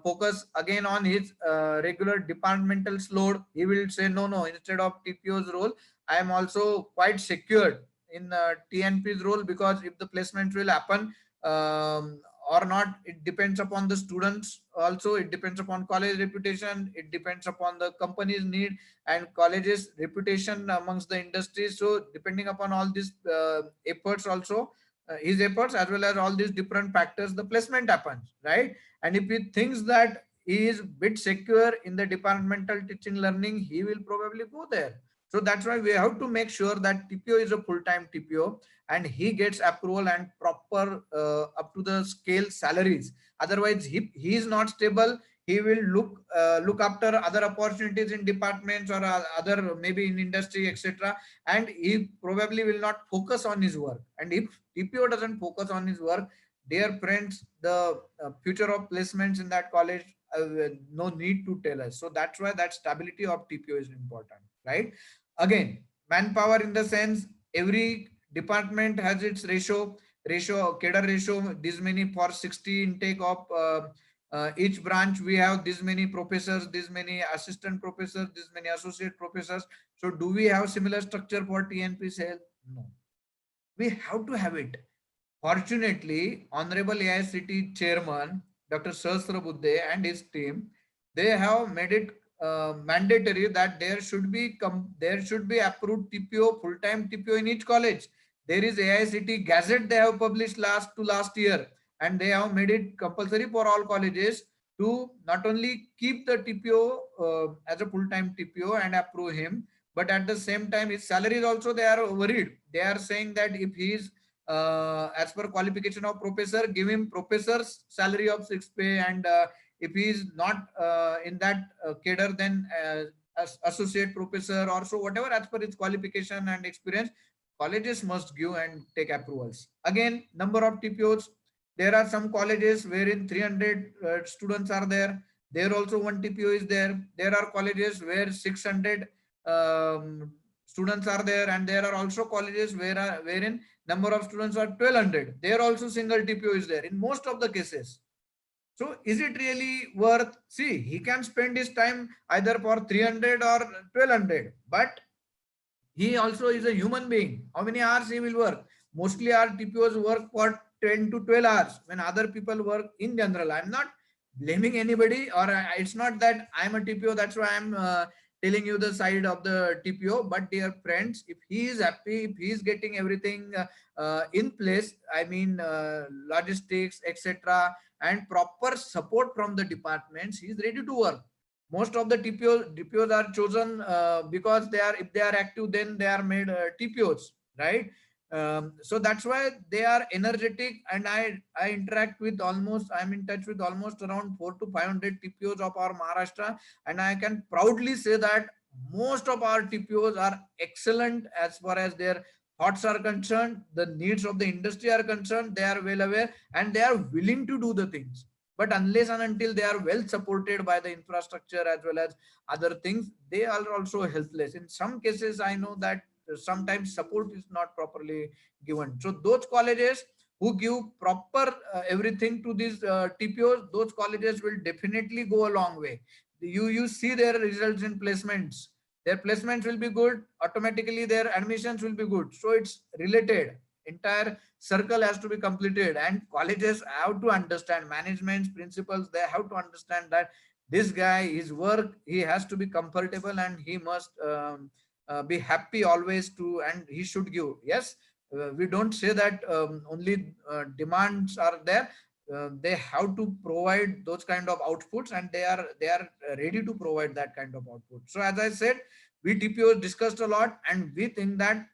focus again on his regular departmental load. He will say, no, instead of TPO's role, I am also quite secured in TNP's role, because if the placement will happen or not, it depends upon the students also, it depends upon college reputation, it depends upon the company's need and college's reputation amongst the industry. So depending upon all these efforts also, his efforts as well as all these different factors, the placement happens, right? And if he thinks that he is bit secure in the departmental teaching learning, he will probably go there. So that's why we have to make sure that TPO is a full-time TPO and he gets approval and proper up to the scale salaries. Otherwise, he is not stable. He will look after other opportunities in departments or other maybe in industry, etc. And he probably will not focus on his work. And if TPO doesn't focus on his work, dear friends, the future of placements in that college, no need to tell us. So that's why that stability of TPO is important, right? Again, manpower in the sense, every department has its cadre ratio, this many for 60 intake of each branch. We have this many professors, this many assistant professors, this many associate professors. So do we have similar structure for TNP cell? No, we have to have it. Fortunately, Honorable AICT Chairman Dr. Sahasra Buddhe and his team, they have made it mandatory that there should be approved TPO, full-time TPO in each college. There is AICT Gazette they have published last year, and they have made it compulsory for all colleges to not only keep the TPO as a full-time TPO and approve him, but at the same time his salaries also they are worried. They are saying that if he is as per qualification of professor, give him professor's salary of 6 pay, and if he is not in that cadre, then as associate professor or so, whatever as per his qualification and experience, colleges must give and take approvals. Again, number of TPOs, there are some colleges wherein 300 students are there. There also one TPO is there. There are colleges where 600 students are there, and there are also colleges wherein number of students are 1200. There also single TPO is there in most of the cases. So is it really worth? See, he can spend his time either for 300 or 1200, but he also is a human being. How many hours he will work? Mostly our TPOs work for 10 to 12 hours when other people work in general. I'm not blaming anybody, or it's not that I'm a TPO, that's why I'm telling you the side of the TPO. But dear friends, if he is happy, if he is getting everything in place, I mean logistics, etc., and proper support from the departments, he is ready to work. Most of the TPOs are chosen because if they are active, then they are made TPOs, right? So that's why they are energetic, and I interact with I'm in touch with almost around 400 to 500 TPOs of our Maharashtra, and I can proudly say that most of our TPOs are excellent as far as their thoughts are concerned, the needs of the industry are concerned. They are well aware and they are willing to do the things. But unless and until they are well supported by the infrastructure as well as other things, they are also helpless. In some cases, I know that sometimes support is not properly given. So those colleges who give proper everything to these TPOs, those colleges will definitely go a long way. You see their results in placements. Their placements will be good. Automatically, their admissions will be good. So it's related. Entire circle has to be completed, and colleges have to understand, management's principles, they have to understand that this guy, his work, he has to be comfortable and he must be happy always to, and he should give. Yes, We don't say that only demands are there. They have to provide those kind of outputs, and they are ready to provide that kind of output. So as I said, we TPOs discussed a lot, and we think that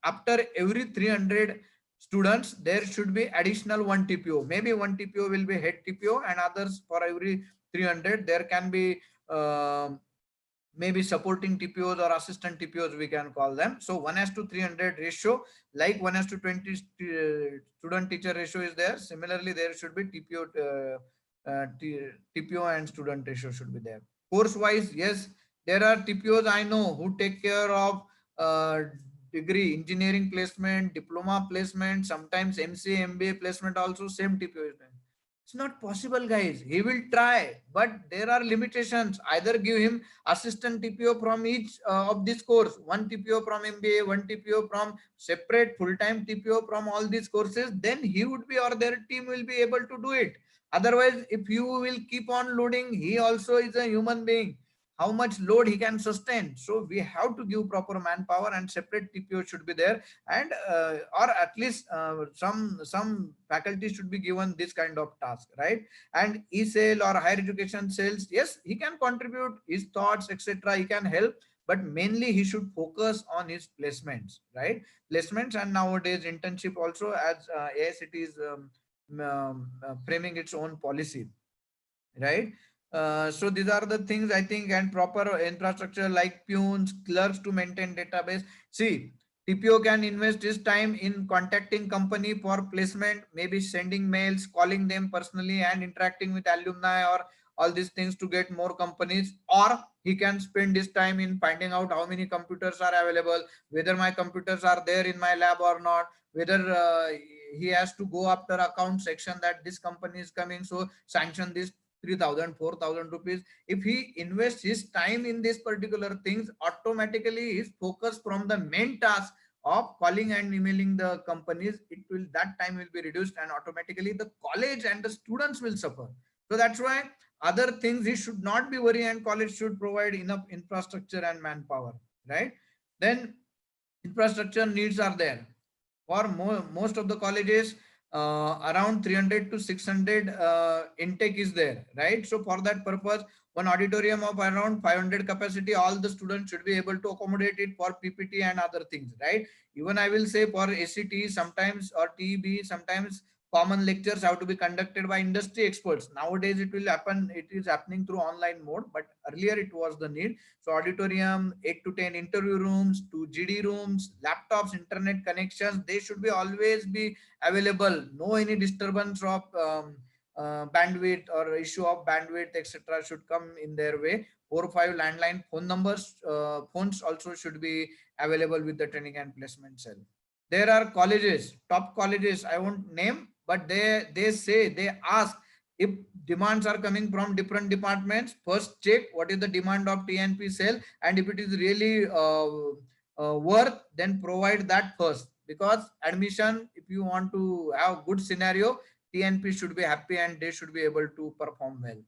after every 300 students there should be additional one TPO. Maybe one TPO will be head TPO, and others for every 300 there can be maybe supporting TPOs or assistant TPOs, we can call them. So 1:300 ratio, like 1:20 student teacher ratio is there. Similarly, there should be TPO and student ratio should be there. Course wise, yes, there are TPOs I know who take care of degree, engineering placement, diploma placement, sometimes MCA, MBA placement also, same TPO is there. It's not possible, guys. He will try, but there are limitations. Either give him assistant TPO from each of this course, one TPO from MBA, one TPO from separate full-time TPO from all these courses, then he would be, or their team will be able to do it. Otherwise, if you will keep on loading, he also is a human being. How much load he can sustain? So we have to give proper manpower, and separate TPO should be there, and or at least some faculty should be given this kind of task, right? And e-sale or higher education sales, yes, he can contribute his thoughts, etc. He can help, but mainly he should focus on his placements, right? Placements, and nowadays internship also, as AICT is framing its own policy, right? So these are the things I think, and proper infrastructure like Punes, clerks to maintain database. See, TPO can invest his time in contacting company for placement, maybe sending mails, calling them personally, and interacting with alumni, or all these things to get more companies. Or he can spend his time in finding out how many computers are available, whether my computers are there in my lab or not, whether he has to go after account section that this company is coming, so sanction this 3,000, 4,000 rupees. If he invests his time in these particular things, automatically his focus from the main task of calling and emailing the companies, that time will be reduced, and automatically the college and the students will suffer. So that's why other things he should not be worried, and college should provide enough infrastructure and manpower, right? Then infrastructure needs are there. For most of the colleges, around 300 to 600 intake is there, right? So for that purpose, one auditorium of around 500 capacity, all the students should be able to accommodate it for PPT and other things, right? Even I will say for ACT sometimes, or TEB sometimes, common lectures have to be conducted by industry experts. Nowadays it will happen, it is happening through online mode, but earlier it was the need. So auditorium, 8 to 10 interview rooms, 2 GD rooms, laptops, internet connections, they should be always be available. No any disturbance of bandwidth or issue of bandwidth, etc. should come in their way. 4 or 5 landline phone numbers, phones also should be available with the training and placement cell. There are colleges, top colleges, I won't name, but they ask, if demands are coming from different departments, first check what is the demand of TNP cell, and if it is really worth, then provide that first. Because admission, if you want to have good scenario, TNP should be happy and they should be able to perform well.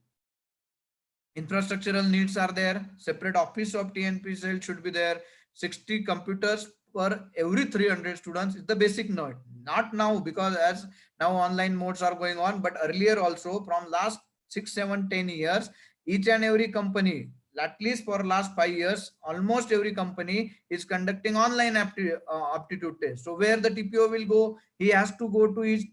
Infrastructural needs are there. Separate office of TNP cell should be there. 60 computers per every 300 students is the basic note. Not now, because as now online modes are going on, but earlier also, from last 6, 7, 10 years, each and every company, at least for last 5 years, almost every company is conducting online aptitude test. So where the TPO will go, he has to go to each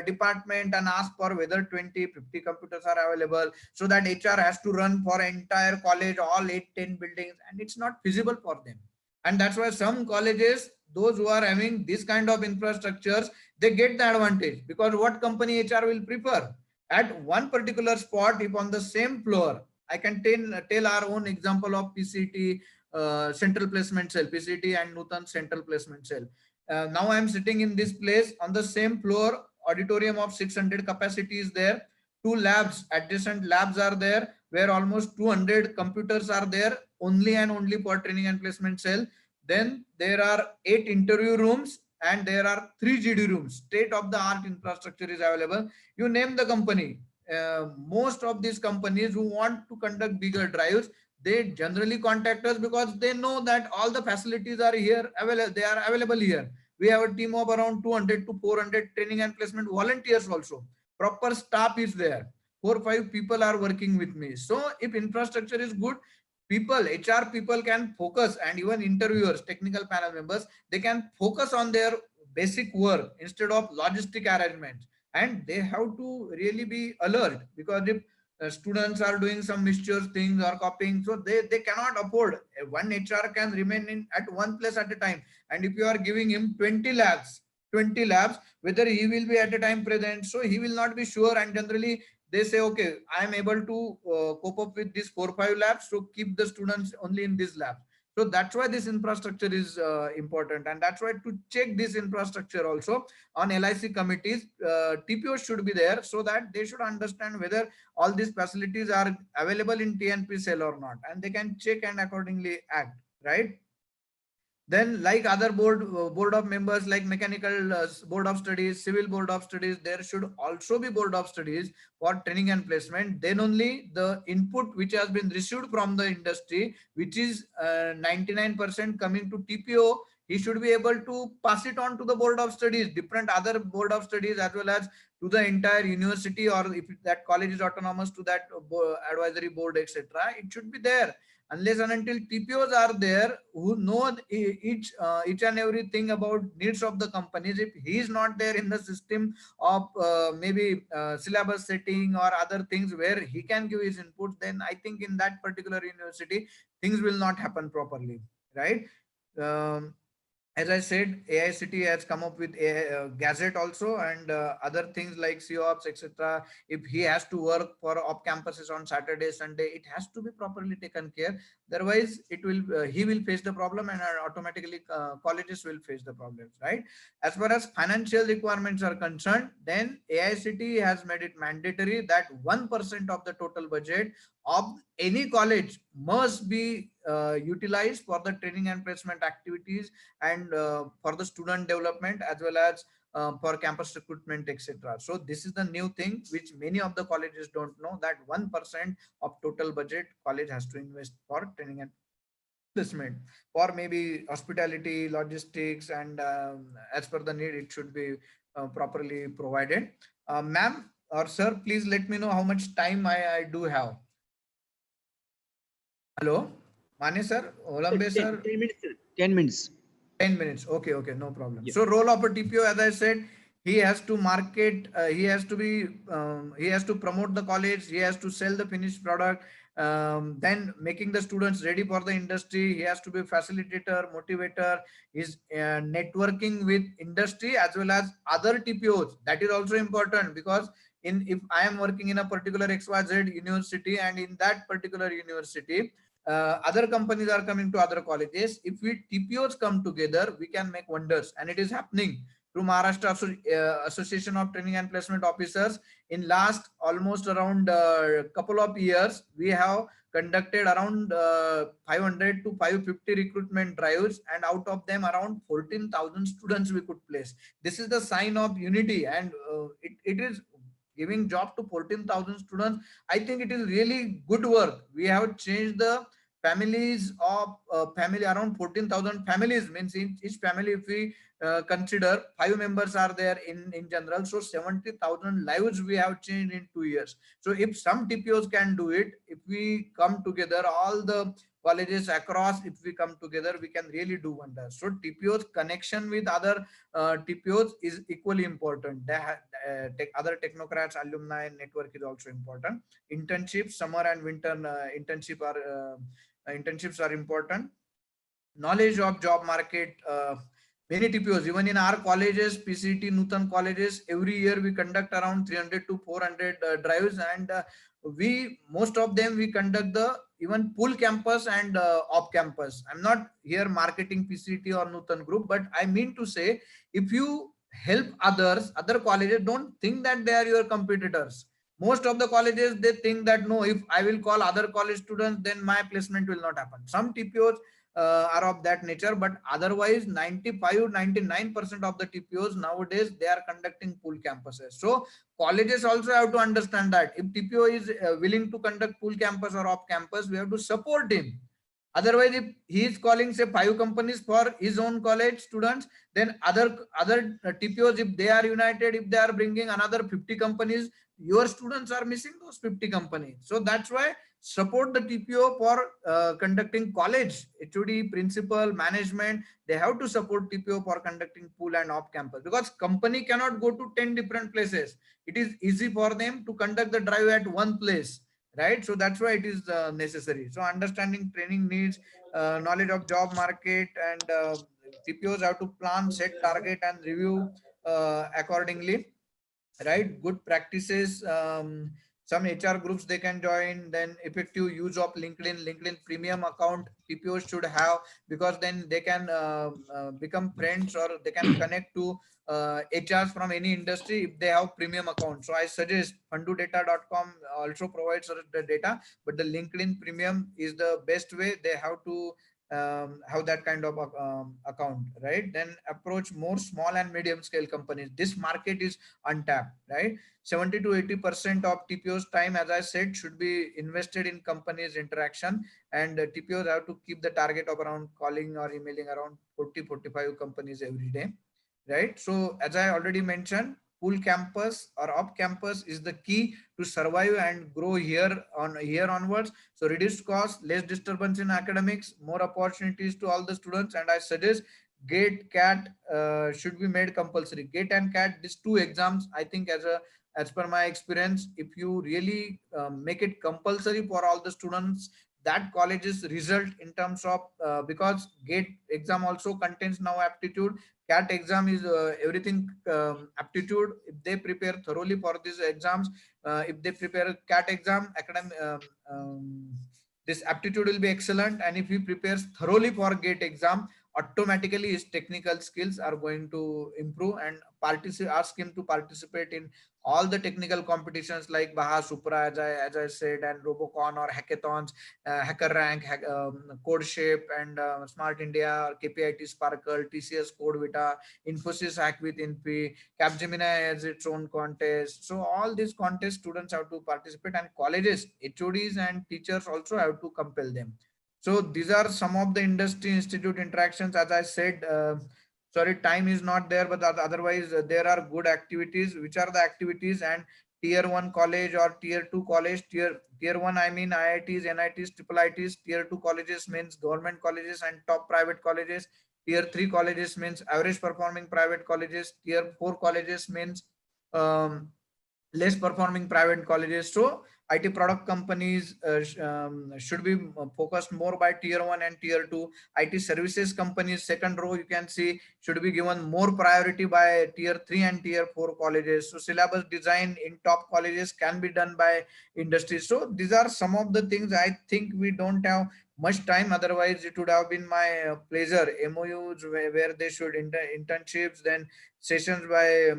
department and ask for whether 20, 50 computers are available, so that HR has to run for entire college, all 8, 10 buildings, and it's not feasible for them. And that's why some colleges, those who are having this kind of infrastructures, they get the advantage, because what company HR will prefer? At one particular spot, if on the same floor, I can tell our own example of PCT central placement cell, PCT and Nutan central placement cell. Now I am sitting in this place on the same floor, auditorium of 600 capacity is there. 2 labs, adjacent labs are there, where almost 200 computers are there, only and only for training and placement cell. Then there are 8 interview rooms, and there are 3 GD rooms. State of the art infrastructure is available. You name the company. Most of these companies who want to conduct bigger drives, they generally contact us, because they know that all the facilities are here available. They are available here. We have a team of around 200 to 400 training and placement volunteers also. Proper staff is there. 4-5 people are working with me. So if infrastructure is good, people, HR people can focus, and even interviewers, technical panel members, they can focus on their basic work instead of logistic arrangements. And they have to really be alert, because if students are doing some mischievous things or copying, so they cannot afford. One HR can remain in at one place at a time, and if you are giving him 20 labs, whether he will be at a time present, so he will not be sure. And generally they say, okay, I am able to cope up with these 4-5 labs, so keep the students only in this lab. So that's why this infrastructure is important, and that's why to check this infrastructure also on LIC committees, TPO should be there, so that they should understand whether all these facilities are available in TNP cell or not, and they can check and accordingly act, right? Then, like other board of members, like mechanical board of studies, civil board of studies, there should also be board of studies for training and placement. Then only the input which has been received from the industry, which is 99% coming to TPO, he should be able to pass it on to the board of studies, different other board of studies, as well as to the entire university, or if that college is autonomous, to that advisory board, etc. It should be there. Unless and until TPOs are there who know each and everything about needs of the companies, if he is not there in the system of maybe syllabus setting or other things where he can give his input, then I think in that particular university things will not happen properly, right? As I said, AICT has come up with a gazette also, and other things like COPS, etc. If he has to work for off campuses on Saturday, Sunday, it has to be properly taken care. Otherwise, it will he will face the problem, and automatically colleges will face the problems, right? As far as financial requirements are concerned, then AICT has made it mandatory that 1% of the total budget of any college must be utilized for the training and placement activities, and for the student development, as well as for campus recruitment, etc. So this is the new thing which many of the colleges don't know, that 1% of total budget college has to invest for training and placement, for maybe hospitality, logistics, and as per the need, it should be properly provided. Ma'am or sir, please let me know how much time I do have. Hello, Mane sir, Olambe sir. 10 minutes, sir. 10 minutes. 10 minutes. Okay, okay, no problem. Yeah. So role of a TPO, as I said, he has to market, he has to promote the college, he has to sell the finished product, then making the students ready for the industry. He has to be facilitator, motivator, is networking with industry as well as other TPOs. That is also important, because if I am working in a particular XYZ university, and in that particular university, other companies are coming to other colleges. If we TPOs come together, we can make wonders, and it is happening through Maharashtra Association of Training and Placement Officers. In last almost around couple of years, we have conducted around 500 to 550 recruitment drives, and out of them around 14,000 students we could place. This is the sign of unity, and it is giving job to 14,000 students. I think it is really good work. We have changed the families of family, around 14,000 families, means in each family, if we consider 5 members are there in general, so 70,000 lives we have changed in 2 years. So if some TPOs can do it, if we come together, all the colleges across, if we come together, we can really do wonders. So TPOs connection with other TPOs is equally important. Other technocrats, alumni network is also important. Internships, summer and winter internships are important. Knowledge of job market. Many TPOs, even in our colleges, PCT, Nutan colleges, every year we conduct around 300 to 400 drives, and most of them we conduct the even pool campus and off campus. I'm not here marketing PCT or Nutan group, but I mean to say, if you help others, other colleges, don't think that they are your competitors. Most of the colleges, they think that no, if I will call other college students, then my placement will not happen. Some TPOs are of that nature, but otherwise 95-99% of the TPOs nowadays, they are conducting pool campuses. So colleges also have to understand that if TPO is willing to conduct pool campus or off campus, we have to support him. Otherwise, if he is calling say 5 companies for his own college students, then other TPOs, if they are united, if they are bringing another 50 companies, your students are missing those 50 companies. So that's why support the TPO for conducting college, HOD, principal, management. They have to support TPO for conducting pool and off campus, because company cannot go to 10 different places. It is easy for them to conduct the drive at one place, right? So that's why it is necessary. So understanding training needs, knowledge of job market, and TPOs have to plan, set target, and review accordingly, right? Good practices, some HR groups they can join. Then effective use of LinkedIn premium account TPOs should have, because then they can become friends, or they can connect to HRs from any industry if they have premium account. So I suggest fundudata.com also provides us the data, but the LinkedIn premium is the best way. They have to have that kind of account, right? Then approach more small and medium scale companies. This market is untapped, right? 70 to 80% of TPO's time, as I said, should be invested in companies interaction, and TPOs have to keep the target of around calling or emailing around 40-45 companies every day, right? So as I already mentioned, full campus or off campus is the key to survive and grow here onwards. So reduced cost, less disturbance in academics, more opportunities to all the students. And I suggest GATE, CAT should be made compulsory. GATE and CAT, these two exams, I think as per my experience, if you really make it compulsory for all the students, that college's result in terms of because GATE exam also contains now aptitude. CAT exam is everything aptitude. If they prepare thoroughly for these exams, if they prepare CAT exam, this aptitude will be excellent. And if he prepares thoroughly for GATE exam, automatically his technical skills are going to improve, and ask him to participate in all the technical competitions like Baha Supra, as I said, and Robocon or hackathons, Hacker Rank, Code Shape, and Smart India, KPIT Sparkle, TCS Code Vita, Infosys Hack with Infi, Capgemini has its own contest. So all these contests students have to participate, and colleges, HODs and teachers also have to compel them. So these are some of the industry institute interactions. As I said, sorry, time is not there, but otherwise there are good activities. Which are the activities? And tier 1 college or tier 2 college, tier 1 I mean IITs, NITs, triple ITs. Tier 2 colleges means government colleges and top private colleges. Tier 3 colleges means average performing private colleges. Tier 4 colleges means less performing private colleges. So IT product companies should be focused more by tier 1 and tier 2. IT services companies, second row, you can see, should be given more priority by tier 3 and tier 4 colleges. So syllabus design in top colleges can be done by industry. So these are some of the things. I think we don't have much time, otherwise it would have been my pleasure. MOUs where they should internships, then sessions by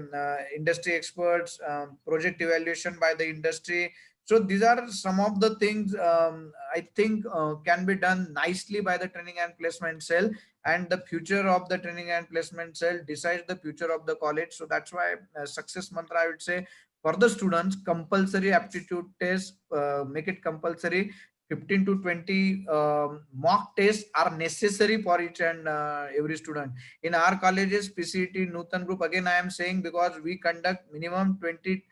industry experts, project evaluation by the industry. So these are some of the things I think can be done nicely by the training and placement cell, and the future of the training and placement cell decides the future of the college. So that's why success mantra, I would say, for the students, compulsory aptitude test, make it compulsory. 15 to 20 mock tests are necessary for each and every student. In our colleges, PCET, Nutan group, again I am saying, because we conduct minimum 20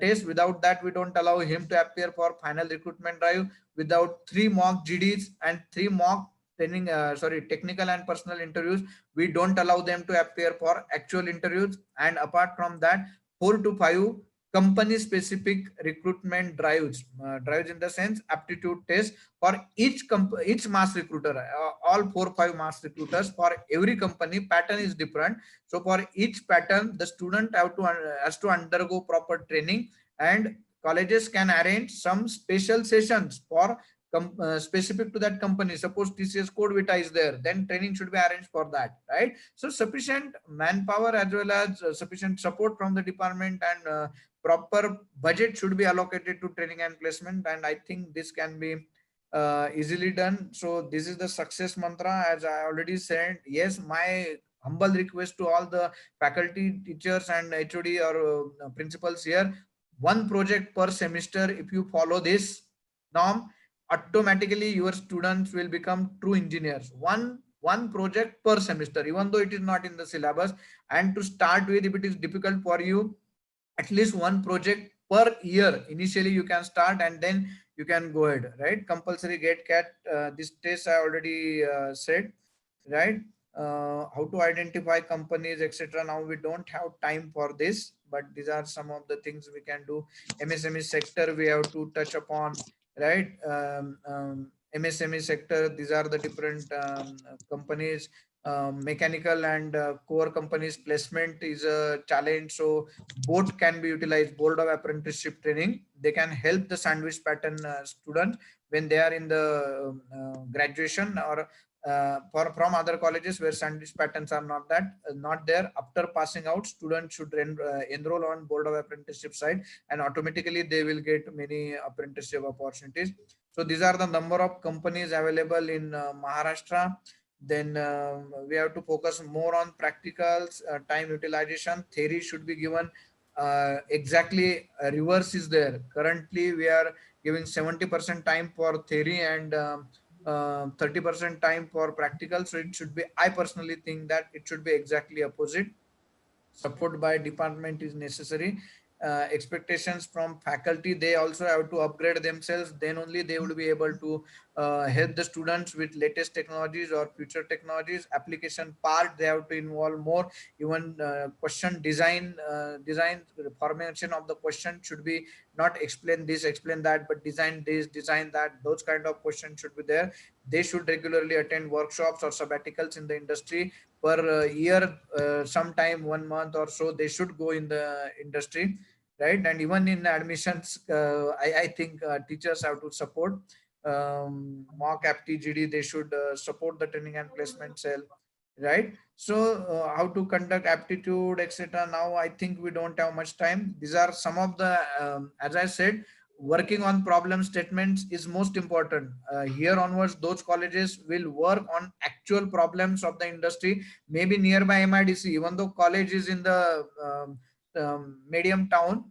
tests. Without that, we don't allow him to appear for final recruitment drive. Without 3 mock GDs and 3 mock training, technical and personal interviews, we don't allow them to appear for actual interviews. And apart from that, 4 to 5 company specific recruitment drives, drives in the sense aptitude test for each mass recruiter, all 4-5 mass recruiters for every company. Pattern is different. So for each pattern, the student has to undergo proper training, and colleges can arrange some special sessions for specific to that company. Suppose TCS Code Vita is there, then training should be arranged for that, right? So sufficient manpower as well as sufficient support from the department, and proper budget should be allocated to training and placement, and I think this can be easily done. So this is the success mantra, as I already said. Yes, my humble request to all the faculty, teachers, and HOD or principals here: one project per semester. If you follow this norm, automatically your students will become true engineers. One project per semester, even though it is not in the syllabus. And to start with, if it is difficult for you, at least one project per year initially you can start, and then you can go ahead, right? Compulsory get cat, this test I already said, right? How to identify companies, etc. Now we don't have time for this, but these are some of the things we can do. MSME sector we have to touch upon, right? MSME sector, these are the different companies. Mechanical and core companies placement is a challenge, so both can be utilized. Board of apprenticeship training, they can help the sandwich pattern students when they are in the graduation, or from other colleges where sandwich patterns are not there. After passing out, students should enroll on board of apprenticeship side, and automatically they will get many apprenticeship opportunities. So these are the number of companies available in Maharashtra. Then we have to focus more on practicals, time utilization. Theory should be given exactly reverse is there. Currently we are giving 70% time for theory and 30% time for practical. So it should be, I personally think that it should be exactly opposite. Support by department is necessary. Expectations from faculty, they also have to upgrade themselves, then only they will be able to help the students with latest technologies or future technologies. Application part, they have to involve more. Even question design, formation of the question should be not explain this, explain that, but design this, design that. Those kind of questions should be there. They should regularly attend workshops or sabbaticals in the industry per year. Sometime 1 month or so they should go in the industry, right? And even in admissions, I think teachers have to support mock apti GD. They should support the training and placement cell, right? So how to conduct aptitude, etc. Now I think we don't have much time. These are some of the as I said, working on problem statements is most important. Here onwards, those colleges will work on actual problems of the industry, maybe nearby MIDC. Even though college is in the medium town,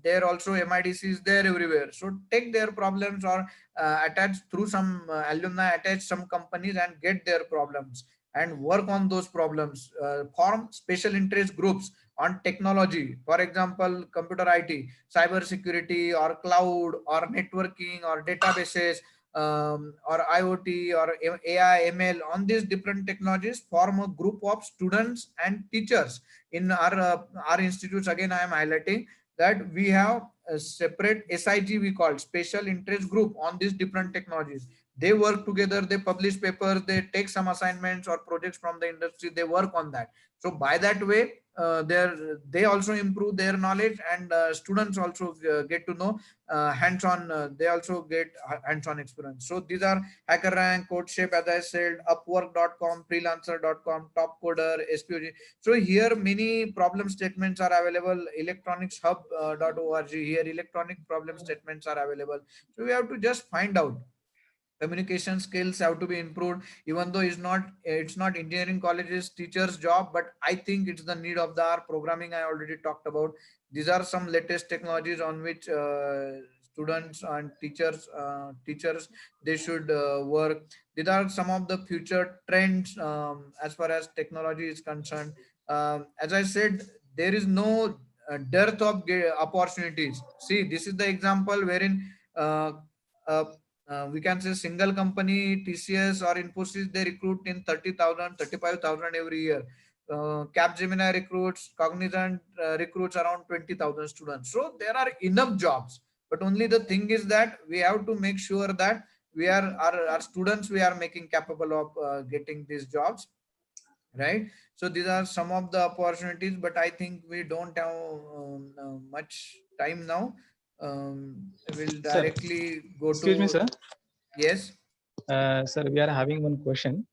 there also MIDC is there everywhere. So take their problems, or attach through some alumni, attach some companies and get their problems and work on those problems. Form special interest groups on technology, for example, computer IT, cyber security, or cloud, or networking, or databases, or IoT, or AI, ML. On these different technologies, form a group of students and teachers. In our institutes, again I am highlighting that we have a separate SIG, we call special interest group, on these different technologies. They work together, they publish papers, they take some assignments or projects from the industry, they work on that. So by that way, they also improve their knowledge, and students also get to know hands-on. They also get hands-on experience. So these are HackerRank, CodeShape, as I said, Upwork.com, Freelancer.com, Topcoder, SPOG. So here many problem statements are available. Electronicshub.org, here electronic problem statements are available. So we have to just find out. Communication skills have to be improved, even though it's not engineering colleges teachers job, but I think it's the need of the hour. Programming I already talked about. These are some latest technologies on which students and teachers they should work. These are some of the future trends as far as technology is concerned. As I said, there is no dearth of opportunities. See, this is the example wherein uh, we can say single company TCS or Infosys, they recruit in 30,000, 35,000 every year. Capgemini recruits, Cognizant recruits around 20,000 students. So there are enough jobs, but only the thing is that we have to make sure that we are our students, we are making capable of getting these jobs, right? So these are some of the opportunities, but I think we don't have much time now. We'll directly go Excuse to me, sir. Yes. Sir, we are having one question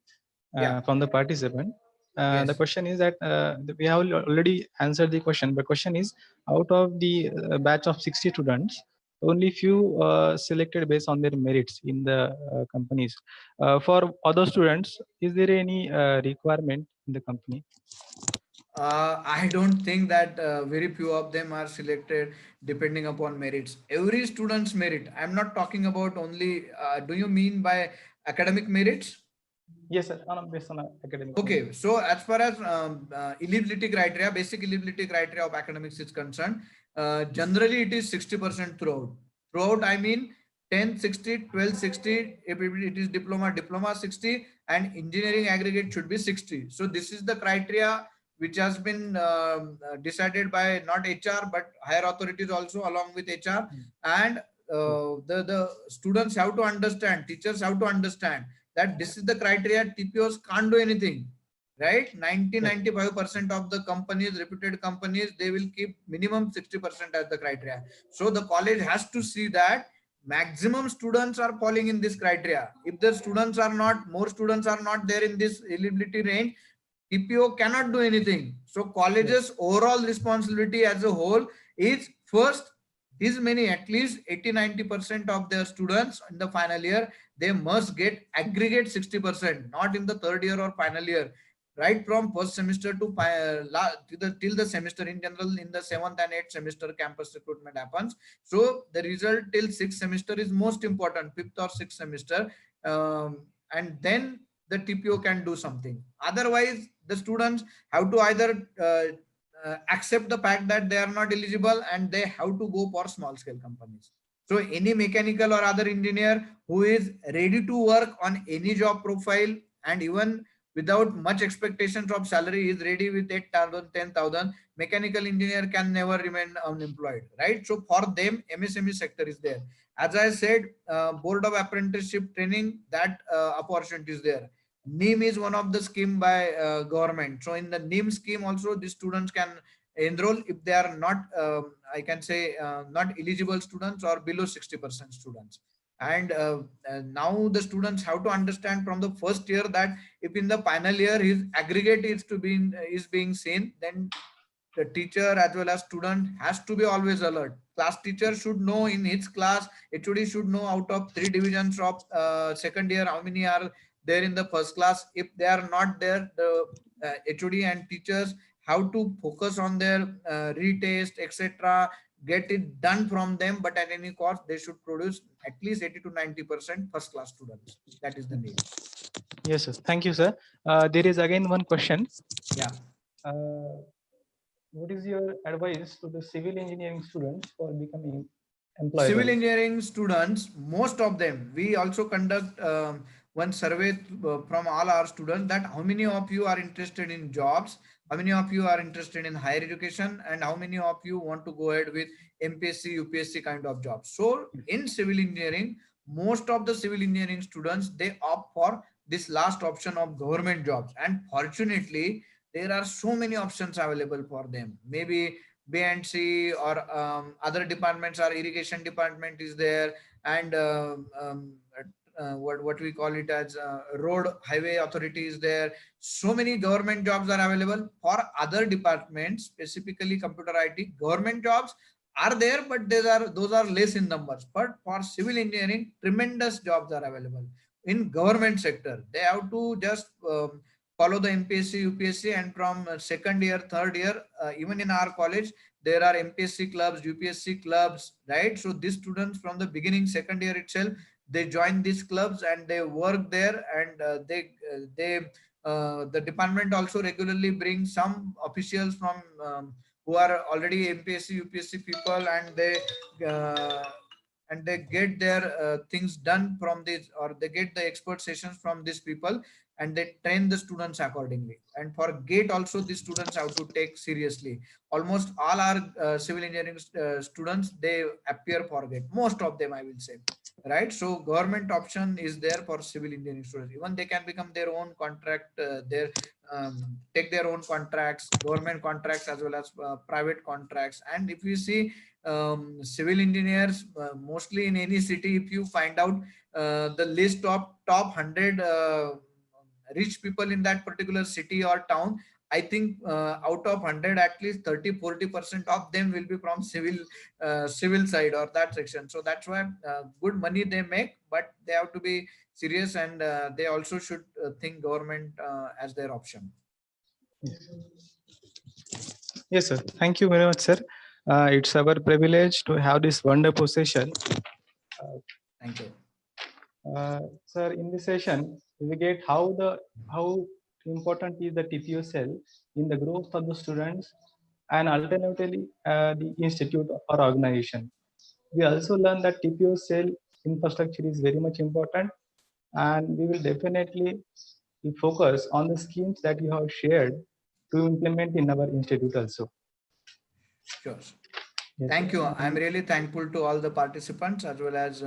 from the participant. The Yes. question is that we have already answered the question, but question is, out of the batch of 60 students, only few selected based on their merits in the companies. For other students, is there any requirement in the company? I don't think that very few of them are selected depending upon merits. Every student's merit. I'm not talking about only. Do you mean by academic merits? Yes, sir. Based on academic. Okay, so as far as eligibility criteria, basic eligibility criteria of academics is concerned, generally it is 60% throughout. Throughout, I mean 10, 60, 12, 60, if it is diploma 60, and engineering aggregate should be 60. So this is the criteria which has been decided by not HR, but higher authorities also along with HR. And the students have to understand, teachers have to understand that this is the criteria. TPOs can't do anything, right? 95% of the companies, reputed companies, they will keep minimum 60% as the criteria. So the college has to see that maximum students are falling in this criteria. If the students are not, more students are not there in this eligibility range, TPO cannot do anything. So colleges overall responsibility as a whole is first, these many, at least 80-90% of their students in the final year, they must get aggregate 60%, not in the third year or final year. Right from first semester to till the semester. In general, in the 7th and 8th semester, campus recruitment happens. So the result till 6th semester is most important, 5th or 6th semester, and then the TPO can do something. Otherwise, the students have to either accept the fact that they are not eligible and they have to go for small scale companies. So any mechanical or other engineer who is ready to work on any job profile and even without much expectations of salary is ready with 8,000, 10,000, mechanical engineer can never remain unemployed, right? So for them, MSME sector is there. As I said, board of apprenticeship training, that opportunity is there. NIM is one of the scheme by government. So in the NIM scheme also, the students can enroll if they are not, I can say, not eligible students or below 60% students. And now the students have to understand from the first year that if in the final year his aggregate is being seen, then the teacher as well as student has to be always alert. Class teacher should know in his class, HOD should know out of 3 divisions of second year how many are there in the first class. If they are not there, the HOD and teachers have to focus on their retest, etc., get it done from them, but at any cost they should produce at least 80-90% first class students. That is the need. Yes, sir. Thank you, sir. There is again one question. Yeah. What is your advice to the civil engineering students for becoming employable? Civil engineering students, most of them, we also conduct one survey from all our students, that how many of you are interested in jobs, how many of you are interested in higher education, and how many of you want to go ahead with MPSC, UPSC kind of jobs. So in civil engineering, most of the civil engineering students, they opt for this last option of government jobs. And fortunately, there are so many options available for them. Maybe B&C or other departments, or irrigation department is there, and what we call it as road highway authority is there. So many government jobs are available. For other departments, specifically computer IT, government jobs are there, but those are less in numbers. But for civil engineering, tremendous jobs are available in government sector. They have to just follow the MPSC, UPSC, and from second year, third year, even in our college, there are MPSC clubs, UPSC clubs, right? So these students from the beginning, second year itself, they join these clubs and they work there, and the department also regularly brings some officials from who are already MPSC, UPSC people, uh, and they get their things done from this, or they get the expert sessions from these people, and they train the students accordingly. And for GATE also, the students have to take seriously. Almost all our civil engineering students, they appear for GATE, most of them, I will say, right? So government option is there for civil engineering students. Even they can become their own contract, take their own contracts, government contracts as well as private contracts. And if you see civil engineers, mostly in any city, if you find out the list of top 100 rich people in that particular city or town, I think out of 100, at least 30-40% of them will be from civil side or that section. So that's why good money they make, but they have to be serious, and they also should think government as their option. Yes, sir. Thank you very much, sir. It's our privilege to have this wonderful session. Thank you. Sir, in this session, we get how important is the TPO cell in the growth of the students and alternatively the institute or organization. We also learn that TPO cell infrastructure is very much important, and we will definitely focus on the schemes that you have shared to implement in our institute also. Sure. Yes, Thank sir. you. I'm really thankful to all the participants as well as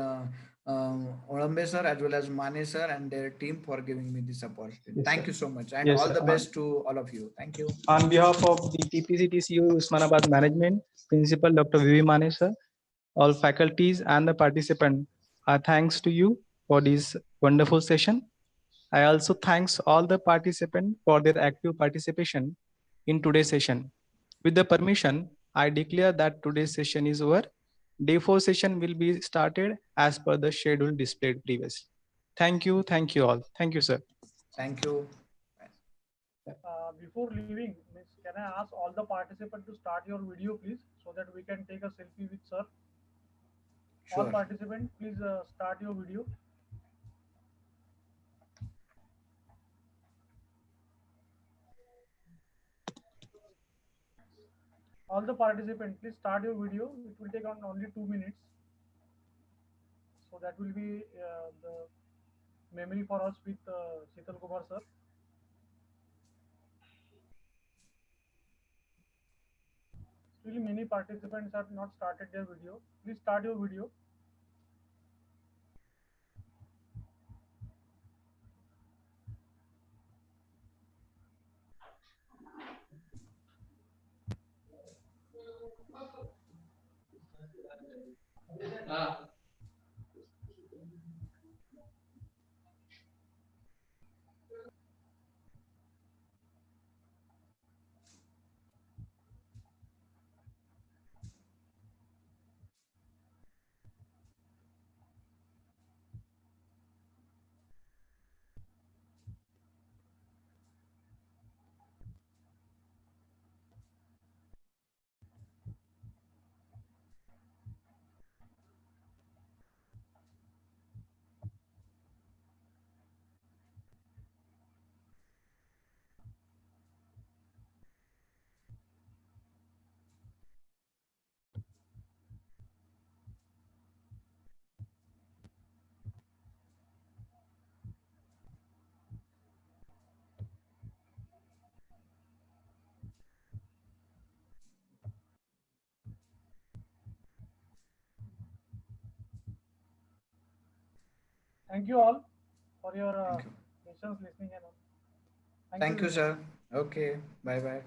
Olambe sir, as well as Mane sir and their team for giving me this opportunity. Yes, Thank sir. you so much, and Yes, all sir. the best to all of you. Thank you. On behalf of the TPCTCU Usmanabad Management, Principal Dr. V.V. Mane sir, all faculties and the participant, thanks to you for this wonderful session. I also thanks all the participants for their active participation in today's session. With the permission, I declare that today's session is over. Day 4 session will be started as per the schedule displayed previously. Thank you all. Thank you, sir. Thank you. Before leaving, can I ask all the participants to start your video, please, so that we can take a selfie with sir? All Sure. participants, please start your video. All the participants, please start your video. It will take on only 2 minutes. So that will be the memory for us with Sheetal Kumar sir. Still many participants have not started their video. Please start your video. Thank you all for your patience listening and all. Thank you, sir. Okay. Bye bye.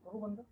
करू बंद